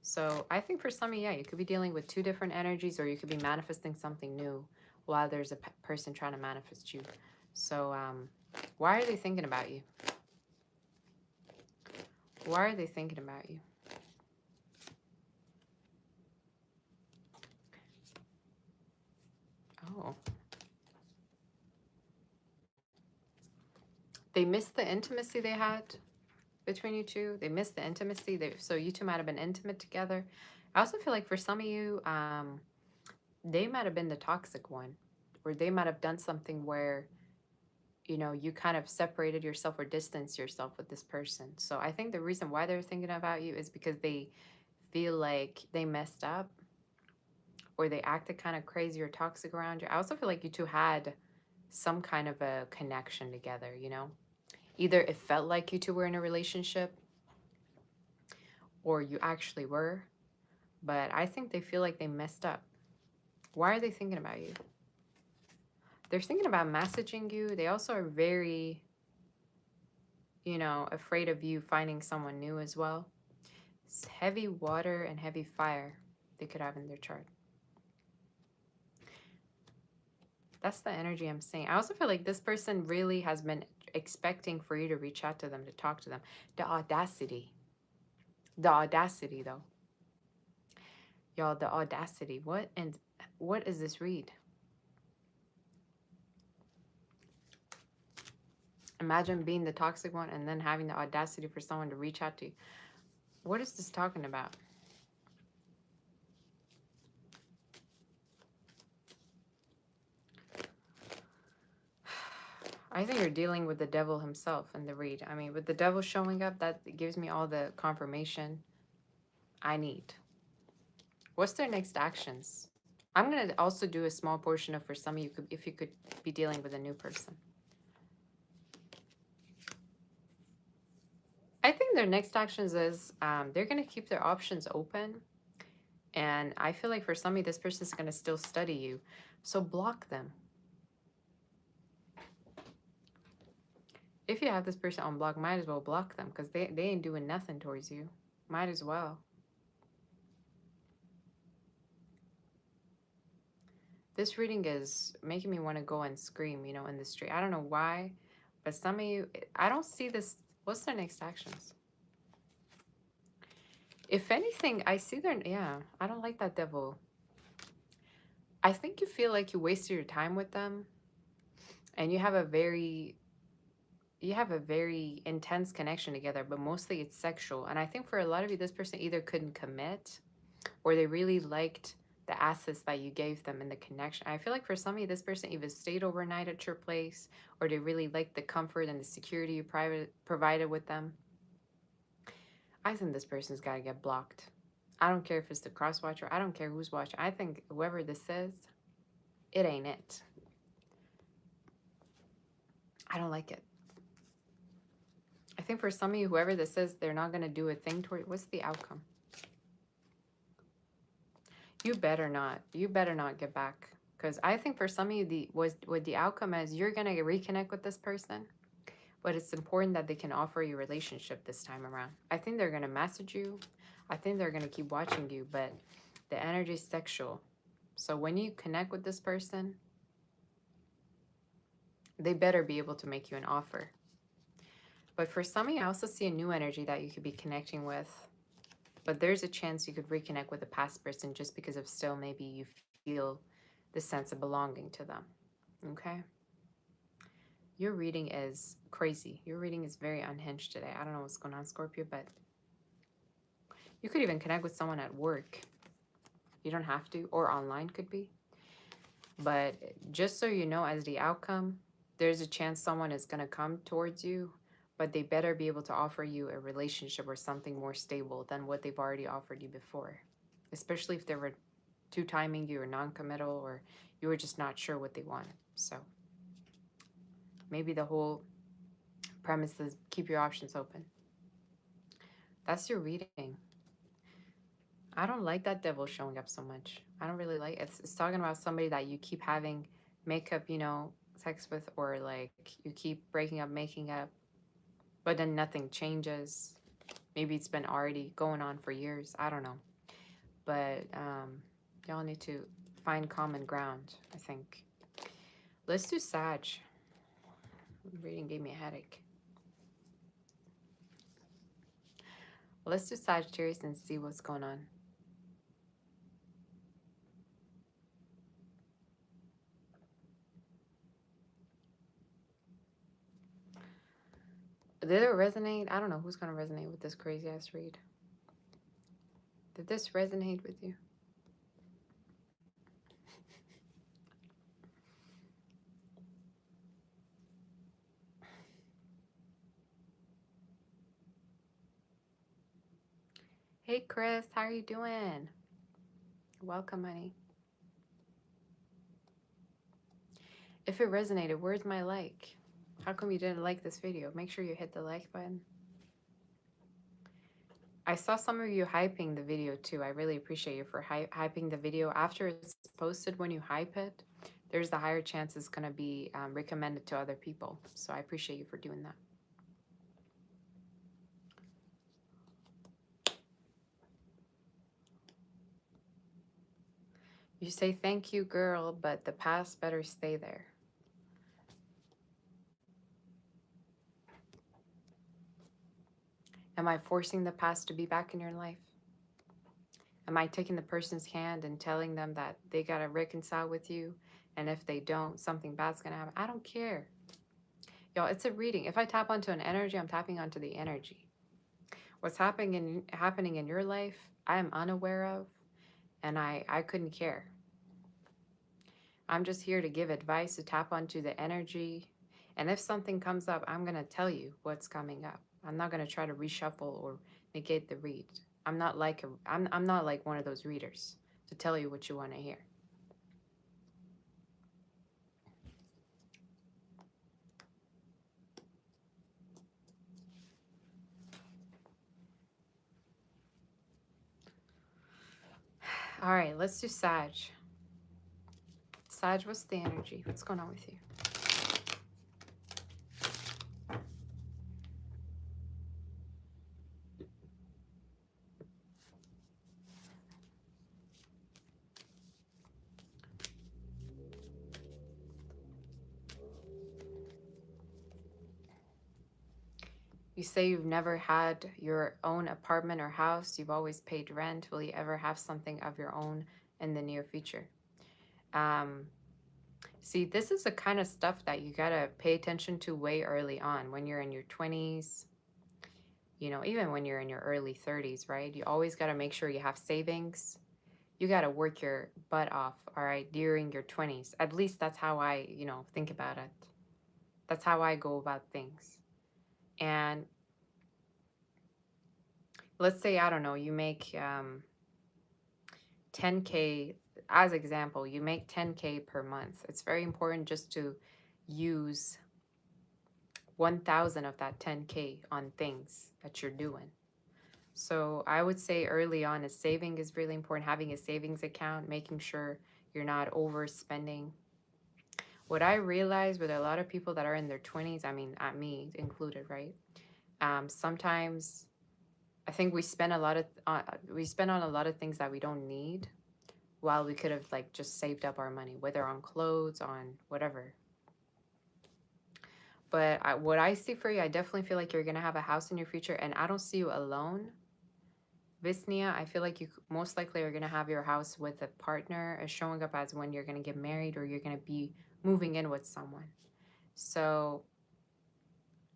So I think for some of you, yeah, you could be dealing with two different energies, or you could be manifesting something new while there's a person trying to manifest you. So why are they thinking about you? Why are they thinking about you? Oh. They missed the intimacy they had between you two. They missed the intimacy. So you two might have been intimate together. I also feel like for some of you, they might have been the toxic one, or they might have done something where, you know, you kind of separated yourself or distanced yourself with this person. So I think the reason why they're thinking about you is because they feel like they messed up, or they acted kind of crazy or toxic around you. I also feel like you two had some kind of a connection together, you know? Either it felt like you two were in a relationship, or you actually were, but I think they feel like they messed up. Why are they thinking about you? They're thinking about messaging you. They also are very, you know, afraid of you finding someone new as well. It's heavy water and heavy fire they could have in their chart. That's the energy I'm seeing. I also feel like this person really has been expecting for you to reach out to them, to talk to them. The audacity. The audacity, though. Y'all, the audacity. What is this read? Imagine being the toxic one and then having the audacity for someone to reach out to you. What is this talking about? I think you're dealing with the devil himself in the read. I mean, with the devil showing up, that gives me all the confirmation I need. What's their next actions? I'm going to also do a small portion of for some of you, if you could be dealing with a new person. I think their next actions is they're going to keep their options open. And I feel like for some of you, this person is going to still study you. So block them. If you have this person on block, might as well block them, because they ain't doing nothing towards you. Might as well. This reading is making me want to go and scream, you know, in the street. I don't know why, but some of you, I don't see this. What's their next actions? If anything, I see their, yeah, I don't like that devil. I think you feel like you wasted your time with them, and you have a very intense connection together, but mostly it's sexual. And I think for a lot of you, this person either couldn't commit, or they really liked the assets that you gave them in the connection. I feel like for some of you, this person even stayed overnight at your place, or they really liked the comfort and the security you provided with them. I think this person's got to get blocked. I don't care if it's the cross watcher. I don't care who's watching. I think whoever this is, it ain't it. I don't like it. I think for some of you, whoever this is, they're not going to do a thing toward it. What's the outcome? You better not. You better not get back. Because I think for some of you, what the outcome is, you're going to reconnect with this person. But it's important that they can offer you a relationship this time around. I think they're going to message you. I think they're going to keep watching you. But the energy is sexual. So when you connect with this person, they better be able to make you an offer. But for some of you, I also see a new energy that you could be connecting with. But there's a chance you could reconnect with a past person just because of still maybe you feel the sense of belonging to them. Okay? Your reading is crazy. Your reading is very unhinged today. I don't know what's going on, Scorpio, but you could even connect with someone at work. You don't have to, or online could be. But just so you know, as the outcome, there's a chance someone is going to come towards you, but they better be able to offer you a relationship or something more stable than what they've already offered you before. Especially if they were two-timing you or non-committal, or you were just not sure what they want. So maybe the whole premise is keep your options open. That's your reading. I don't like that devil showing up so much. I don't really like it's talking about somebody that you keep having makeup, sex with, or like you keep breaking up, making up, but then nothing changes. Maybe it's been already going on for years. I don't know. But y'all need to find common ground, I think. Let's do Sag. Reading gave me a headache. Let's do Sagittarius and see what's going on. Did it resonate? I don't know who's going to resonate with this crazy ass read. Did this resonate with you? Hey Chris, how are you doing? Welcome, honey. If it resonated, where's my like? How come you didn't like this video? Make sure you hit the like button. I saw some of you hyping the video too. I really appreciate you for hyping the video. After it's posted, when you hype it, there's the higher chance it's going to be recommended to other people. So I appreciate you for doing that. You say, thank you, girl, but the past better stay there. Am I forcing the past to be back in your life? Am I taking the person's hand and telling them that they got to reconcile with you? And if they don't, something bad's going to happen? I don't care. Y'all, it's a reading. If I tap onto an energy, I'm tapping onto the energy. What's happening in your life, I am unaware of, and I couldn't care. I'm just here to give advice, to tap onto the energy. And if something comes up, I'm going to tell you what's coming up. I'm not going to try to reshuffle or negate the read. I'm not like I'm not like one of those readers to tell you what you want to hear. All right, let's do Sag. Sag, what's the energy? What's going on with you? You say you've never had your own apartment or house. You've always paid rent. Will you ever have something of your own in the near future? See, this is the kind of stuff that you gotta pay attention to way early on when you're in your 20s, even when you're in your early 30s, right? You always gotta make sure you have savings. You gotta work your butt off, all right, during your 20s. At least that's how I, think about it. That's how I go about things. And let's say, I don't know, you make 10K, as example, you make 10K per month. It's very important just to use 1,000 of that 10K on things that you're doing. So I would say early on, a saving is really important. Having a savings account, making sure you're not overspending. What I realize with a lot of people that are in their 20s, I mean, at me included, right? Sometimes I think we spend on a lot of things that we don't need, while we could have like just saved up our money, whether on clothes, on whatever. But what I see for you, I definitely feel like you're going to have a house in your future, and I don't see you alone. Visnia, I feel like you most likely are going to have your house with a partner, as showing up as when you're going to get married or you're going to be moving in with someone. So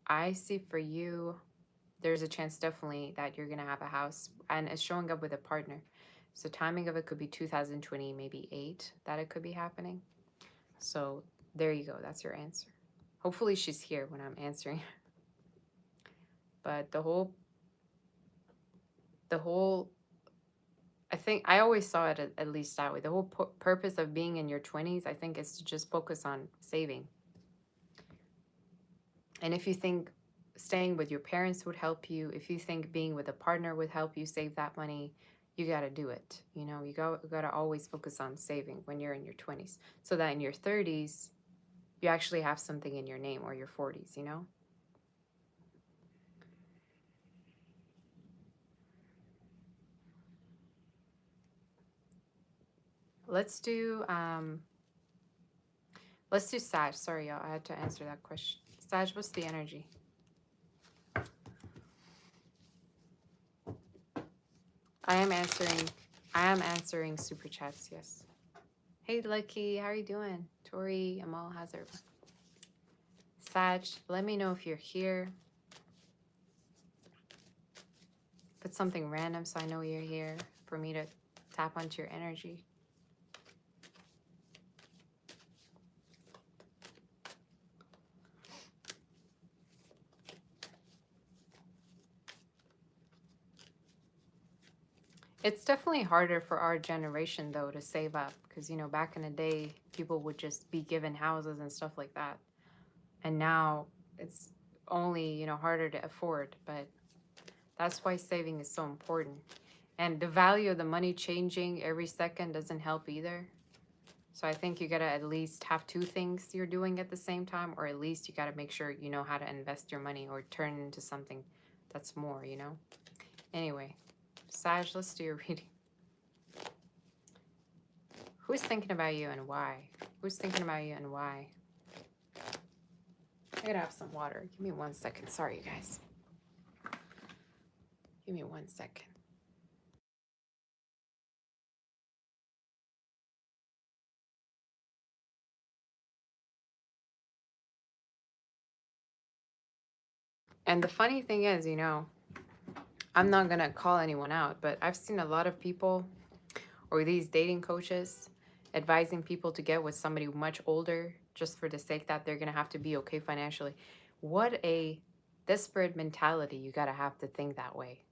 I see for you, there's a chance definitely that you're going to have a house, and it's showing up with a partner. So timing of it could be 2020, maybe 8, that it could be happening. So there you go. That's your answer. Hopefully she's here when I'm answering. But the whole, I think I always saw it at least that way. The whole purpose of being in your 20s, I think, is to just focus on saving. And if you think staying with your parents would help you, if you think being with a partner would help you save that money, you got to do it. You know, you got to always focus on saving when you're in your 20s, so that in your 30s, you actually have something in your name, or your 40s, you know? Let's do Sag. Sorry, y'all. I had to answer that question. Sag, what's the energy? I am answering super chats, yes. Hey Lucky, how are you doing? Tori, Amal, how's everyone? Sag, let me know if you're here. Put something random so I know you're here for me to tap onto your energy. It's definitely harder for our generation, though, to save up. Because, you know, back in the day, people would just be given houses and stuff like that. And now it's only, you know, harder to afford. But that's why saving is so important. And the value of the money changing every second doesn't help either. So I think you got to at least have two things you're doing at the same time. Or at least you got to make sure you know how to invest your money or turn it into something that's more, you know? Anyway, Sag, let's do your reading. Who's thinking about you and why? Who's thinking about you and why? I gotta have some water. Give me 1 second. Sorry, you guys. Give me 1 second. And the funny thing is, you know, I'm not gonna call anyone out, but I've seen a lot of people, or these dating coaches, advising people to get with somebody much older just for the sake that they're gonna have to be okay financially. What a desperate mentality you gotta have to think that way.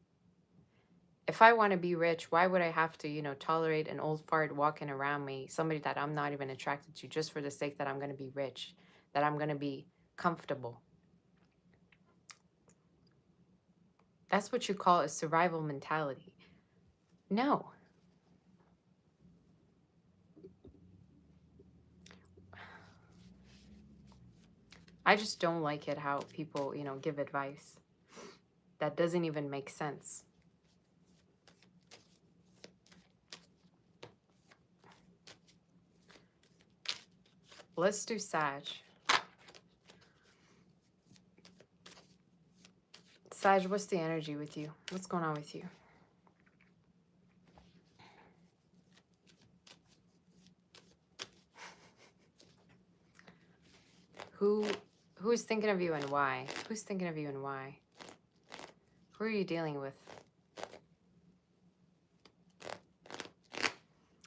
If I want to be rich, why would I have to, you know, tolerate an old fart walking around me, somebody that I'm not even attracted to, just for the sake that I'm going to be rich, that I'm going to be comfortable? That's what you call a survival mentality. No. I just don't like it how people, you know, give advice that doesn't even make sense. Let's do Sag. Sag, what's the energy with you? What's going on with you? Who's thinking of you and why? Who's thinking of you and why? Who are you dealing with?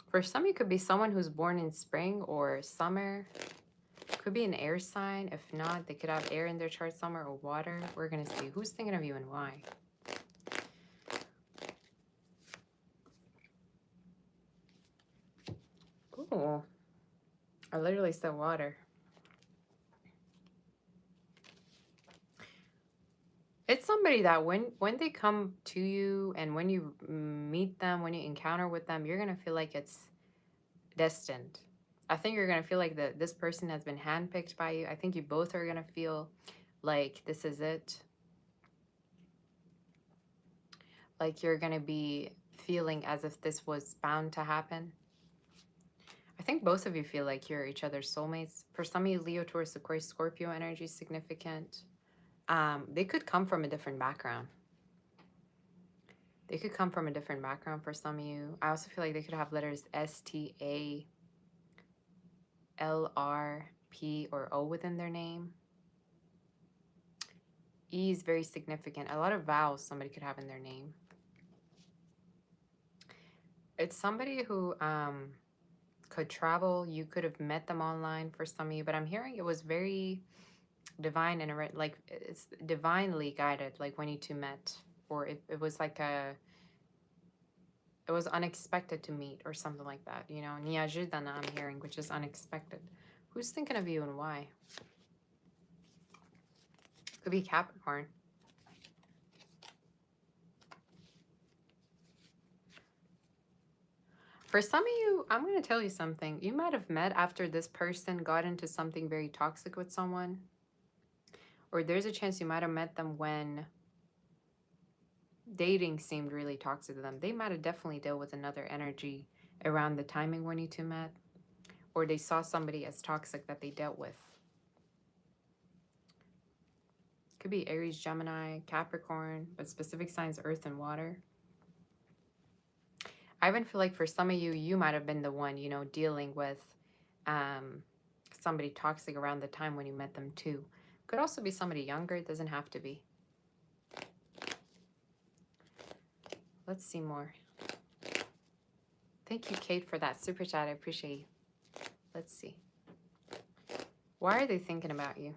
For some, it could be someone who's born in spring or summer. Could be an air sign. If not, they could have air in their chart somewhere, or water. We're going to see who's thinking of you and why. Ooh, I literally said water. It's somebody that when they come to you and when you meet them, when you encounter with them, you're going to feel like it's destined. I think you're going to feel like this person has been handpicked by you. I think you both are going to feel like this is it. Like you're going to be feeling as if this was bound to happen. I think both of you feel like you're each other's soulmates. For some of you, Leo, Taurus, Aquarius, Scorpio energy is significant. They could come from a different background. They could come from a different background for some of you. I also feel like they could have letters S, T, A, L, R, P, or O within their name. E is very significant. A lot of vowels somebody could have in their name. It's somebody who could travel. You could have met them online for some of you, but I'm hearing it was very divine and like it's divinely guided, like when you two met, or it was like it was unexpected to meet or something like that, you know. Niyajudana I'm hearing, which is unexpected. Who's thinking of you and why? Could be Capricorn. For some of you, I'm going to tell you something. You might have met after this person got into something very toxic with someone. Or there's a chance you might have met them when dating seemed really toxic to them. They might have definitely dealt with another energy around the timing when you two met. Or they saw somebody as toxic that they dealt with. Could be Aries, Gemini, Capricorn, but specific signs Earth and Water. I even feel like for some of you, you might have been the one, you know, dealing with somebody toxic around the time when you met them too. Could also be somebody younger. It doesn't have to be. Let's see more. Thank you, Kate, for that super chat. I appreciate you. Let's see. Why are they thinking about you?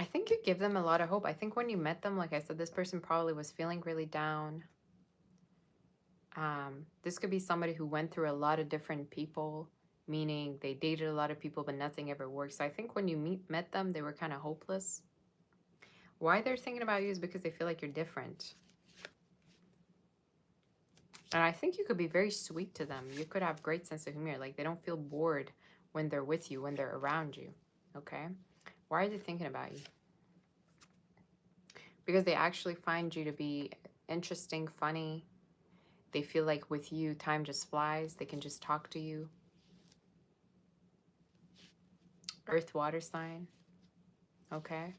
I think you give them a lot of hope. I think when you met them, like I said, this person probably was feeling really down. This could be somebody who went through a lot of different people, meaning they dated a lot of people, but nothing ever worked. So I think when you met them, they were kind of hopeless. Why they're thinking about you is because they feel like you're different. And I think you could be very sweet to them. You could have great sense of humor. Like they don't feel bored when they're with you, when they're around you. Okay? Why are they thinking about you? Because they actually find you to be interesting, funny. They feel like with you, time just flies. They can just talk to you. Earth, water sign. Okay?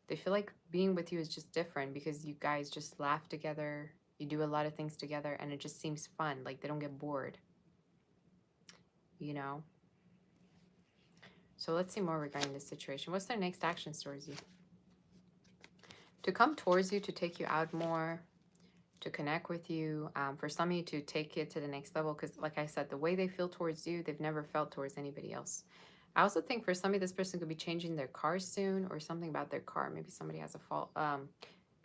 They feel like being with you is just different because you guys just laugh together. You do a lot of things together and it just seems fun. Like they don't get bored. You know? So let's see more regarding this situation. What's their next action towards you? To come towards you, to take you out more, to connect with you. For some of you to take it to the next level because like I said, the way they feel towards you, they've never felt towards anybody else. I also think for some of you, this person could be changing their car soon or something about their car. Maybe somebody has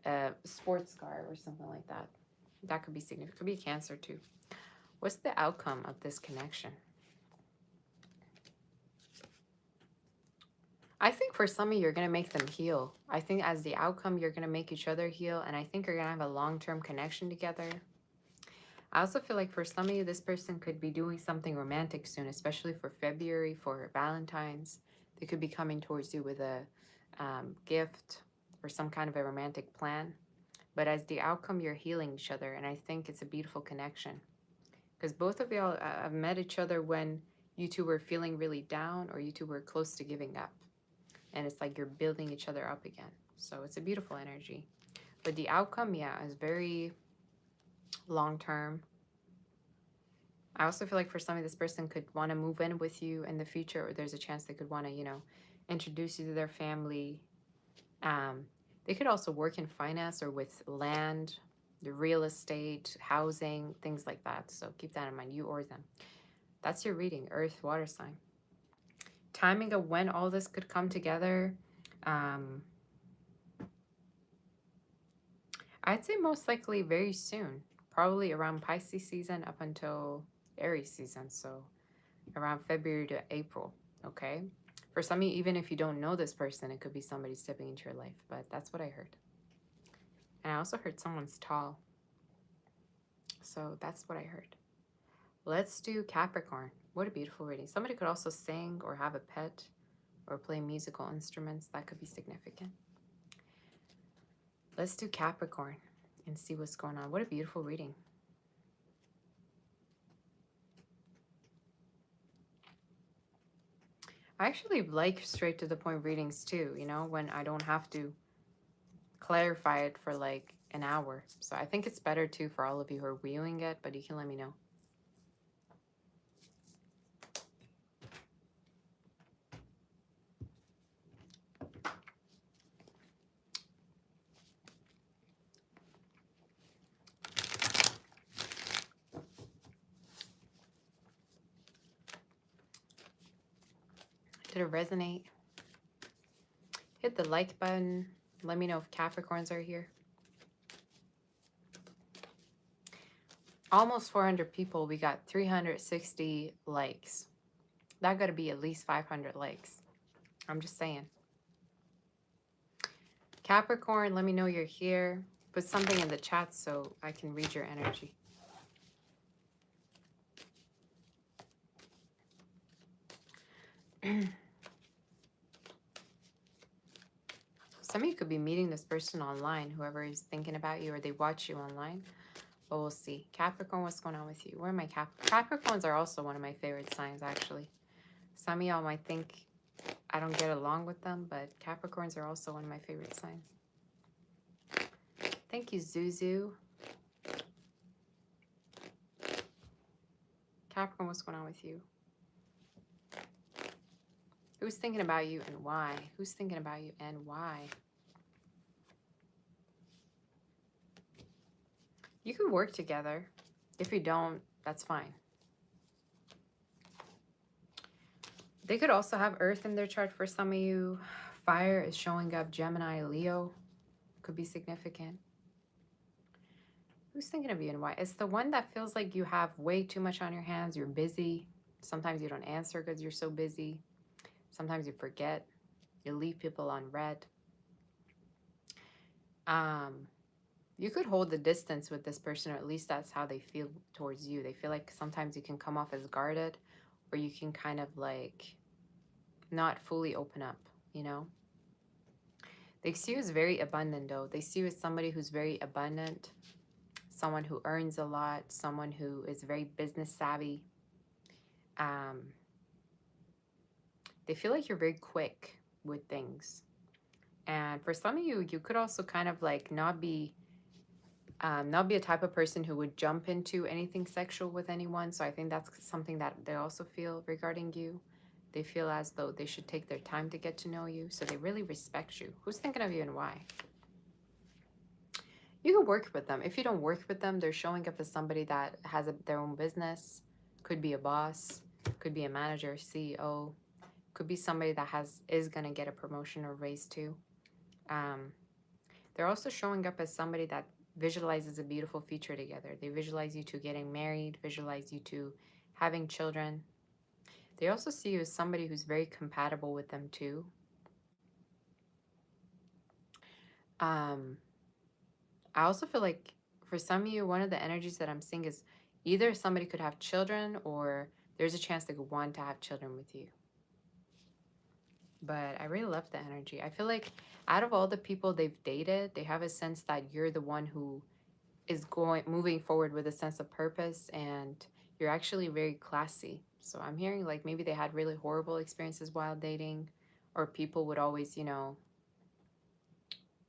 a sports car or something like that. That could be significant. Could be Cancer too. What's the outcome of this connection? I think for some of you, you're going to make them heal. I think as the outcome, you're going to make each other heal. And I think you're going to have a long-term connection together. I also feel like for some of you, this person could be doing something romantic soon, especially for February, for Valentine's. They could be coming towards you with a gift or some kind of a romantic plan. But as the outcome, you're healing each other. And I think it's a beautiful connection. Because both of y'all have met each other when you two were feeling really down or you two were close to giving up. And it's like you're building each other up again. So it's a beautiful energy. But the outcome, yeah, is very long-term. I also feel like for some of this person could want to move in with you in the future, or there's a chance they could want to, you know, introduce you to their family. They could also work in finance or with land, the real estate, housing, things like that. So keep that in mind, you or them. That's your reading, Earth, water sign. Timing of when all this could come together. I'd say most likely very soon. Probably around Pisces season up until Aries season. So around February to April, okay? For some of you, even if you don't know this person, it could be somebody stepping into your life. But that's what I heard. And I also heard someone's tall. So that's what I heard. Let's do Capricorn. What a beautiful reading. Somebody could also sing or have a pet or play musical instruments. That could be significant. Let's do Capricorn and see what's going on. What a beautiful reading. I actually like straight to the point readings too, you know, when I don't have to clarify it for like an hour. So I think it's better too for all of you who are viewing it, but you can let me know. Did it resonate? Hit the like button. Let me know if Capricorns are here. Almost 400 people. We got 360 likes. That got to be at least 500 likes. I'm just saying. Capricorn, let me know you're here. Put something in the chat so I can read your energy. Some of you could be meeting this person online, whoever is thinking about you, or they watch you online. But we'll see. Capricorn, what's going on with you? Where are my Capricorns are also one of my favorite signs, actually. Some of y'all might think I don't get along with them, but Capricorns are also one of my favorite signs. Thank you, Zuzu. Capricorn, what's going on with you? Who's thinking about you and why? Who's thinking about you and why? You can work together. If you don't, that's fine. They could also have Earth in their chart for some of you. Fire is showing up. Gemini, Leo could be significant. Who's thinking of you and why? It's the one that feels like you have way too much on your hands. You're busy. Sometimes you don't answer because you're so busy. Sometimes you forget. You leave people on red. You could hold the distance with this person, or at least that's how they feel towards you. They feel like sometimes you can come off as guarded, or you can kind of like not fully open up, you know? They see you as very abundant, though. They see you as somebody who's very abundant, someone who earns a lot, someone who is very business savvy. They feel like you're very quick with things. And for some of you, you could also kind of like not be a type of person who would jump into anything sexual with anyone. So I think that's something that they also feel regarding you. They feel as though they should take their time to get to know you. So they really respect you. Who's thinking of you and why? You can work with them. If you don't work with them, they're showing up as somebody that has their own business. Could be a boss. Could be a manager, CEO. Could be somebody that is going to get a promotion or raise too. They're also showing up as somebody that visualizes a beautiful future together. They visualize you two getting married, visualize you two having children. They also see you as somebody who's very compatible with them too. I also feel like for some of you, one of the energies that I'm seeing is either somebody could have children or there's a chance they could want to have children with you. But I really love the energy. I feel like out of all the people they've dated, they have a sense that you're the one who is moving forward with a sense of purpose, and you're actually very classy. So I'm hearing like maybe they had really horrible experiences while dating, or people would always, you know,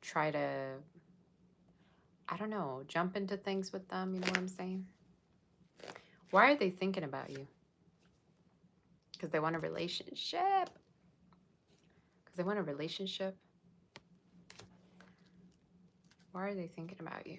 try to, I don't know, jump into things with them. You know what I'm saying? Why are they thinking about you? Because they want a relationship. Because they want a relationship. Why are they thinking about you?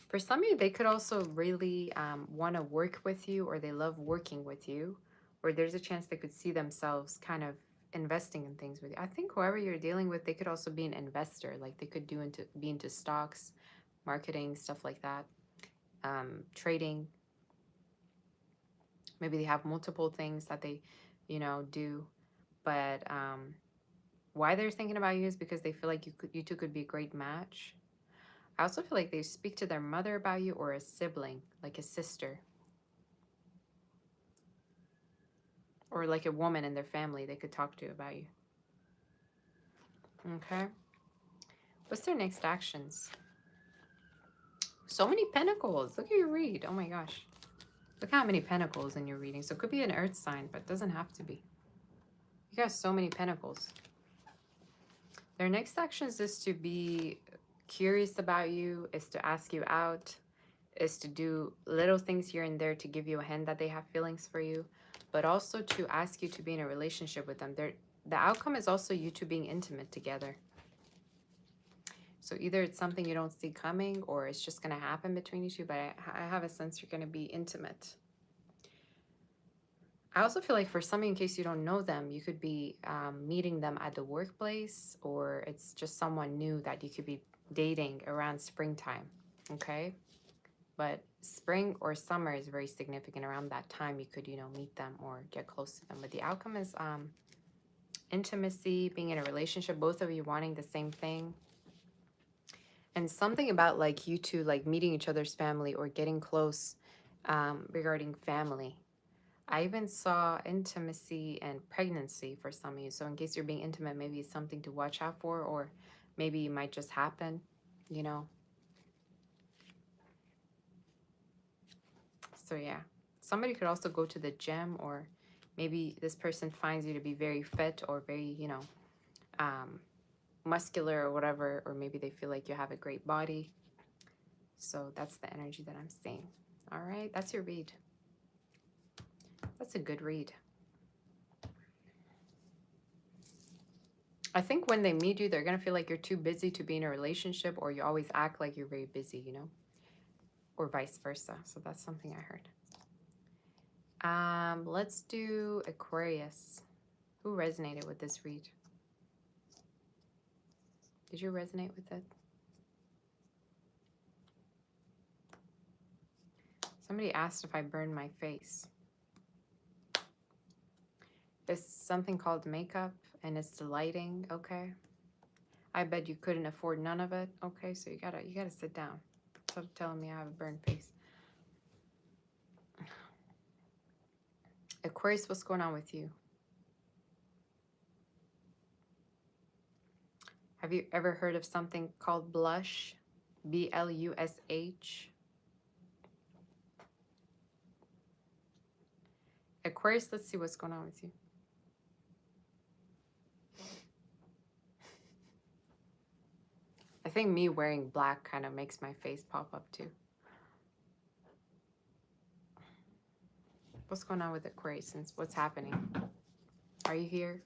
For some of you, they could also really want to work with you, or they love working with you, or there's a chance they could see themselves kind of investing in things with you. I think whoever you're dealing with, they could also be an investor. Like they could be into stocks, marketing, stuff like that, trading. Maybe they have multiple things that they, you know, do. But why they're thinking about you is because they feel like you two could be a great match. I also feel like they speak to their mother about you, or a sibling, like a sister. Or like a woman in their family they could talk to about you. Okay. What's their next actions? So many pentacles. Look at your read. Oh my gosh. Look how many pentacles in your reading. So it could be an earth sign, but it doesn't have to be. You got so many pentacles. Their next actions is to be curious about you, is to ask you out, is to do little things here and there to give you a hint that they have feelings for you, but also to ask you to be in a relationship with them. The outcome is also you two being intimate together. So either it's something you don't see coming, or it's just going to happen between you two, but I have a sense you're going to be intimate. I also feel like for some, in case you don't know them, you could be meeting them at the workplace, or it's just someone new that you could be dating around springtime, okay? But spring or summer is very significant. Around that time, you could, meet them or get close to them. But the outcome is intimacy, being in a relationship, both of you wanting the same thing. And something about like you two like meeting each other's family or getting close regarding family. I even saw intimacy and pregnancy for some of you. So in case you're being intimate, maybe it's something to watch out for, or maybe it might just happen, you know. So yeah, somebody could also go to the gym, or maybe this person finds you to be very fit or very, muscular or whatever, or maybe they feel like you have a great body. So that's the energy that I'm seeing. All right, that's your read. That's a good read. I think when they meet you, they're going to feel like you're too busy to be in a relationship, or you always act like you're very busy, or vice versa. So that's something I heard. Let's do Aquarius. Who resonated with this read? Did you resonate with it? Somebody asked if I burned my face. It's something called makeup, and it's the lighting. Okay. I bet you couldn't afford none of it. Okay, so you gotta sit down. Stop telling me I have a burned face. Aquarius, what's going on with you? Have you ever heard of something called blush? B-L-U-S-H. Aquarius, let's see what's going on with you. I think me wearing black kind of makes my face pop up too. What's going on with Aquarius? What's happening? Are you here?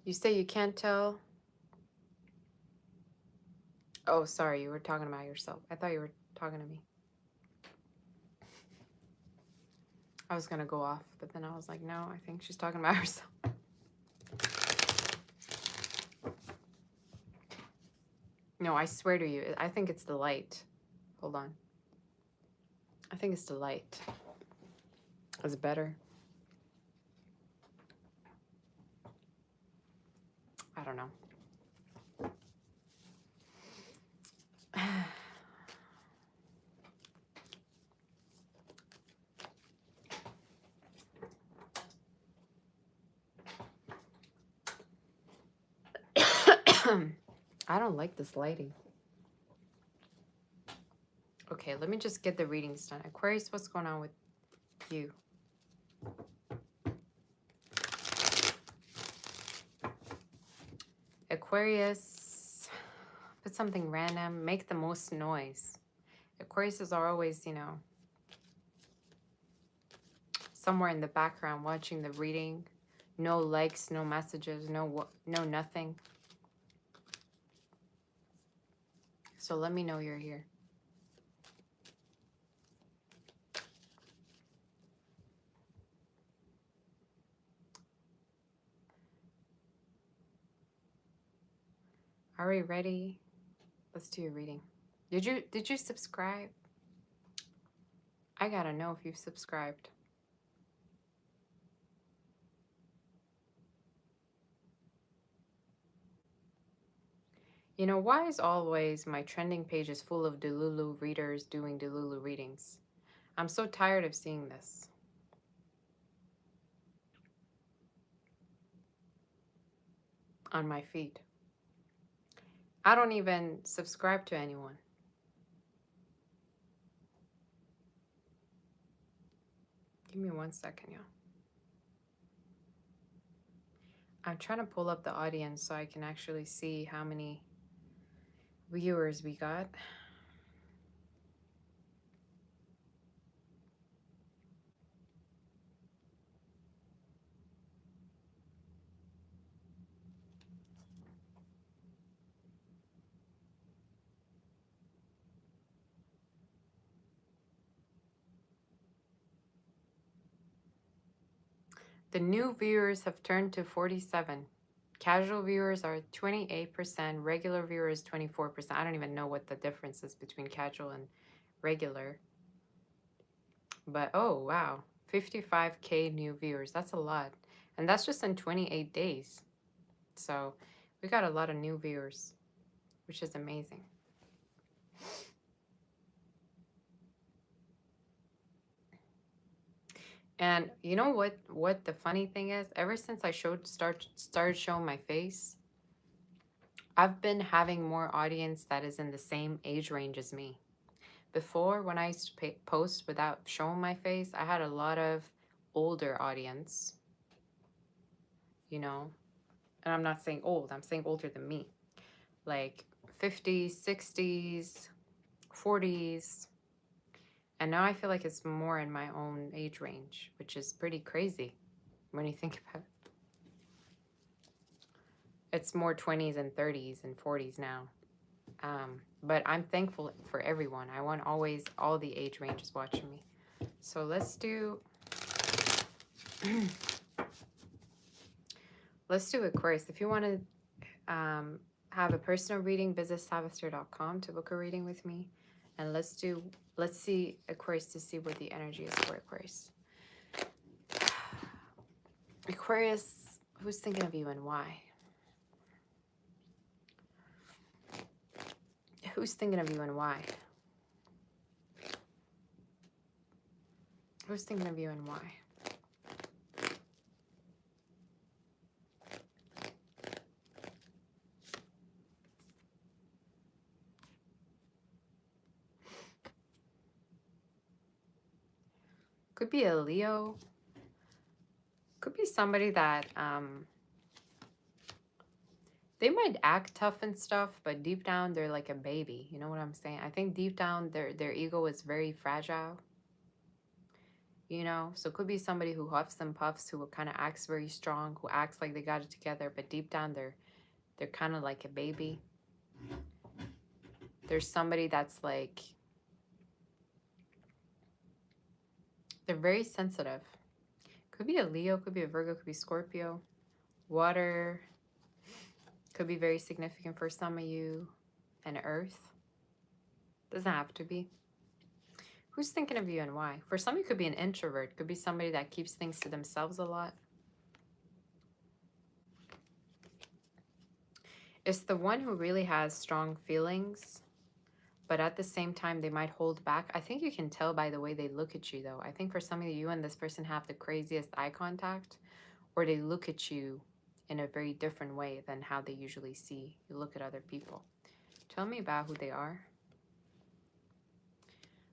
You say you can't tell? Oh, sorry, you were talking about yourself. I thought you were talking to me. I was going to go off, but then I was like, no, I think she's talking about herself. No, I swear to you, I think it's the light. Hold on. I think it's the light. Is it better? I don't know. I don't like this lighting. Okay, let me just get the readings done. Aquarius, what's going on with you? Aquarius, put something random. Make the most noise. Aquariuses are always, somewhere in the background watching the reading. No likes, no messages, no nothing. So let me know you're here. Are we ready? Let's do your reading. Did you subscribe? I gotta know if you've subscribed. Why is always my trending page is full of Delulu readers doing Delulu readings? I'm so tired of seeing this. On my feed. I don't even subscribe to anyone. Give me 1 second, y'all. I'm trying to pull up the audience so I can actually see how many viewers we got. The new viewers have turned to 47. Casual viewers are 28%, regular viewers 24%. I don't even know what the difference is between casual and regular. But oh wow, 55K new viewers. That's a lot. And that's just in 28 days. So we got a lot of new viewers, which is amazing. And you know what the funny thing is? Ever since I started showing my face, I've been having more audience that is in the same age range as me. Before, when I used to post without showing my face, I had a lot of older audience, you know. And I'm not saying old, I'm saying older than me. Like 50s, 60s, 40s. And now I feel like it's more in my own age range, which is pretty crazy when you think about it. It's more 20s and 30s and 40s now. But I'm thankful for everyone. I want always all the age ranges watching me. So let's do let's do Aquarius. If you want to have a personal reading, visit savastar.com to book a reading with me. And let's see Aquarius to see what the energy is for Aquarius. Aquarius, who's thinking of you and why? Who's thinking of you and why? Who's thinking of you and why? Could be a Leo. Could be somebody that they might act tough and stuff, but deep down they're like a baby. You know what I'm saying? I think deep down their ego is very fragile. You know, so it could be somebody who huffs and puffs, who kind of acts very strong, who acts like they got it together, but deep down they're kind of like a baby. There's somebody that's like, they're very sensitive. Could be a Leo, could be a Virgo, could be Scorpio. Water could be very significant for some of you. And Earth. Doesn't have to be. Who's thinking of you and why? For some, you could be an introvert. Could be somebody that keeps things to themselves a lot. It's the one who really has strong feelings, but at the same time, they might hold back. I think you can tell by the way they look at you, though. I think for some of you and this person have the craziest eye contact, or they look at you in a very different way than how they usually see you look at other people. Tell me about who they are.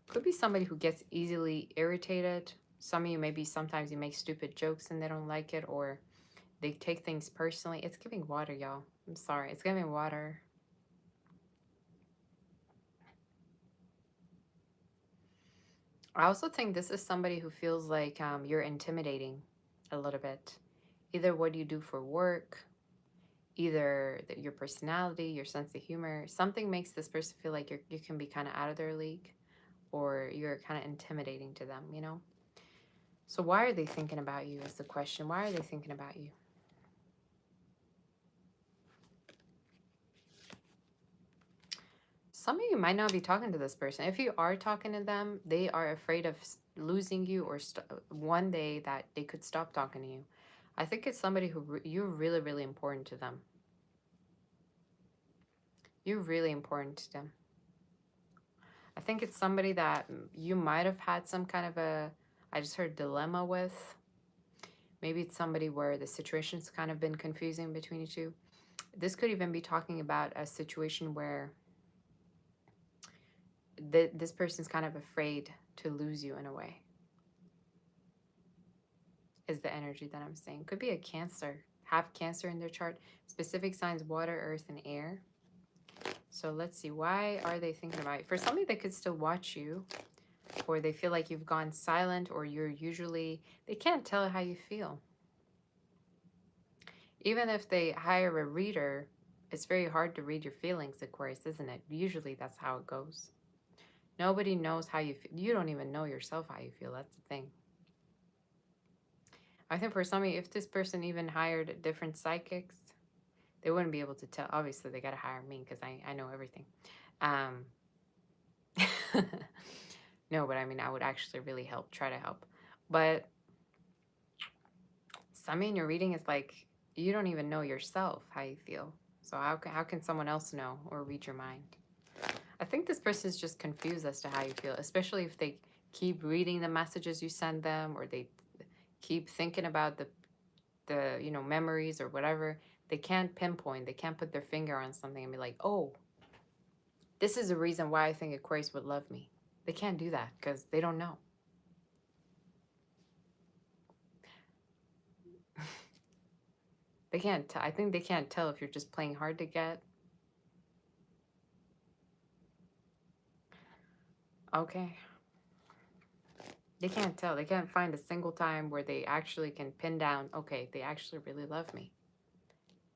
Could be somebody who gets easily irritated. Some of you, maybe sometimes you make stupid jokes and they don't like it, or they take things personally. It's giving water, y'all. I'm sorry. It's giving water. I also think this is somebody who feels like you're intimidating a little bit. Either what you do for work, either your personality, your sense of humor. Something makes this person feel like you can be kind of out of their league, or you're kind of intimidating to them, you know? So why are they thinking about you is the question. Why are they thinking about you? Some of you might not be talking to this person. If you are talking to them, they are afraid of losing you, or one day that they could stop talking to you. I think it's somebody who you're really, really important to them. You're really important to them. I think it's somebody that you might have had some kind of I just heard dilemma with. Maybe it's somebody where the situation's kind of been confusing between you two. This could even be talking about a situation where this person's kind of afraid to lose you in a way. Is the energy that I'm saying. Could be a Cancer. Have Cancer in their chart. Specific signs: water, earth, and air. So let's see. Why are they thinking about it? For somebody that could still watch you, or they feel like you've gone silent, or they can't tell how you feel. Even if they hire a reader, it's very hard to read your feelings, Aquarius, isn't it? Usually that's how it goes. Nobody knows how you feel. You don't even know yourself how you feel. That's the thing. I think for some of you, if this person even hired different psychics, they wouldn't be able to tell. Obviously, they got to hire me because I know everything. Um, no, but I mean, I would actually really help, try to help. But some in your reading is like, you don't even know yourself how you feel. So how can someone else know or read your mind? I think this person is just confused as to how you feel, especially if they keep reading the messages you send them, or they keep thinking about the memories or whatever. They can't pinpoint, they can't put their finger on something and be like, oh, this is the reason why I think Aquarius would love me. They can't do that because they don't know. They can't I think they can't tell if you're just playing hard to get. Okay. They can't tell. They can't find a single time where they actually can pin down, okay, they actually really love me.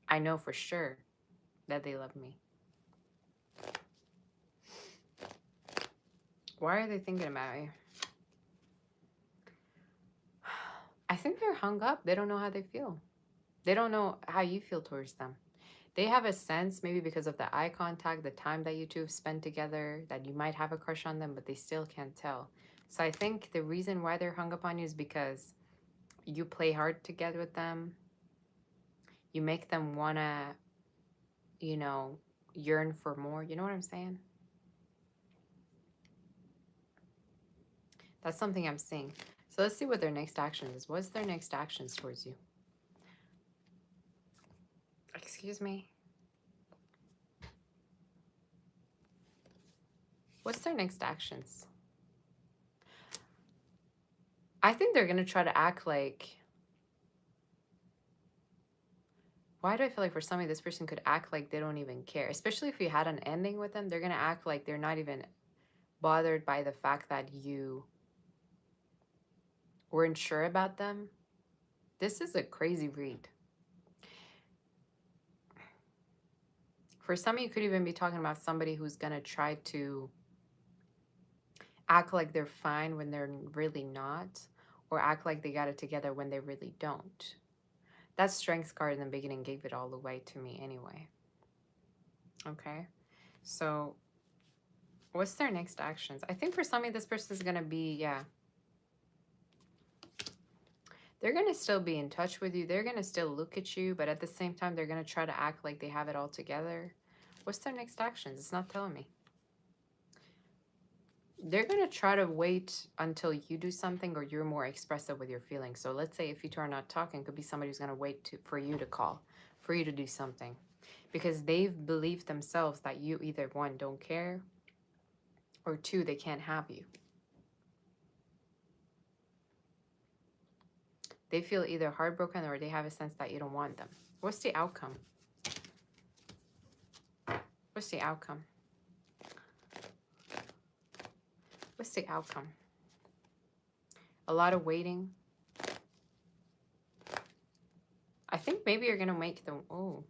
I know for sure that they love me. Why are they thinking about me? I think they're hung up. They don't know how they feel. They don't know how you feel towards them. They have a sense, maybe because of the eye contact, the time that you two have spent together, that you might have a crush on them, but they still can't tell. So I think the reason why they're hung up on you is because you play hard together with them. You make them want to, yearn for more. You know what I'm saying? That's something I'm seeing. So let's see what their next action is. What's their next actions towards you? Excuse me. What's their next actions? I think they're going to try to act like... Why do I feel like for somebody, this person could act like they don't even care? Especially if you had an ending with them, they're going to act like they're not even bothered by the fact that you weren't sure about them. This is a crazy read. For some of you, could even be talking about somebody who's going to try to act like they're fine when they're really not, or act like they got it together when they really don't. That Strength card in the beginning gave it all away to me anyway. Okay, so what's their next actions? I think for some of you, this person is going to be, yeah, they're going to still be in touch with you. They're going to still look at you, but at the same time, they're going to try to act like they have it all together. What's their next actions? It's not telling me. They're going to try to wait until you do something or you're more expressive with your feelings. So let's say if you two are not talking, it could be somebody who's going to wait for you to call, for you to do something. Because they've believed themselves that you either, one, don't care, or two, they can't have you. They feel either heartbroken or they have a sense that you don't want them. What's the outcome? What's the outcome? What's the outcome? A lot of waiting. I think maybe you're going to make them... Oh.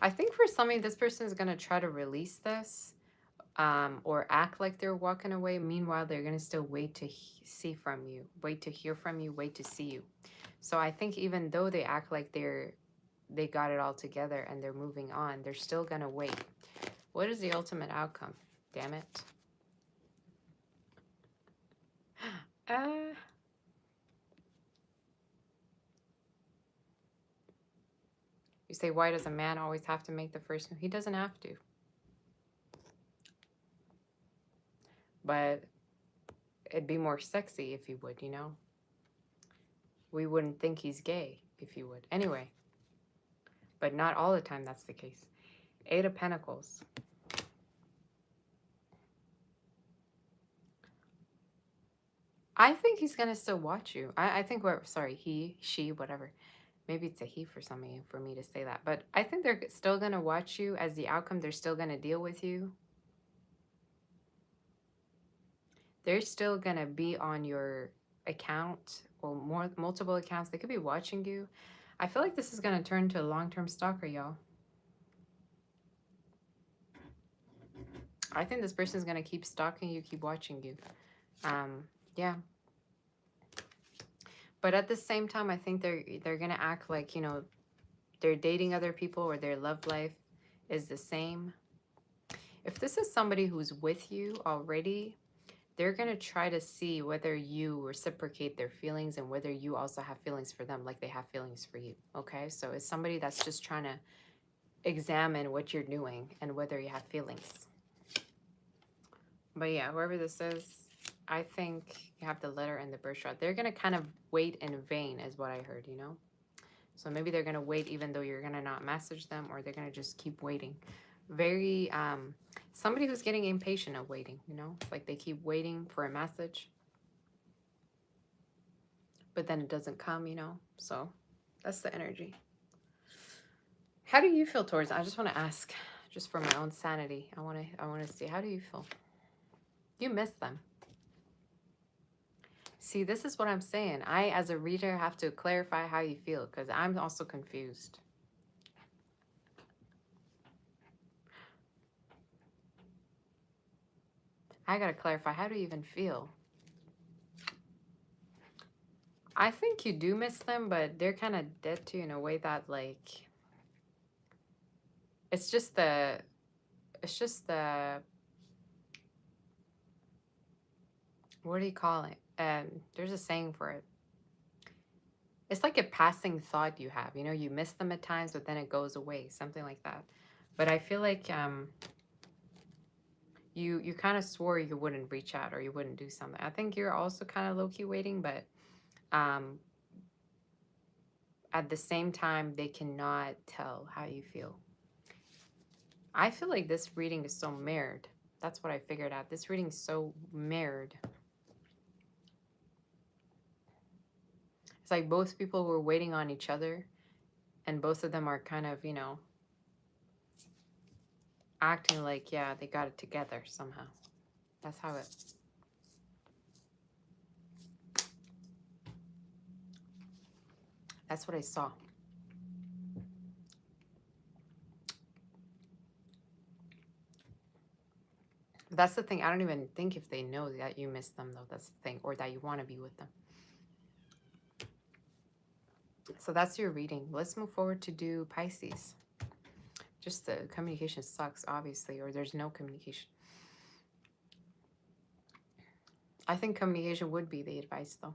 I think for somebody, this person is going to try to release this. Or act like they're walking away. Meanwhile, they're going to still wait to see from you, wait to hear from you, wait to see you. So I think even though they act like they got it all together and they're moving on, they're still going to wait. What is the ultimate outcome? Damn it. You say, why does a man always have to make the first move? He doesn't have to. But it'd be more sexy if he would, you know? We wouldn't think he's gay if he would. Anyway. But not all the time that's the case. 8 of Pentacles. I think he's going to still watch you. I think sorry, he, she, whatever. Maybe it's a he for some of you, for me to say that. But I think they're still going to watch you. As the outcome, they're still going to deal with you. They're still going to be on your account or multiple accounts. They could be watching you. I feel like this is going to turn to a long-term stalker, y'all. I think this person is going to keep stalking you, keep watching you. Yeah. But at the same time, I think they're gonna act like, you know, they're dating other people or their love life is the same. If this is somebody who's with you already, they're going to try to see whether you reciprocate their feelings and whether you also have feelings for them like they have feelings for you. Okay? So it's somebody that's just trying to examine what you're doing and whether you have feelings. But yeah, whoever this is, I think you have the letter and the birth chart. They're going to kind of wait in vain is what I heard, you know? So maybe they're going to wait even though you're going to not message them, or they're going to just keep waiting. Very, somebody who's getting impatient of waiting, you know? It's like they keep waiting for a message, but then it doesn't come, you know? So that's the energy. How do you feel towards it? I just want to ask, just for my own sanity. I want to see, how do you feel? You miss them. See, this is what I'm saying. I, as a reader, have to clarify how you feel because I'm also confused. I got to clarify, how do you even feel? I think you do miss them, but they're kind of dead to you in a way that, like, it's just the, what do you call it? There's a saying for it. It's like a passing thought you have, you know, you miss them at times, but then it goes away, something like that. But I feel like you kind of swore you wouldn't reach out or you wouldn't do something. I think you're also kind of low-key waiting, but um, at the same time, they cannot tell how you feel. I feel like this reading is so mirrored. That's what I figured out. This reading is so mirrored. It's like both people were waiting on each other, and both of them are kind of, you know, acting like, yeah, they got it together somehow. That's how it... That's what I saw. That's the thing. I don't even think if they know that you miss them, though. That's the thing. Or that you want to be with them. So that's your reading. Let's move forward to do Pisces. Just the communication sucks, obviously, or there's no communication. I think communication would be the advice, though.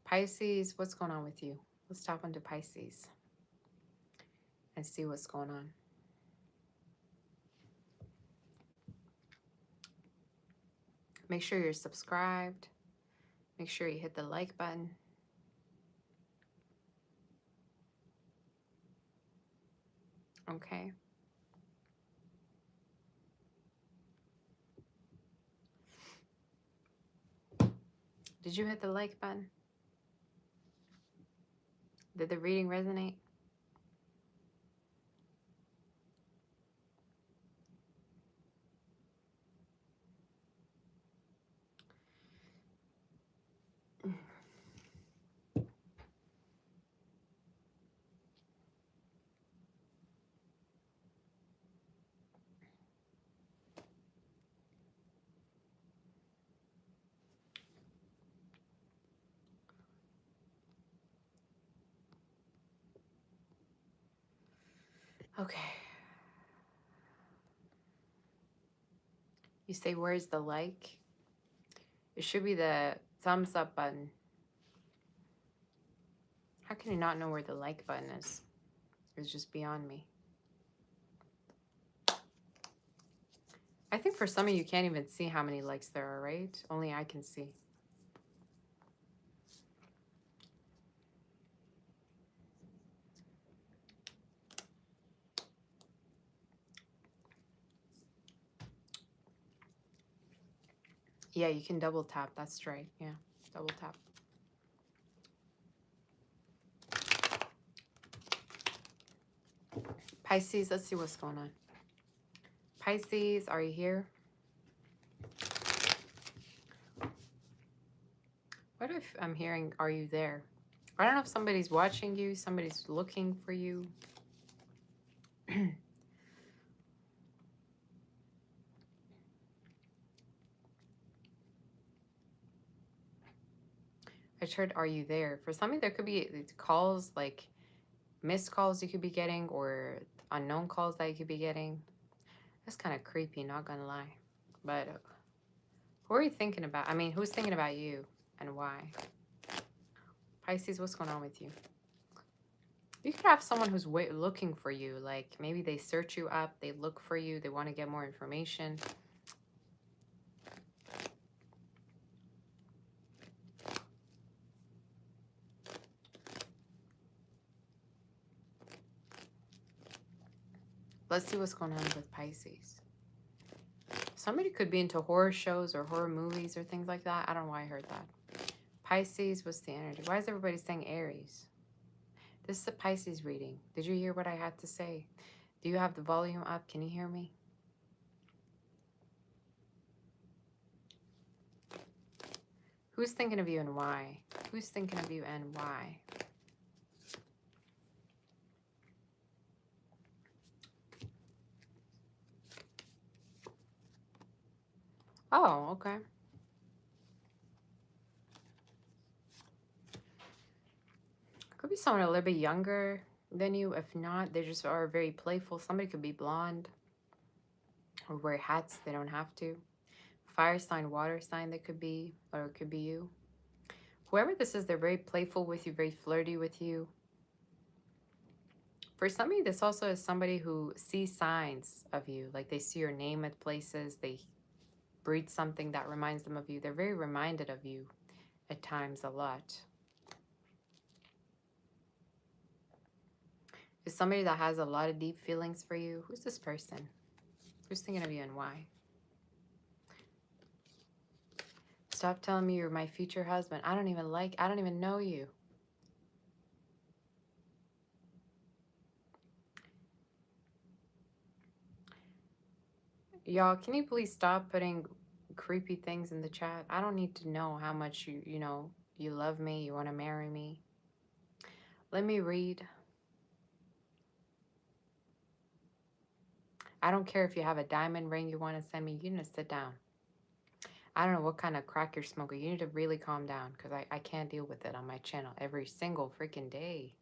Pisces, what's going on with you? Let's tap into Pisces and see what's going on. Make sure you're subscribed. Make sure you hit the like button. Okay. Did you hit the like button? Did the reading resonate? Okay. You say, where's the like? It should be the thumbs up button. How can you not know where the like button is? It's just beyond me. I think for some of you can't even see how many likes there are, right? Only I can see. Yeah, you can double tap. That's right. Yeah, double tap. Pisces, let's see what's going on. Pisces, are you here? What if I'm hearing, are you there? I don't know if somebody's watching you, somebody's looking for you. I heard, are you there? For some of you, there could be calls, like missed calls you could be getting, or unknown calls that you could be getting. That's kind of creepy, not gonna lie. But who are you thinking about? I mean, who's thinking about you and why? Pisces, what's going on with you? You could have someone who's looking for you. Like maybe they search you up, they look for you, they want to get more information. Let's see what's going on with Pisces. Somebody could be into horror shows or horror movies or things like that. I don't know why I heard that. Pisces, what's the energy? Why is everybody saying Aries? This is a Pisces reading. Did you hear what I had to say? Do you have the volume up? Can you hear me? Who's thinking of you and why? Who's thinking of you and why? Oh, okay. Could be someone a little bit younger than you. If not, they just are very playful. Somebody could be blonde or wear hats. They don't have to. Fire sign, water sign, they could be, or it could be you. Whoever this is, they're very playful with you, very flirty with you. For some of you, this also is somebody who sees signs of you. Like they see your name at places. They breathe something that reminds them of you. They're very reminded of you at times a lot. Is somebody that has a lot of deep feelings for you. Who's this person? Who's thinking of you and why? Stop telling me you're my future husband. I don't even know you. Y'all, can you please stop putting creepy things in the chat? I don't need to know how much you love me, you want to marry me. Let me read. I don't care if you have a diamond ring you want to send me. You need to sit down. I don't know what kind of crack you're smoking. You need to really calm down because I can't deal with it on my channel every single freaking day.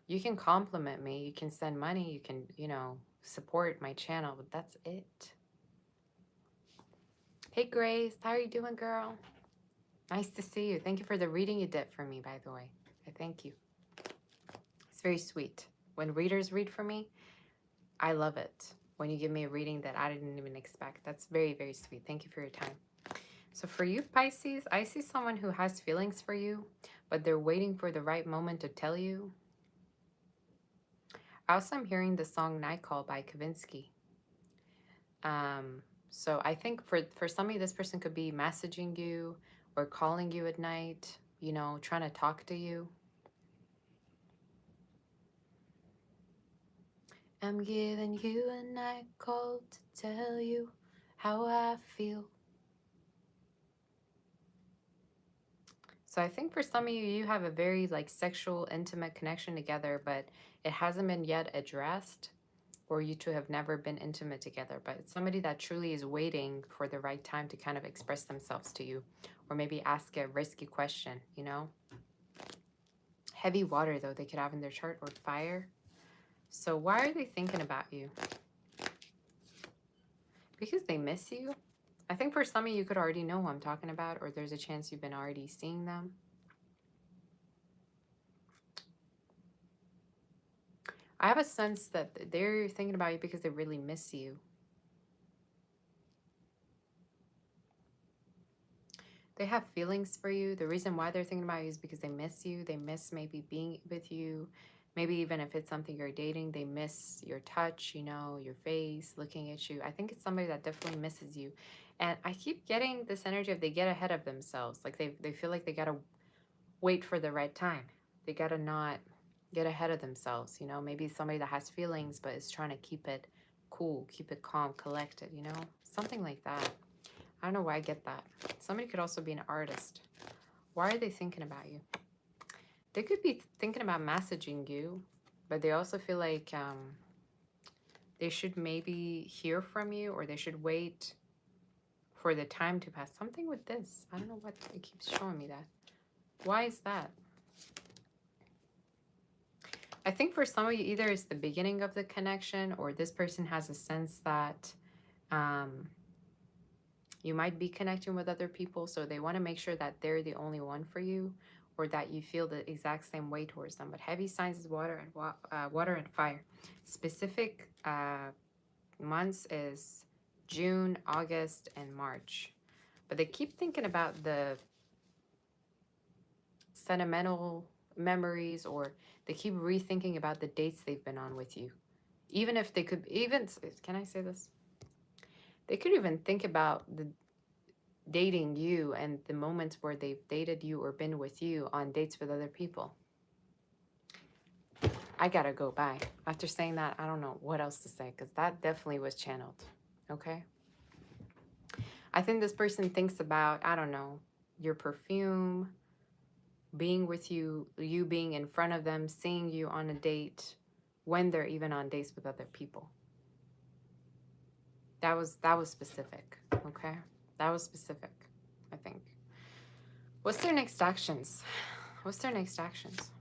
You can compliment me. You can send money. You can, support my channel, but that's it. Hey, Grace. How are you doing, girl? Nice to see you. Thank you for the reading you did for me, by the way. I thank you. It's very sweet. When readers read for me, I love it. When you give me a reading that I didn't even expect. That's very, very sweet. Thank you for your time. So for you, Pisces, I see someone who has feelings for you, but they're waiting for the right moment to tell you. Also, I'm hearing the song Night Call by Kavinsky. So I think for somebody, this person could be messaging you or calling you at night, trying to talk to you. I'm giving you a night call to tell you how I feel. So I think for some of you, you have a very sexual, intimate connection together, but it hasn't been yet addressed, or you two have never been intimate together. But it's somebody that truly is waiting for the right time to kind of express themselves to you, or maybe ask a risky question, Heavy water, though, they could have in their chart, or fire. So why are they thinking about you? Because they miss you. I think for some of you could already know who I'm talking about, or there's a chance you've been already seeing them. I have a sense that they're thinking about you because they really miss you. They have feelings for you. The reason why they're thinking about you is because they miss you. They miss maybe being with you. Maybe even if it's something you're dating, they miss your touch, your face, looking at you. I think it's somebody that definitely misses you. And I keep getting this energy of they get ahead of themselves. Like they feel like they got to wait for the right time. They got to not get ahead of themselves, Maybe somebody that has feelings but is trying to keep it cool, keep it calm, collected, Something like that. I don't know why I get that. Somebody could also be an artist. Why are they thinking about you? They could be thinking about messaging you, but they also feel like they should maybe hear from you, or they should wait For the time to pass. Something with this. I don't know what it keeps showing me that. Why is that? I think for some of you, either it's the beginning of the connection or this person has a sense that you might be connecting with other people. So they want to make sure that they're the only one for you or that you feel the exact same way towards them. But heavy signs is water and water and fire. Specific months is June, August, and March. But they keep thinking about the sentimental memories, or they keep rethinking about the dates they've been on with you. Even if they could, even, can I say this? They could even think about the dating you and the moments where they've dated you or been with you on dates with other people. I gotta go. Bye. After saying that, I don't know what else to say because that definitely was channeled. Okay. I think this person thinks about, I don't know, your perfume, being with you, you being in front of them, seeing you on a date when they're even on dates with other people. That was specific. Okay. That was specific, I think. What's their next actions? What's their next actions?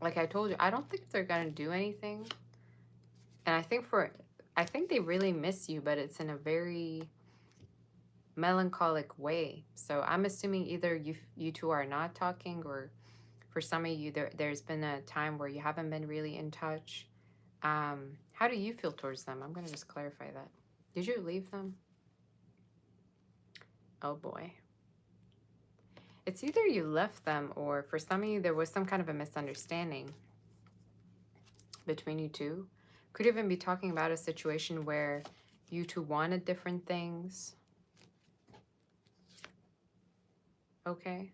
Like I told you, I don't think they're gonna do anything. And I think they really miss you, but it's in a very melancholic way. So I'm assuming either you two are not talking, or for some of you there's been a time where you haven't been really in touch. How do you feel towards them? I'm gonna just clarify that. Did you leave them? Oh boy. It's either you left them, or for some of you there was some kind of a misunderstanding between you two. Could even be talking about a situation where you two wanted different things. Okay.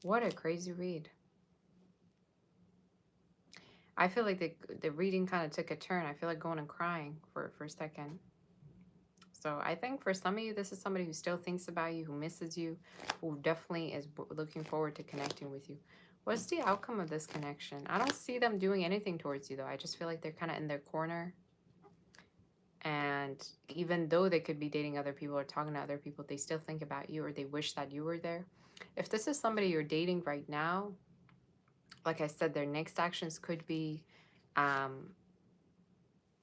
What a crazy read. I feel like the reading kind of took a turn. I feel like going and crying for a second. So I think for some of you, this is somebody who still thinks about you, who misses you, who definitely is looking forward to connecting with you. What's the outcome of this connection? I don't see them doing anything towards you, though. I just feel like they're kind of in their corner. And even though they could be dating other people or talking to other people, they still think about you, or they wish that you were there. If this is somebody you're dating right now, like I said, their next actions could be,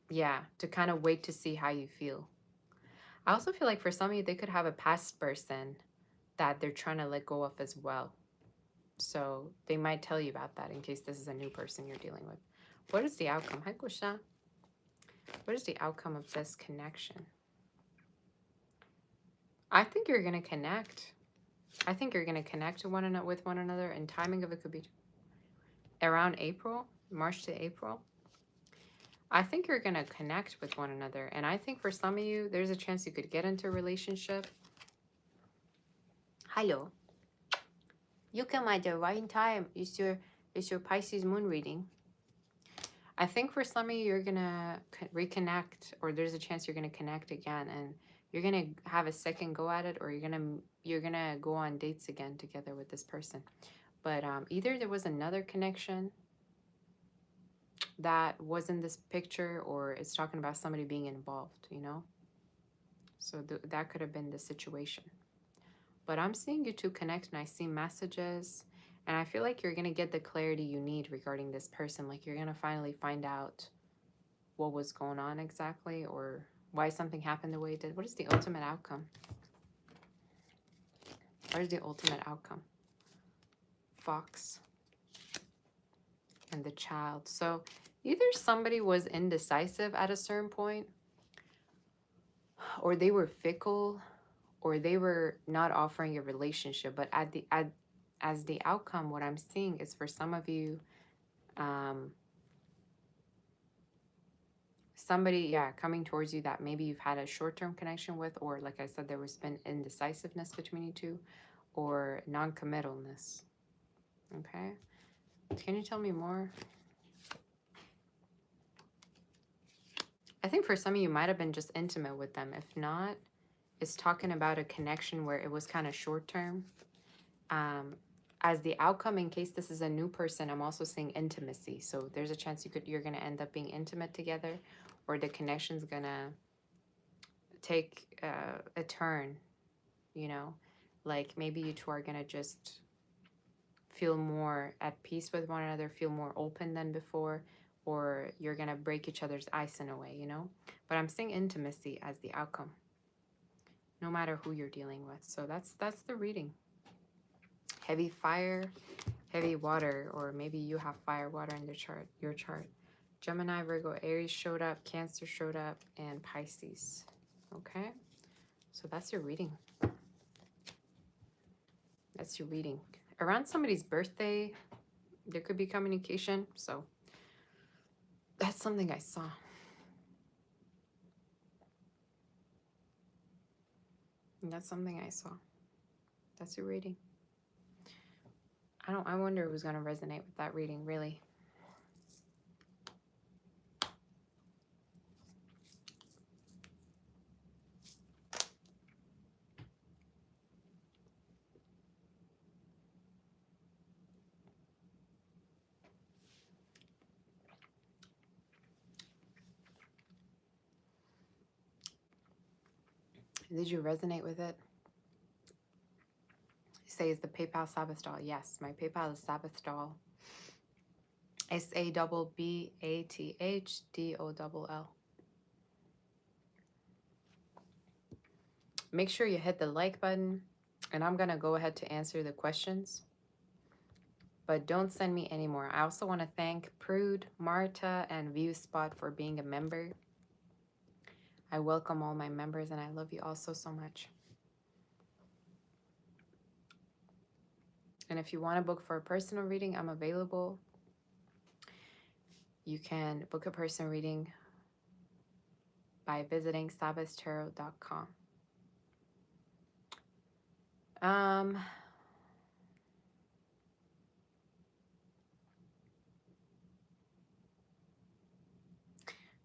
yeah, to kind of wait to see how you feel. I also feel like for some of you, they could have a past person that they're trying to let go of as well. So they might tell you about that in case this is a new person you're dealing with. What is the outcome? Hi, Kusha. What is the outcome of this connection? I think you're going to connect. I think you're going to connect to with one another, and timing of it could be around April, March to April. I think you're going to connect with one another. And I think for some of you, there's a chance you could get into a relationship. Hello. You come at the right time. It's your Pisces moon reading. I think for some of you, you're going to reconnect, or there's a chance you're going to connect again, and you're going to have a second go at it, or you're going to go on dates again together with this person. But either there was another connection that was in this picture, or it's talking about somebody being involved, you know? So that could have been the situation. But I'm seeing you two connect, and I see messages, and I feel like you're going to get the clarity you need regarding this person. Like you're going to finally find out what was going on exactly, or why something happened the way it did. What is the ultimate outcome? What is the ultimate outcome? Fox and the child. So either somebody was indecisive at a certain point, or they were fickle, or they were not offering a relationship. But as the outcome, what I'm seeing is for some of you, somebody, yeah, coming towards you that maybe you've had a short-term connection with, or like I said, there was been indecisiveness between you two, or non-committalness. Okay. Can you tell me more? I think for some of you might have been just intimate with them. If not, it's talking about a connection where it was kind of short-term. As the outcome, in case this is a new person, I'm also seeing intimacy. So there's a chance you're going to end up being intimate together, or the connection's going to take a turn, you know, like maybe you two are gonna just feel more at peace with one another, feel more open than before, or you're gonna break each other's ice in a way, you know. But I'm seeing intimacy as the outcome, no matter who you're dealing with. So that's the reading. Heavy fire, heavy water, or maybe you have fire, water in the chart, your chart. Gemini, Virgo, Aries showed up, Cancer showed up, and Pisces. Okay, so that's your reading. That's your reading. Around somebody's birthday, there could be communication. So that's something I saw. And that's something I saw. That's your reading. I wonder who's gonna resonate with that reading, really. Did you resonate with it? You say, is the PayPal Sabbath doll? Yes, my PayPal is Sabbath doll. SABBATHDOLL. Make sure you hit the like button, and I'm gonna go ahead to answer the questions. But don't send me any more. I also want to thank Prude, Marta, and ViewSpot for being a member. I welcome all my members, and I love you all so much. And if you want to book for a personal reading, I'm available. You can book a personal reading by visiting sabbathtarot.com.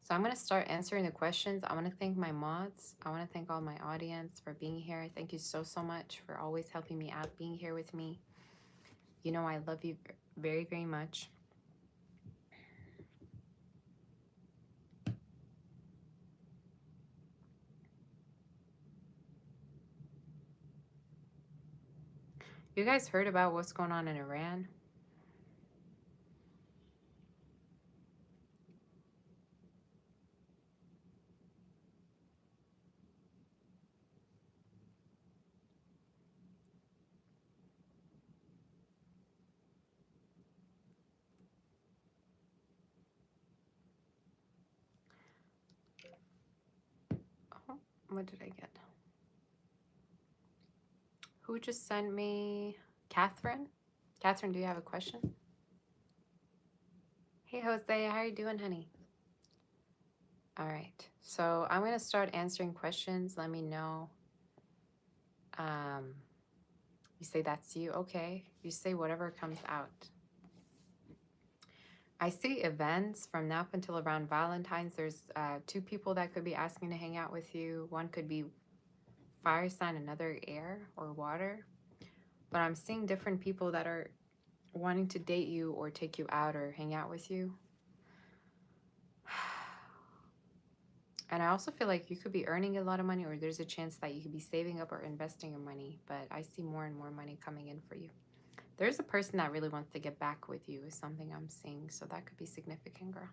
So I'm going to start answering the questions. I want to thank my mods. I want to thank all my audience for being here. Thank you so much for always helping me out, being here with me. You know I love you very, very much. You guys heard about what's going on in Iran? Oh, what did I get? Who just sent me? Catherine? Catherine, do you have a question? Hey, Jose, how are you doing, honey? All right, so I'm going to start answering questions. Let me know. You say that's you. Okay. You say whatever comes out. I see events from now up until around Valentine's. There's 2 people that could be asking to hang out with you. One could be fire sign, another air or water. But I'm seeing different people that are wanting to date you or take you out or hang out with you. And I also feel like you could be earning a lot of money, or there's a chance that you could be saving up or investing your money. But I see more and more money coming in for you. There's a person that really wants to get back with you is something I'm seeing. So that could be significant, girl.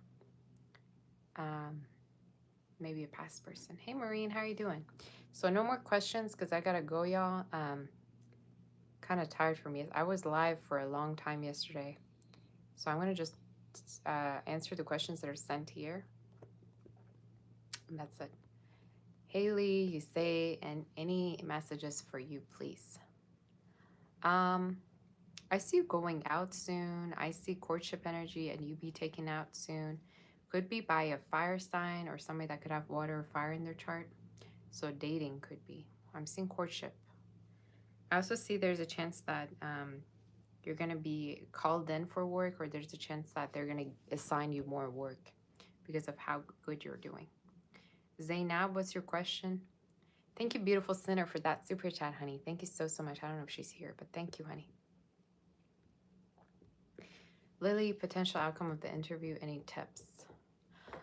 Maybe a past person. Hey, Maureen, how are you doing? So no more questions because I got to go, y'all. Kind of tired for me. I was live for a long time yesterday. So I'm going to just answer the questions that are sent here. And that's it. Haley, you say, and any messages for you, please. I see you going out soon. I see courtship energy and you be taken out soon. Could be by a fire sign or somebody that could have water or fire in their chart. So dating could be. I'm seeing courtship. I also see there's a chance that you're going to be called in for work, or there's a chance that they're going to assign you more work because of how good you're doing. Zainab, what's your question? Thank you, beautiful sinner, for that super chat, honey. Thank you so much. I don't know if she's here, but thank you, honey. Lily, potential outcome of the interview, any tips?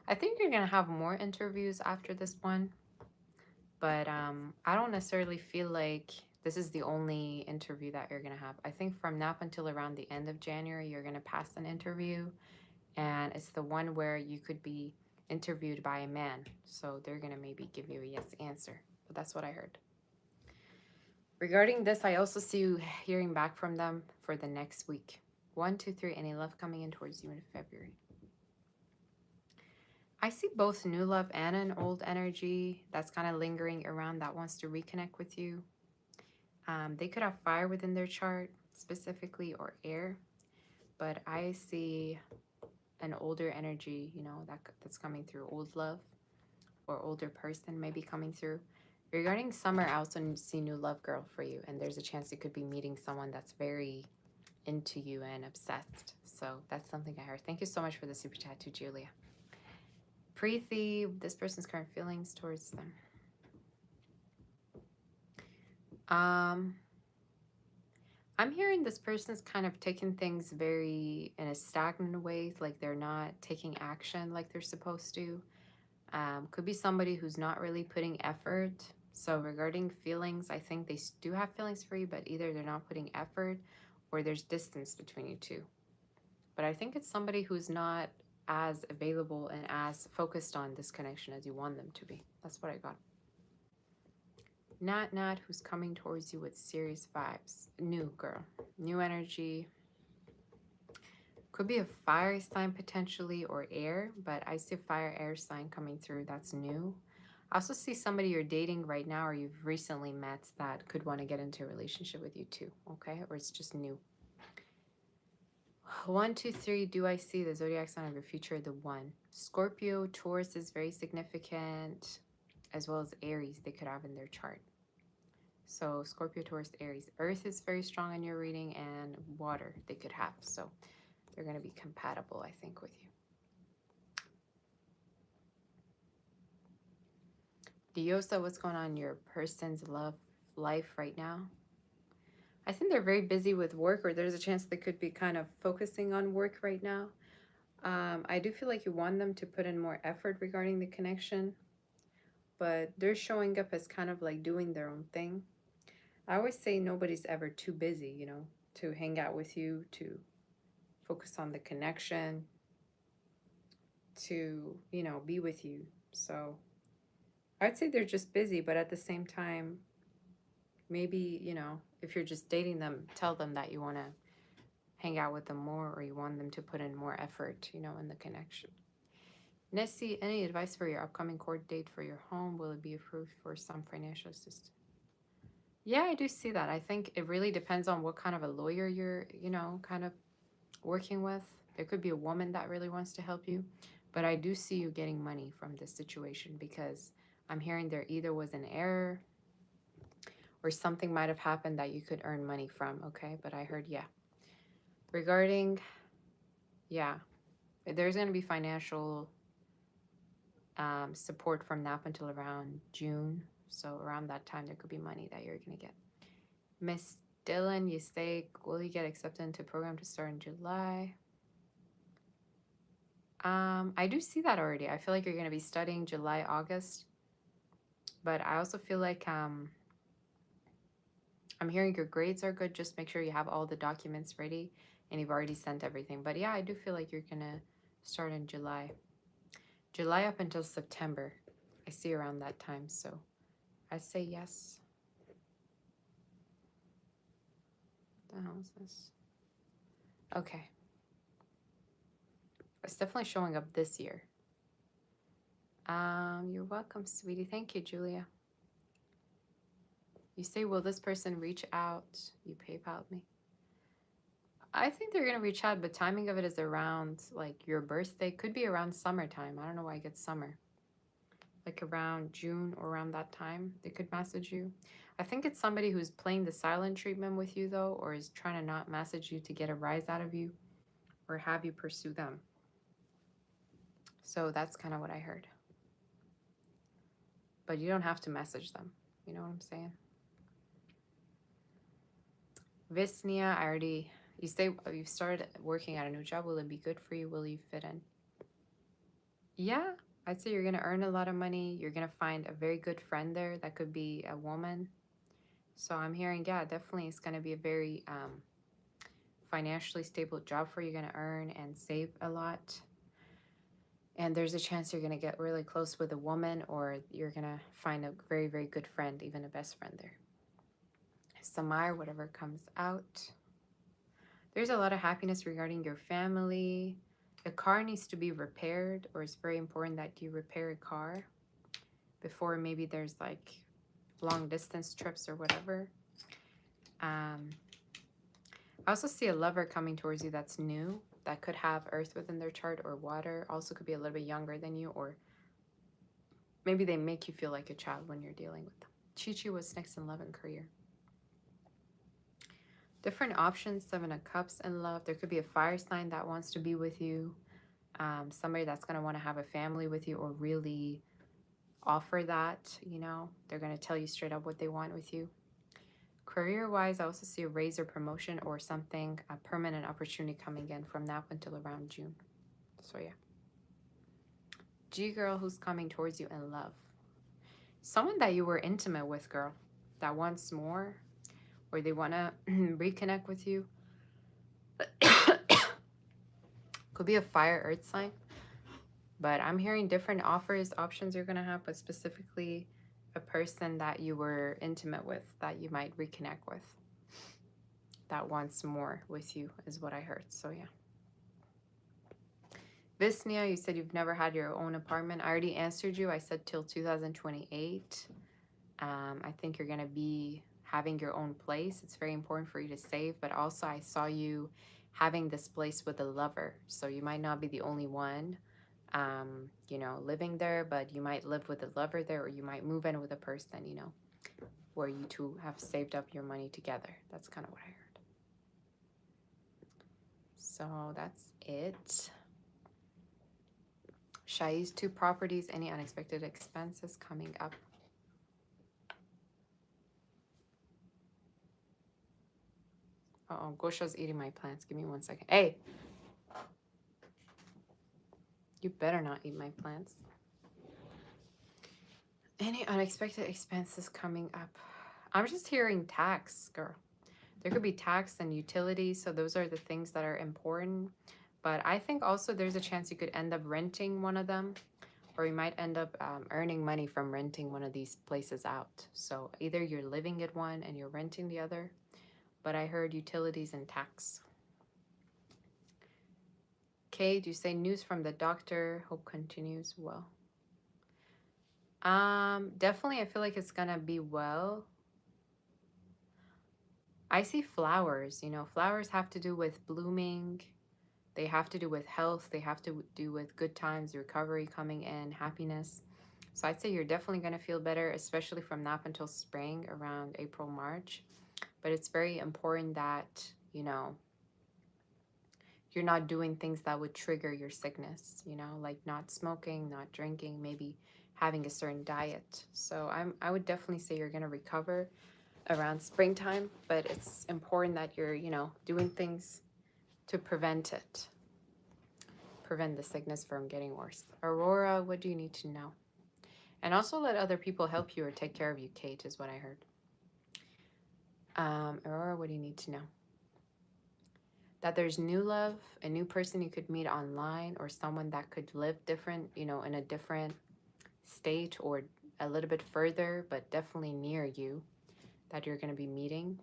I think you're going to have more interviews after this one. But I don't necessarily feel like this is the only interview that you're going to have. I think from now up until around the end of January, you're going to pass an interview, and it's the one where you could be interviewed by a man. So they're going to maybe give you a yes answer. But that's what I heard. Regarding this, I also see you hearing back from them for the next week. 1, 2, 3, any love coming in towards you in February. I see both new love and an old energy that's kind of lingering around that wants to reconnect with you. They could have fire within their chart specifically, or air, but I see an older energy, you know, that's coming through, old love or older person maybe coming through. Regarding summer, I also see new love girl for you, and there's a chance you could be meeting someone that's very into you and obsessed. So that's something I heard. Thank you so much for the super chat to Julia. Preeti, this person's current feelings towards them. I'm hearing this person's kind of taking things very in a stagnant way, like they're not taking action like they're supposed to. Could be somebody who's not really putting effort. So regarding feelings, I think they do have feelings for you, but either they're not putting effort or there's distance between you two. But I think it's somebody who's not as available and as focused on this connection as you want them to be. That's what I got. Nat, who's coming towards you with serious vibes. New girl, new energy. Could be a fire sign potentially, or air, but I see fire air sign coming through. That's new. I also see somebody you're dating right now or you've recently met that could want to get into a relationship with you too, okay? Or it's just new. 1, 2, 3, do I see the zodiac sign of your future? The 1. Scorpio, Taurus is very significant, as well as Aries they could have in their chart. So Scorpio, Taurus, Aries. Earth is very strong in your reading, and water they could have. So they're going to be compatible, I think, with you. Diosa, what's going on in your person's love life right now? I think they're very busy with work, or there's a chance they could be kind of focusing on work right now. I do feel like you want them to put in more effort regarding the connection, but they're showing up as kind of like doing their own thing. I always say nobody's ever too busy, you know, to hang out with you, to focus on the connection, to, you know, be with you. So I'd say they're just busy, but at the same time, maybe, you know, if you're just dating them, tell them that you want to hang out with them more, or you want them to put in more effort, you know, in the connection. Nessie, any advice for your upcoming court date for your home? Will it be approved for some financial assistance? Yeah, I do see that. I think it really depends on what kind of a lawyer you're, you know, kind of working with. There could be a woman that really wants to help you, but I do see you getting money from this situation, because I'm hearing there either was an error or something might have happened that you could earn money from, okay? But I heard, yeah. Regarding, yeah, there's going to be financial support from now up until around June. So around that time, there could be money that you're going to get. Miss Dylan, you say, will you get accepted into a program to start in July? I do see that already. I feel like you're going to be studying July, August. But I also feel like I'm hearing your grades are good. Just make sure you have all the documents ready and you've already sent everything. But yeah, I do feel like you're going to start in July. July up until September. I see around that time. So I say yes. What the hell is this? Okay. It's definitely showing up this year. You're welcome, sweetie. Thank you, Julia. You say, will this person reach out? You PayPal me. I think they're going to reach out, but timing of it is around like your birthday. Could be around summertime. I don't know why I get summer. Like around June or around that time, they could message you. I think it's somebody who's playing the silent treatment with you, though, or is trying to not message you to get a rise out of you or have you pursue them. So that's kind of what I heard. But you don't have to message them. You know what I'm saying? Visnia, you say you've started working at a new job. Will it be good for you? Will you fit in? Yeah, I'd say you're going to earn a lot of money. You're going to find a very good friend there. That could be a woman. So I'm hearing, yeah, definitely it's going to be a very financially stable job for you. You're going to earn and save a lot. And there's a chance you're going to get really close with a woman, or you're going to find a very, very good friend, even a best friend there. Samar, whatever comes out. There's a lot of happiness regarding your family. A car needs to be repaired, or it's very important that you repair a car before maybe there's like long distance trips or whatever. I also see a lover coming towards you that's new, that could have earth within their chart or water. Also could be a little bit younger than you, or maybe they make you feel like a child when you're dealing with them. Chi-Chi, what's next in love and career? Different options, 7 of Cups in love. There could be a fire sign that wants to be with you. Somebody that's going to want to have a family with you, or really offer that, you know. They're going to tell you straight up what they want with you. Career-wise, I also see a raise or promotion or something, a permanent opportunity coming in from now until around June. So yeah. G-girl, who's coming towards you in love. Someone that you were intimate with, girl, that wants more, or they want to reconnect with you. Could be a fire earth sign. But I'm hearing different offers, options you're going to have, but specifically a person that you were intimate with, that you might reconnect with, that wants more with you is what I heard. So yeah. Visnia, you said you've never had your own apartment. I already answered you. I said till 2028. I think you're going to be having your own place. It's very important for you to save, but also I saw you having this place with a lover. So you might not be the only one, you know, living there, but you might live with a lover there, or you might move in with a person, you know, where you two have saved up your money together. That's kind of what I heard. So that's it. Shai's 2 properties, any unexpected expenses coming up? Uh-oh, Gosha's eating my plants. Give me 1 second. Hey! You better not eat my plants. Any unexpected expenses coming up? I'm just hearing tax, girl. There could be tax and utilities, so those are the things that are important. But I think also there's a chance you could end up renting one of them, or you might end up earning money from renting one of these places out. So either you're living at one and you're renting the other, but I heard utilities and tax. Kate, you say news from the doctor. Hope continues well. Definitely I feel like it's gonna be well. I see flowers, you know, flowers have to do with blooming. They have to do with health. They have to do with good times, recovery coming in, happiness. So I'd say you're definitely going to feel better, especially from now until spring, around April, March. But it's very important that, you know, you're not doing things that would trigger your sickness, you know, like not smoking, not drinking, maybe having a certain diet. So I would definitely say you're going to recover around springtime, but it's important that you're, you know, doing things to prevent it, prevent the sickness from getting worse. Aurora, what do you need to know? And also let other people help you or take care of you, Kate, is what I heard. Aurora, what do you need to know? That there's new love, a new person you could meet online, or someone that could live different, you know, in a different state or a little bit further, but definitely near you, that you're going to be meeting.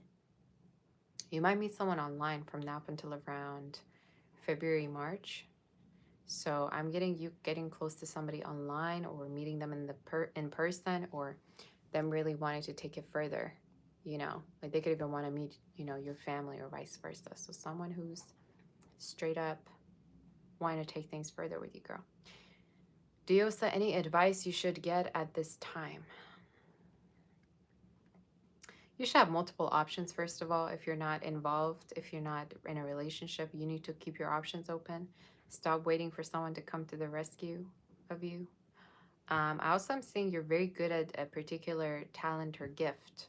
You might meet someone online from now up until around February, March. So I'm getting close to somebody online, or meeting them in person, or them really wanting to take it further, you know, like they could even want to meet, you know, your family or vice versa. So someone who's straight up wanting to take things further with you, girl. Diosa, any advice you should get at this time? You should have multiple options, first of all. If you're not involved, if you're not in a relationship, you need to keep your options open. Stop waiting for someone to come to the rescue of you. I also am seeing you're very good at a particular talent or gift.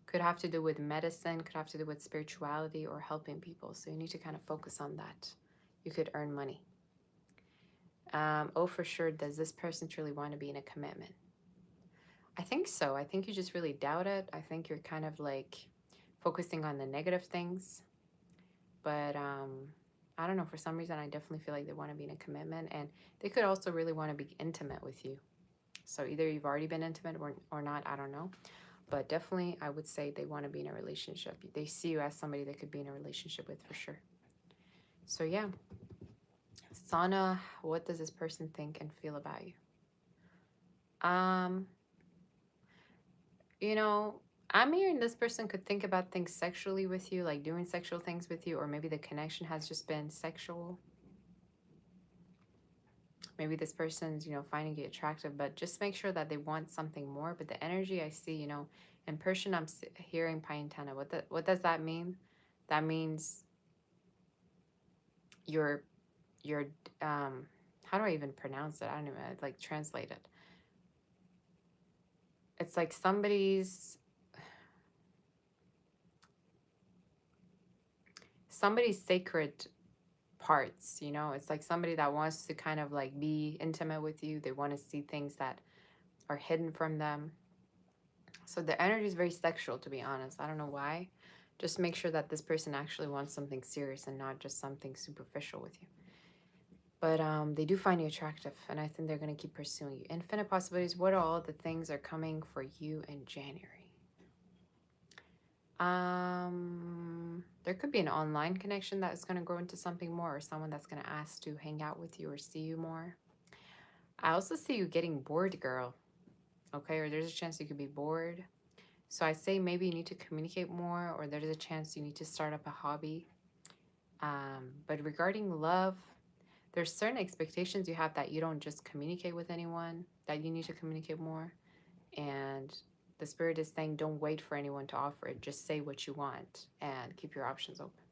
Could have to do with medicine, could have to do with spirituality or helping people. So you need to kind of focus on that. You could earn money. Oh, for sure. Does this person truly want to be in a commitment? I think so. I think you just really doubt it. I think you're kind of like focusing on the negative things. But I don't know. For some reason, I definitely feel like they want to be in a commitment. And they could also really want to be intimate with you. So either you've already been intimate or not. I don't know. But definitely, I would say they want to be in a relationship. They see you as somebody they could be in a relationship with for sure. So yeah. Sana, what does this person think and feel about you? Um, you know, I'm hearing this person could think about things sexually with you, like doing sexual things with you, or maybe the connection has just been sexual. Maybe this person's, finding you attractive, but just make sure that they want something more. But the energy I see, in person, I'm hearing Payantana. What does that mean? That means you're, you're, how do I even pronounce it? I don't even like translate it. It's like somebody's sacred parts, it's like somebody that wants to kind of like be intimate with you. They want to see things that are hidden from them. So the energy is very sexual, to be honest. I don't know why. Just make sure that this person actually wants something serious and not just something superficial with you. But they do find you attractive, and I think they're going to keep pursuing you. Infinite possibilities. What are all the things are coming for you in January? There could be an online connection that is going to grow into something more, or someone that's going to ask to hang out with you or see you more. I also see you getting bored, girl. Okay, or there's a chance you could be bored. So I say maybe you need to communicate more, or there's a chance you need to start up a hobby. But regarding love, there's certain expectations you have that you don't just communicate with anyone, that you need to communicate more. And the spirit is saying don't wait for anyone to offer it. Just say what you want and keep your options open.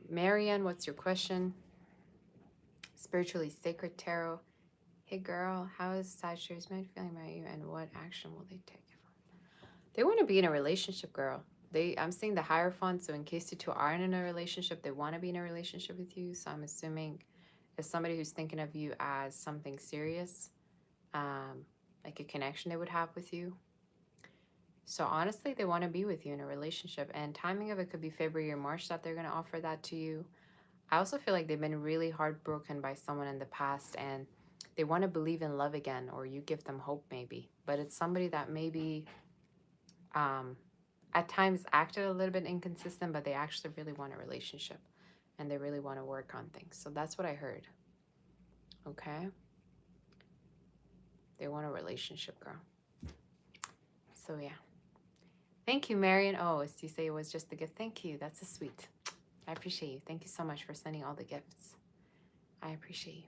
Marianne, what's your question? Spiritually Sacred Tarot. Hey girl, how is Sagittarius man feeling about you and what action will they take? They want to be in a relationship, girl. I'm seeing the Hierophant, so in case you two aren't in a relationship, they want to be in a relationship with you. So I'm assuming it's somebody who's thinking of you as something serious, like a connection they would have with you. So honestly, they want to be with you in a relationship, and timing of it could be February or March that they're going to offer that to you. I also feel like they've been really heartbroken by someone in the past, and they want to believe in love again, or you give them hope maybe. But it's somebody that maybe at times acted a little bit inconsistent, but they actually really want a relationship and they really want to work on things. So that's what I heard. Okay? They want a relationship, girl. So yeah. Thank you, Marion. Oh, you say it was just a gift. Thank you. That's a sweet. I appreciate you. Thank you so much for sending all the gifts. I appreciate you.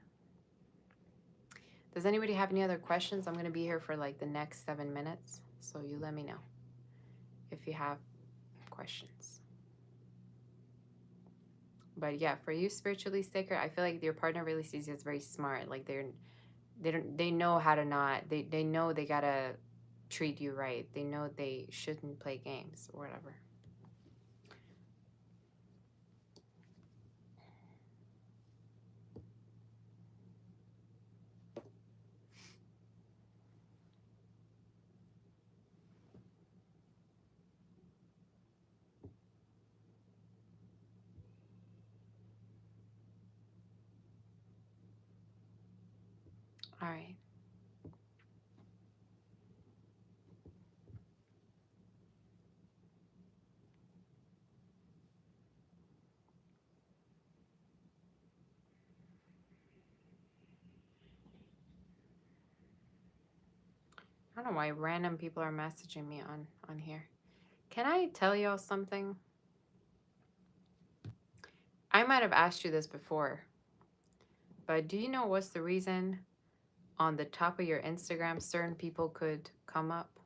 Does anybody have any other questions? I'm going to be here for like the next 7 minutes. So you let me know if you have questions. But yeah, for you, spiritually sacred, I feel like your partner really sees you as very smart. Like they know how to not, they know they gotta treat you right. They know they shouldn't play games or whatever. All right. I don't know why random people are messaging me on here. Can I tell y'all something? I might have asked you this before, but do you know what's the reason on the top of your Instagram certain people could come up?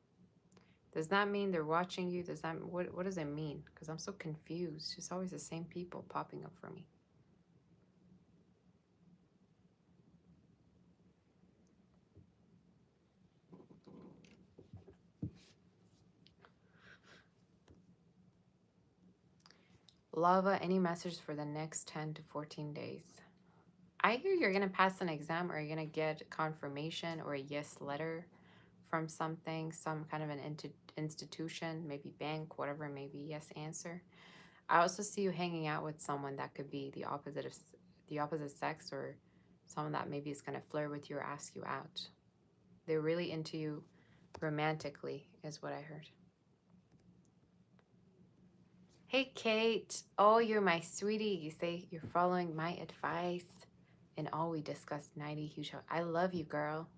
Does that mean they're watching you? What does it mean? Because I'm so confused. It's always the same people popping up for me. Lava, any message for the next 10 to 14 days? I hear you're going to pass an exam or you're going to get confirmation or a yes letter from something, some kind of an institution, maybe bank, whatever, maybe yes answer. I also see you hanging out with someone that could be the opposite sex, or someone that maybe is going to flirt with you or ask you out. They're really into you romantically, is what I heard. Hey, Kate. Oh, you're my sweetie. You say you're following my advice and all we discussed 90 huge. I love you, girl.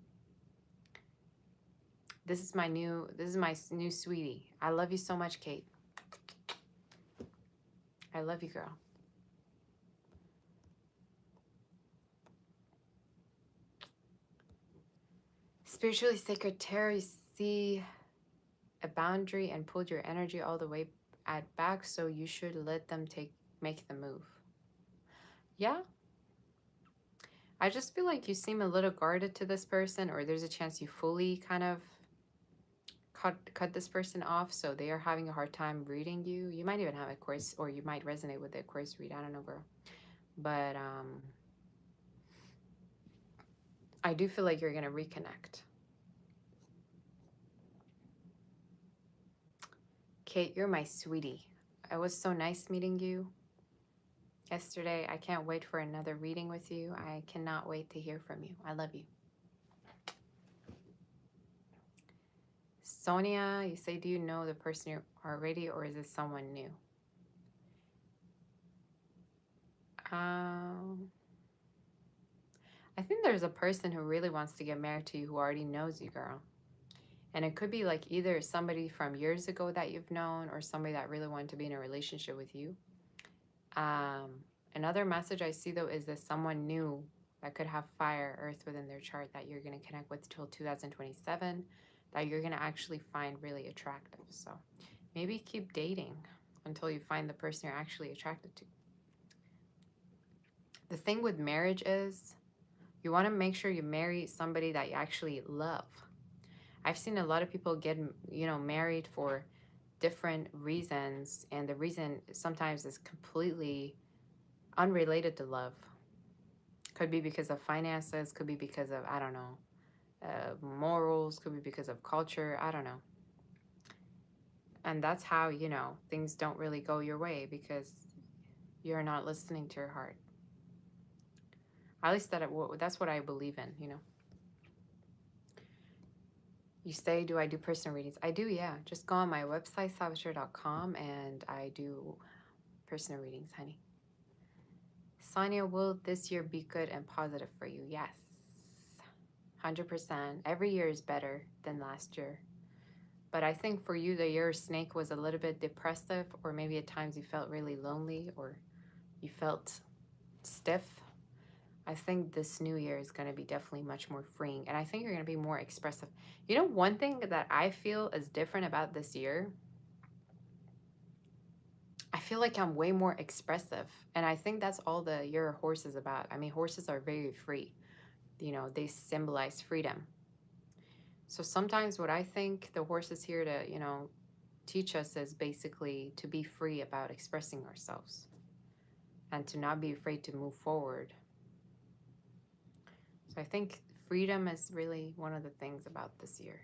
This is my new sweetie. I love you so much, Kate. I love you, girl. Spiritually sacred tarot, you see a boundary and pulled your energy all the way back, so you should let them make the move. Yeah. I just feel like you seem a little guarded to this person, or there's a chance you fully kind of cut this person off, so they are having a hard time reading you. You might even have a course, or you might resonate with the course read. I don't know, girl. But I do feel like you're gonna reconnect. Kate, you're my sweetie. It was so nice meeting you yesterday. I can't wait for another reading with you. I cannot wait to hear from you. I love you. Sonia, you say, do you know the person you're already, or is it someone new? I think there's a person who really wants to get married to you who already knows you, girl. And it could be like either somebody from years ago that you've known, or somebody that really wanted to be in a relationship with you. Another message I see, though, is that someone new that could have fire, earth within their chart that you're going to connect with till 2027, that you're going to actually find really attractive. So maybe keep dating until you find the person you're actually attracted to. The thing with marriage is you want to make sure you marry somebody that you actually love. I've seen a lot of people get, married for different reasons, and the reason sometimes is completely unrelated to love. Could be because of finances, could be because of, I don't know, morals, could be because of culture, I don't know. And that's how, things don't really go your way, because you're not listening to your heart. At least that's what I believe in. You say, do I do personal readings? I do, yeah. Just go on my website, salvatore.com, and I do personal readings, honey. Sonia, will this year be good and positive for you? Yes. 100%. Every year is better than last year. But I think for you, the year snake was a little bit depressive, or maybe at times you felt really lonely, or you felt stiff. I think this new year is going to be definitely much more freeing. And I think you're going to be more expressive. You know, one thing that I feel is different about this year, I feel like I'm way more expressive. And I think that's all the year of horse is about. I mean, horses are very free. They symbolize freedom. So sometimes what I think the horse is here to, teach us is basically to be free about expressing ourselves and to not be afraid to move forward. So I think freedom is really one of the things about this year.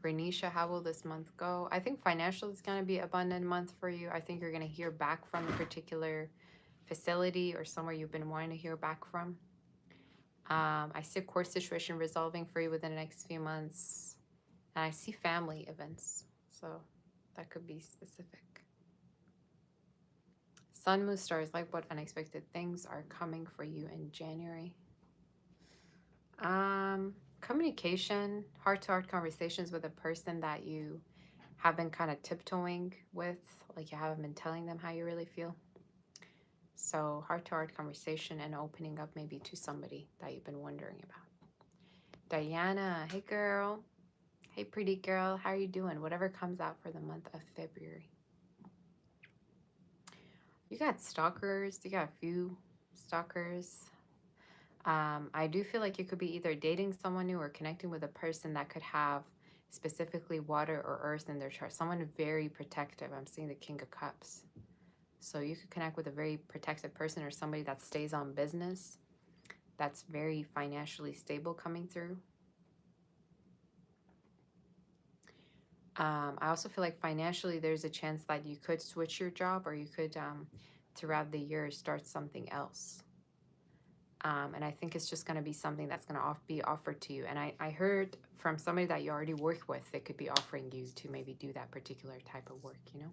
Renisha, how will this month go? I think financial is going to be an abundant month for you. I think you're going to hear back from a particular facility or somewhere you've been wanting to hear back from. I see a court situation resolving for you within the next few months. And I see family events. So that could be specific. Sun, Moon, Stars, like what unexpected things are coming for you in January? Communication, heart-to-heart conversations with a person that you have been kind of tiptoeing with, like you haven't been telling them how you really feel. So heart-to-heart conversation and opening up maybe to somebody that you've been wondering about. Diana, hey girl. Hey pretty girl, how are you doing? Whatever comes out for the month of February. You got stalkers. You got a few stalkers. I do feel like you could be either dating someone new or connecting with a person that could have specifically water or earth in their chart. Someone very protective. I'm seeing the King of Cups. So you could connect with a very protective person or somebody that stays on business, that's very financially stable coming through. I also feel like financially there's a chance that you could switch your job, or you could, throughout the year, start something else. And I think it's just going to be something that's going to be offered to you. And I heard from somebody that you already work with, they could be offering you to maybe do that particular type of work, you know?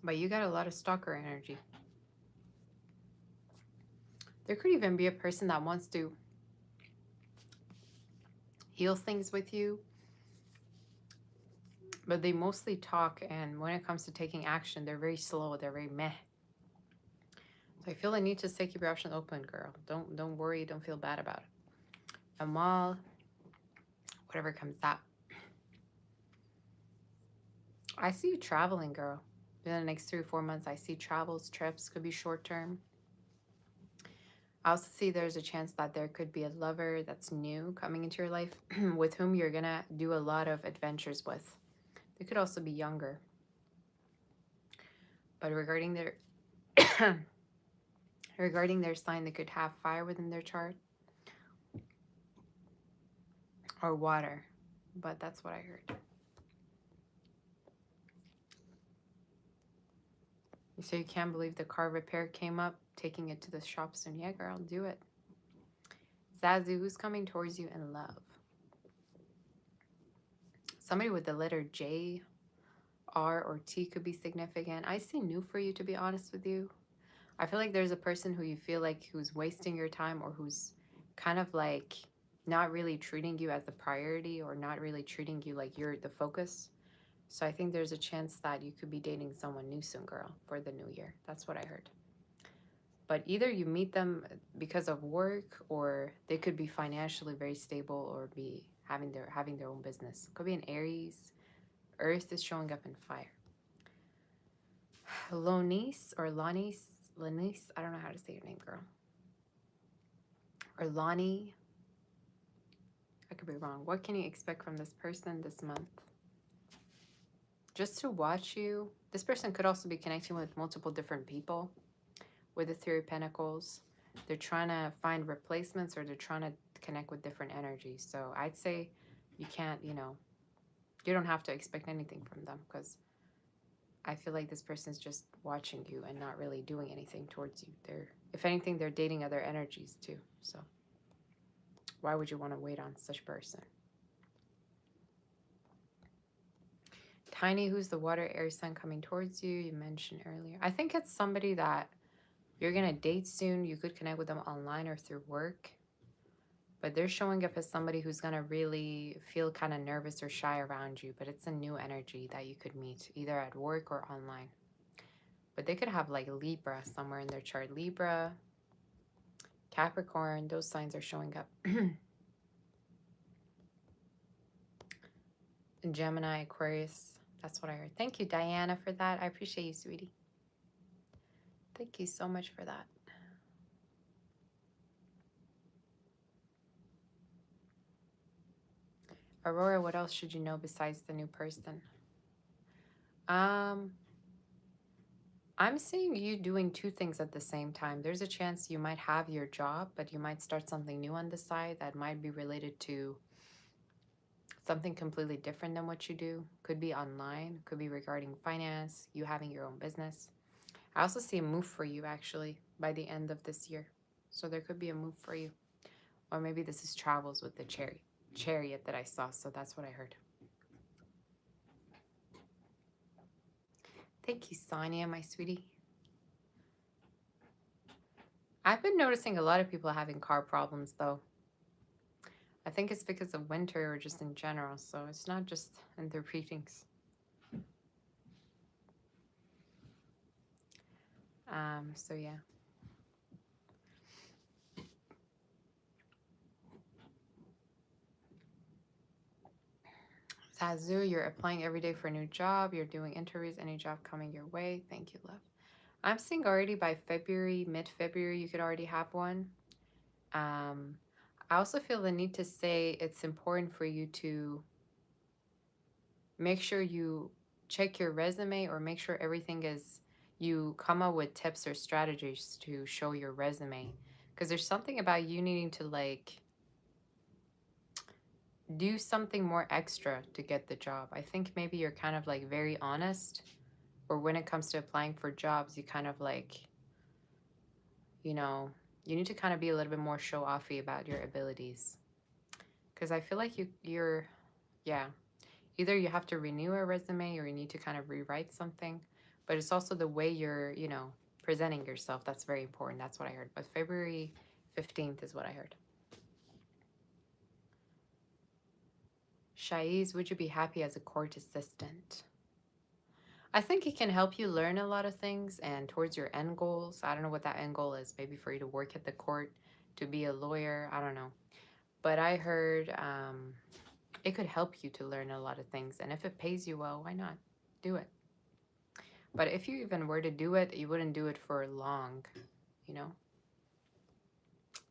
But you got a lot of stalker energy. There could even be a person that wants to heal things with you, but they mostly talk, and when it comes to taking action, they're very slow, they're very meh. So I feel the need to say keep your options open, girl. Don't worry, don't feel bad about it. Amal, whatever comes out. I see you traveling, girl. In the next 3 or 4 months, I see travels, trips, could be short term. I also see there's a chance that there could be a lover that's new coming into your life with whom you're gonna do a lot of adventures with. They could also be younger. But regarding their regarding their sign, they could have fire within their chart or water. But that's what I heard. You say you can't believe the car repair came up, taking it to the shop soon. Yeah, girl, do it. Zazu, who's coming towards you in love? Somebody with the letter J, R, or T could be significant. I see new for you, to be honest with you. I feel like there's a person who you feel like who's wasting your time, or who's kind of like not really treating you as the priority, or not really treating you like you're the focus. So I think there's a chance that you could be dating someone new soon, girl, for the new year. That's what I heard. But either you meet them because of work, or they could be financially very stable, or be having their own business. Could be an Aries. Earth is showing up in fire. Lonice or Lanice, I don't know how to say your name, girl. Or Lonnie. I could be wrong. What can you expect from this person this month? Just to watch you. This person could also be connecting with multiple different people with the Three of Pentacles. They're trying to find replacements, or they're trying to connect with different energies. So I'd say you can't, you don't have to expect anything from them, because I feel like this person's just watching you and not really doing anything towards you. If anything, they're dating other energies too. So why would you want to wait on such a person? Tiny, who's the water, air sign coming towards you? You mentioned earlier. I think it's somebody that you're going to date soon. You could connect with them online or through work. But they're showing up as somebody who's going to really feel kind of nervous or shy around you. But it's a new energy that you could meet either at work or online. But they could have like Libra somewhere in their chart. Libra, Capricorn, those signs are showing up. Gemini, Aquarius. That's what I heard. Thank you, Diana, for that. I appreciate you, sweetie. Thank you so much for that. Aurora, what else should you know besides the new person? I'm seeing you doing two things at the same time. There's a chance you might have your job, but you might start something new on the side that might be related to something completely different than what you do. Could be online, could be regarding finance, you having your own business. I also see a move for you actually by the end of this year. So there could be a move for you. Or maybe this is travels with the chariot that I saw. So that's what I heard. Thank you, Sonia, my sweetie. I've been noticing a lot of people having car problems though. I think it's because of winter or just in general. So it's not just in their readings. So yeah. Zazu, you're applying every day for a new job. You're doing interviews, any job coming your way. Thank you, love. I'm seeing already by February, mid-February, you could already have one. Um, I also feel the need to say it's important for you to make sure you check your resume or make sure everything is, you come up with tips or strategies to show your resume. Because there's something about you needing to like do something more extra to get the job. I think maybe you're kind of like very honest, or when it comes to applying for jobs, you kind of like, you know, you need to kind of be a little bit more show offy about your abilities. Because I feel like you're, yeah, either you have to renew a resume or you need to kind of rewrite something. But it's also the way you're, presenting yourself. That's very important. That's what I heard. But February 15th is what I heard. Shaiz, would you be happy as a court assistant? I think it can help you learn a lot of things and towards your end goals. I don't know what that end goal is. Maybe for you to work at the court, to be a lawyer. I don't know. But I heard it could help you to learn a lot of things. And if it pays you well, why not? Do it. But if you even were to do it, you wouldn't do it for long, you know?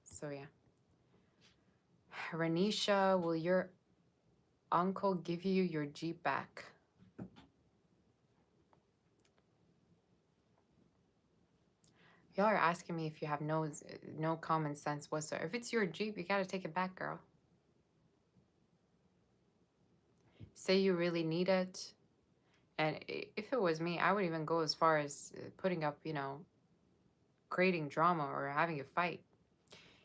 So, yeah. Renisha, will your uncle give you your Jeep back? Y'all are asking me if you have no common sense whatsoever. If it's your Jeep, you gotta take it back, girl. Say you really need it. And if it was me, I would even go as far as putting up, creating drama or having a fight.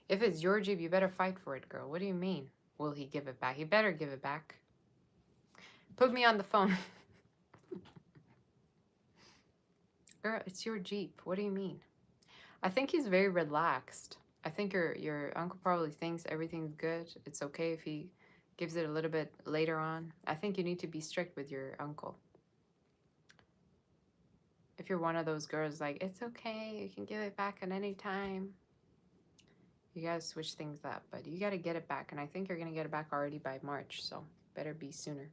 If it's your Jeep, you better fight for it, girl. What do you mean? Will he give it back? He better give it back. Put me on the phone. Girl, it's your Jeep. What do you mean? I think he's very relaxed. I think your uncle probably thinks everything's good. It's okay if he gives it a little bit later on. I think you need to be strict with your uncle. If you're one of those girls like, it's okay, you can give it back at any time. You gotta switch things up, but you gotta get it back. And I think you're gonna get it back already by March, so better be sooner.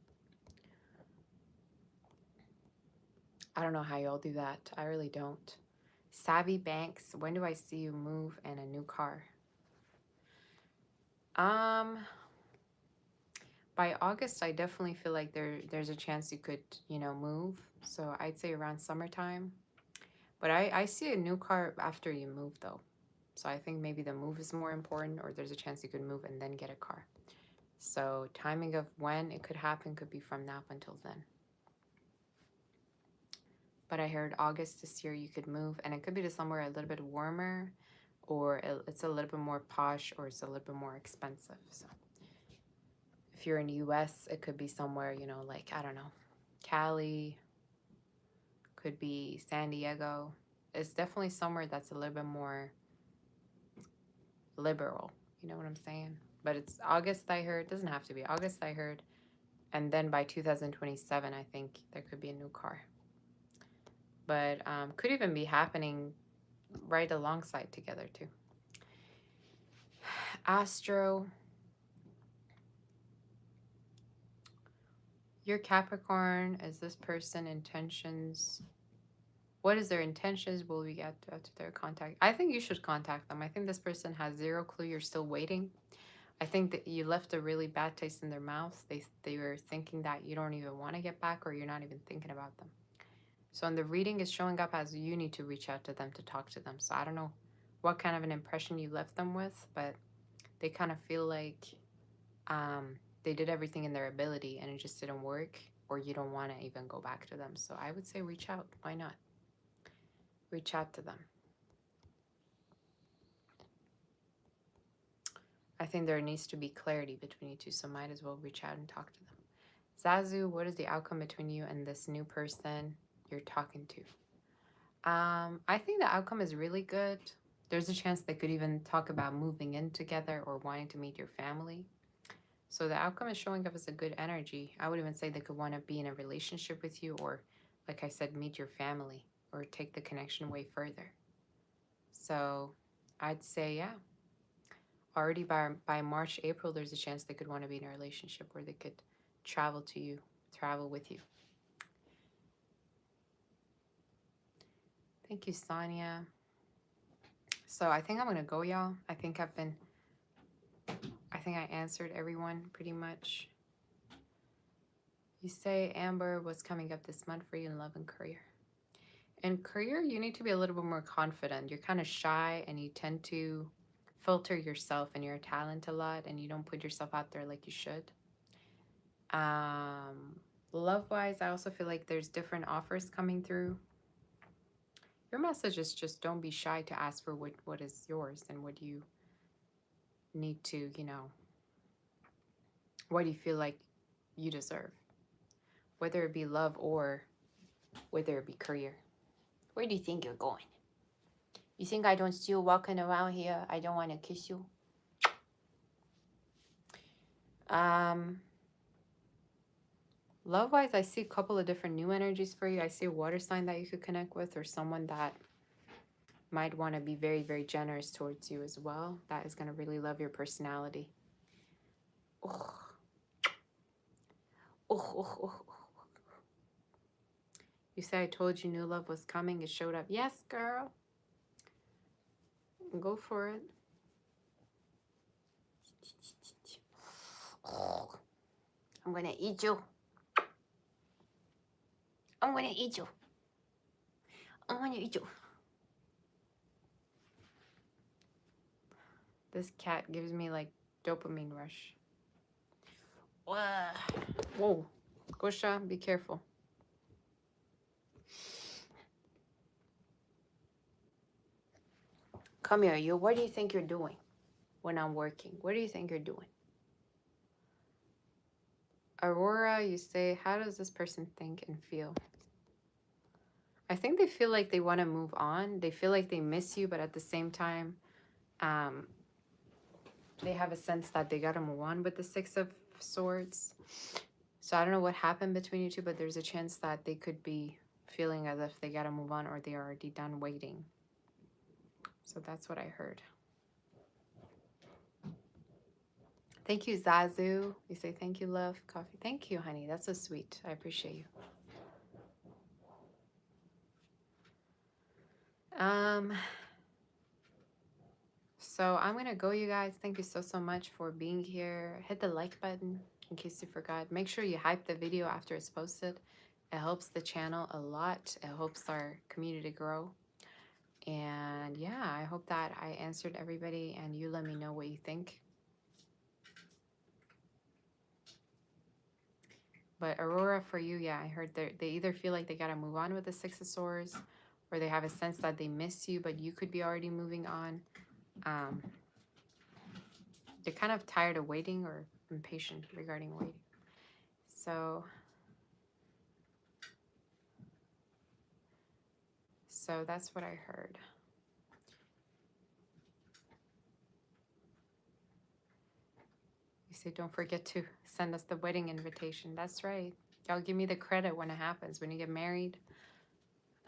I don't know how y'all do that. I really don't. Savvy Banks, when do I see you move and a new car? By August, I definitely feel like there's a chance you could, move. So I'd say around summertime. But I see a new car after you move though. So I think maybe the move is more important, or there's a chance you could move and then get a car. So timing of when it could happen could be from now until then. But I heard August this year you could move, and it could be to somewhere a little bit warmer, or it's a little bit more posh, or it's a little bit more expensive. So if you're in the US, it could be somewhere, like, I don't know, Cali, could be San Diego. It's definitely somewhere that's a little bit more liberal. You know what I'm saying? But it's August, I heard. It doesn't have to be August, I heard. And then by 2027, I think there could be a new car. But could even be happening right alongside together too. Astro, your Capricorn, is this person intentions? What is their intentions? Will we get to their contact? I think you should contact them. I think this person has zero clue you're still waiting. I think that you left a really bad taste in their mouth. They were thinking that you don't even want to get back, or you're not even thinking about them. So in the reading is showing up as you need to reach out to them to talk to them. So I don't know what kind of an impression you left them with, but they kind of feel like they did everything in their ability and it just didn't work, or you don't want to even go back to them. So I would say reach out. Why not? Reach out to them. I think there needs to be clarity between you two, so might as well reach out and talk to them. Zazu, what is the outcome between you and this new person you're talking to? I think the outcome is really good. There's a chance they could even talk about moving in together or wanting to meet your family. So the outcome is showing up as a good energy. I would even say they could want to be in a relationship with you, or, like I said, meet your family or take the connection way further. So I'd say, yeah. Already by March, April, there's a chance they could want to be in a relationship, or they could travel with you. Thank you, Sonia. So I think I'm gonna go, y'all. I think I answered everyone pretty much. You say Amber, what's coming up this month for you in love and career? In career, you need to be a little bit more confident. You're kind of shy and you tend to filter yourself and your talent a lot, and you don't put yourself out there like you should. Love-wise, I also feel like there's different offers coming through. Your message is just don't be shy to ask for what is yours and what you need to, what do you feel like you deserve? Whether it be love or whether it be career. Where do you think you're going? You think I don't see you walking around here? I don't want to kiss you. Love-wise, I see a couple of different new energies for you. I see a water sign that you could connect with, or someone that might want to be very, very generous towards you as well. That is going to really love your personality. Oh. Oh. You say I told you new love was coming. It showed up. Yes, girl. Go for it. I'm going to eat you. I'm going to eat you. I'm going to eat you. This cat gives me like dopamine rush. Whoa. Gosha, be careful. Come here, you. What do you think you're doing when I'm working? What do you think you're doing? Aurora, you say, how does this person think and feel? I think they feel like they want to move on. They feel like they miss you, but at the same time, they have a sense that they got to move on with the Six of Swords. So I don't know what happened between you two, but there's a chance that they could be feeling as if they got to move on or they're already done waiting. So that's what I heard. Thank you, Zazu. You say, thank you, love. Coffee. Thank you, honey. That's so sweet. I appreciate you. So I'm going to go, you guys. Thank you so much for being here. Hit the like button in case you forgot. Make sure you hype the video after it's posted. It helps the channel a lot. It helps our community grow. And yeah, I hope that I answered everybody and you let me know what you think. But Aurora, for you, yeah, I heard they either feel like they got to move on with the Six of Swords or they have a sense that they miss you, but you could be already moving on. They're kind of tired of waiting or impatient regarding waiting. So that's what I heard. You say, don't forget to send us the wedding invitation. That's right. Y'all give me the credit when it happens. When you get married,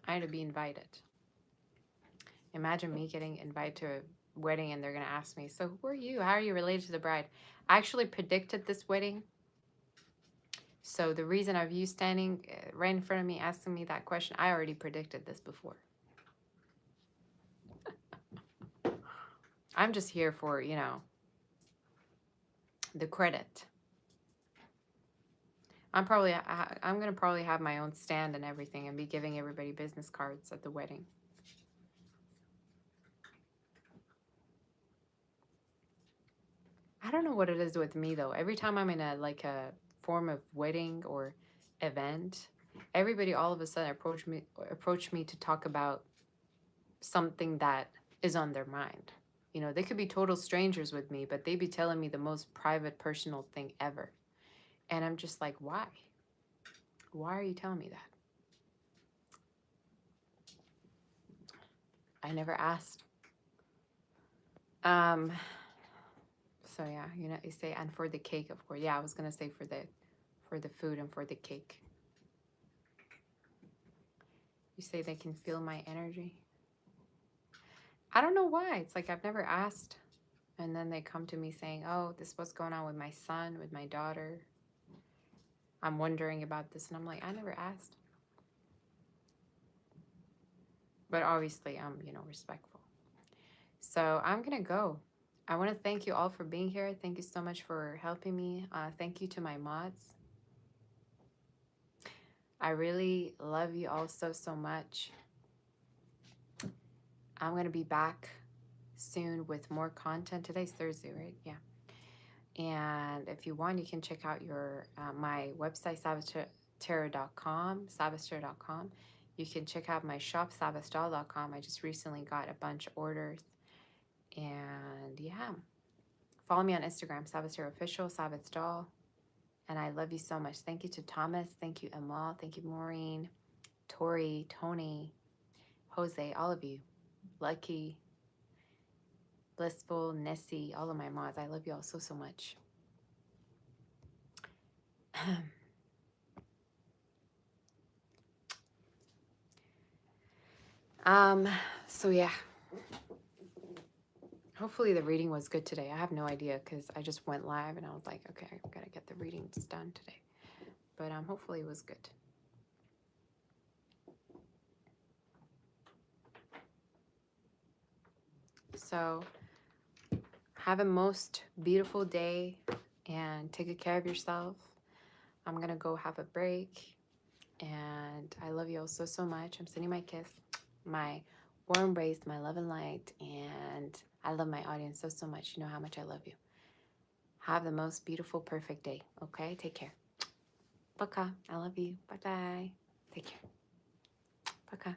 I had to be invited. Imagine me getting invited to a wedding and they're going to ask me, so who are you? How are you related to the bride? I actually predicted this wedding. So the reason of you standing right in front of me asking me that question, I already predicted this before. I'm just here for, the credit. I'm going to probably have my own stand and everything and be giving everybody business cards at the wedding. I don't know what it is with me though. Every time I'm in a form of wedding or event, everybody all of a sudden approach me to talk about something that is on their mind. They could be total strangers with me, but they be telling me the most private, personal thing ever. And I'm just like, why? Why are you telling me that? I never asked. So yeah, you say, and for the cake, of course. Yeah, I was gonna say for the food and for the cake. You say they can feel my energy. I don't know why. It's like I've never asked. And then they come to me saying, oh, this is what's going on with my son, with my daughter. I'm wondering about this. And I'm like, I never asked. but obviously I'm, you know, respectful. So I'm gonna go. I want to thank you all for being here. Thank you so much for helping me. Thank you to my mods. I really love you all so, so much. I'm going to be back soon with more content. Today's Thursday, right? Yeah. And if you want, you can check out your my website, savastera.com. You can check out my shop, savastdoll.com. I just recently got a bunch of orders. And yeah, follow me on Instagram, Savastera Official, Savastdoll. And I love you so much. Thank you to Thomas. Thank you, Amal. Thank you, Maureen, Tori, Tony, Jose, all of you. Lucky, Blissful, Nessie, all of my mods. I love you all so, so much. So yeah. Hopefully the reading was good today. I have no idea because I just went live and I was like, okay, I gotta get the readings done today. But hopefully it was good. So have a most beautiful day and take good care of yourself. I'm gonna go have a break. And I love you all so, so much. I'm sending my kiss, my warm embrace, my love and light. And I love my audience so, so much. You know how much I love you. Have the most beautiful, perfect day. Okay? Take care. Пока. I love you. Bye-bye. Take care. Пока.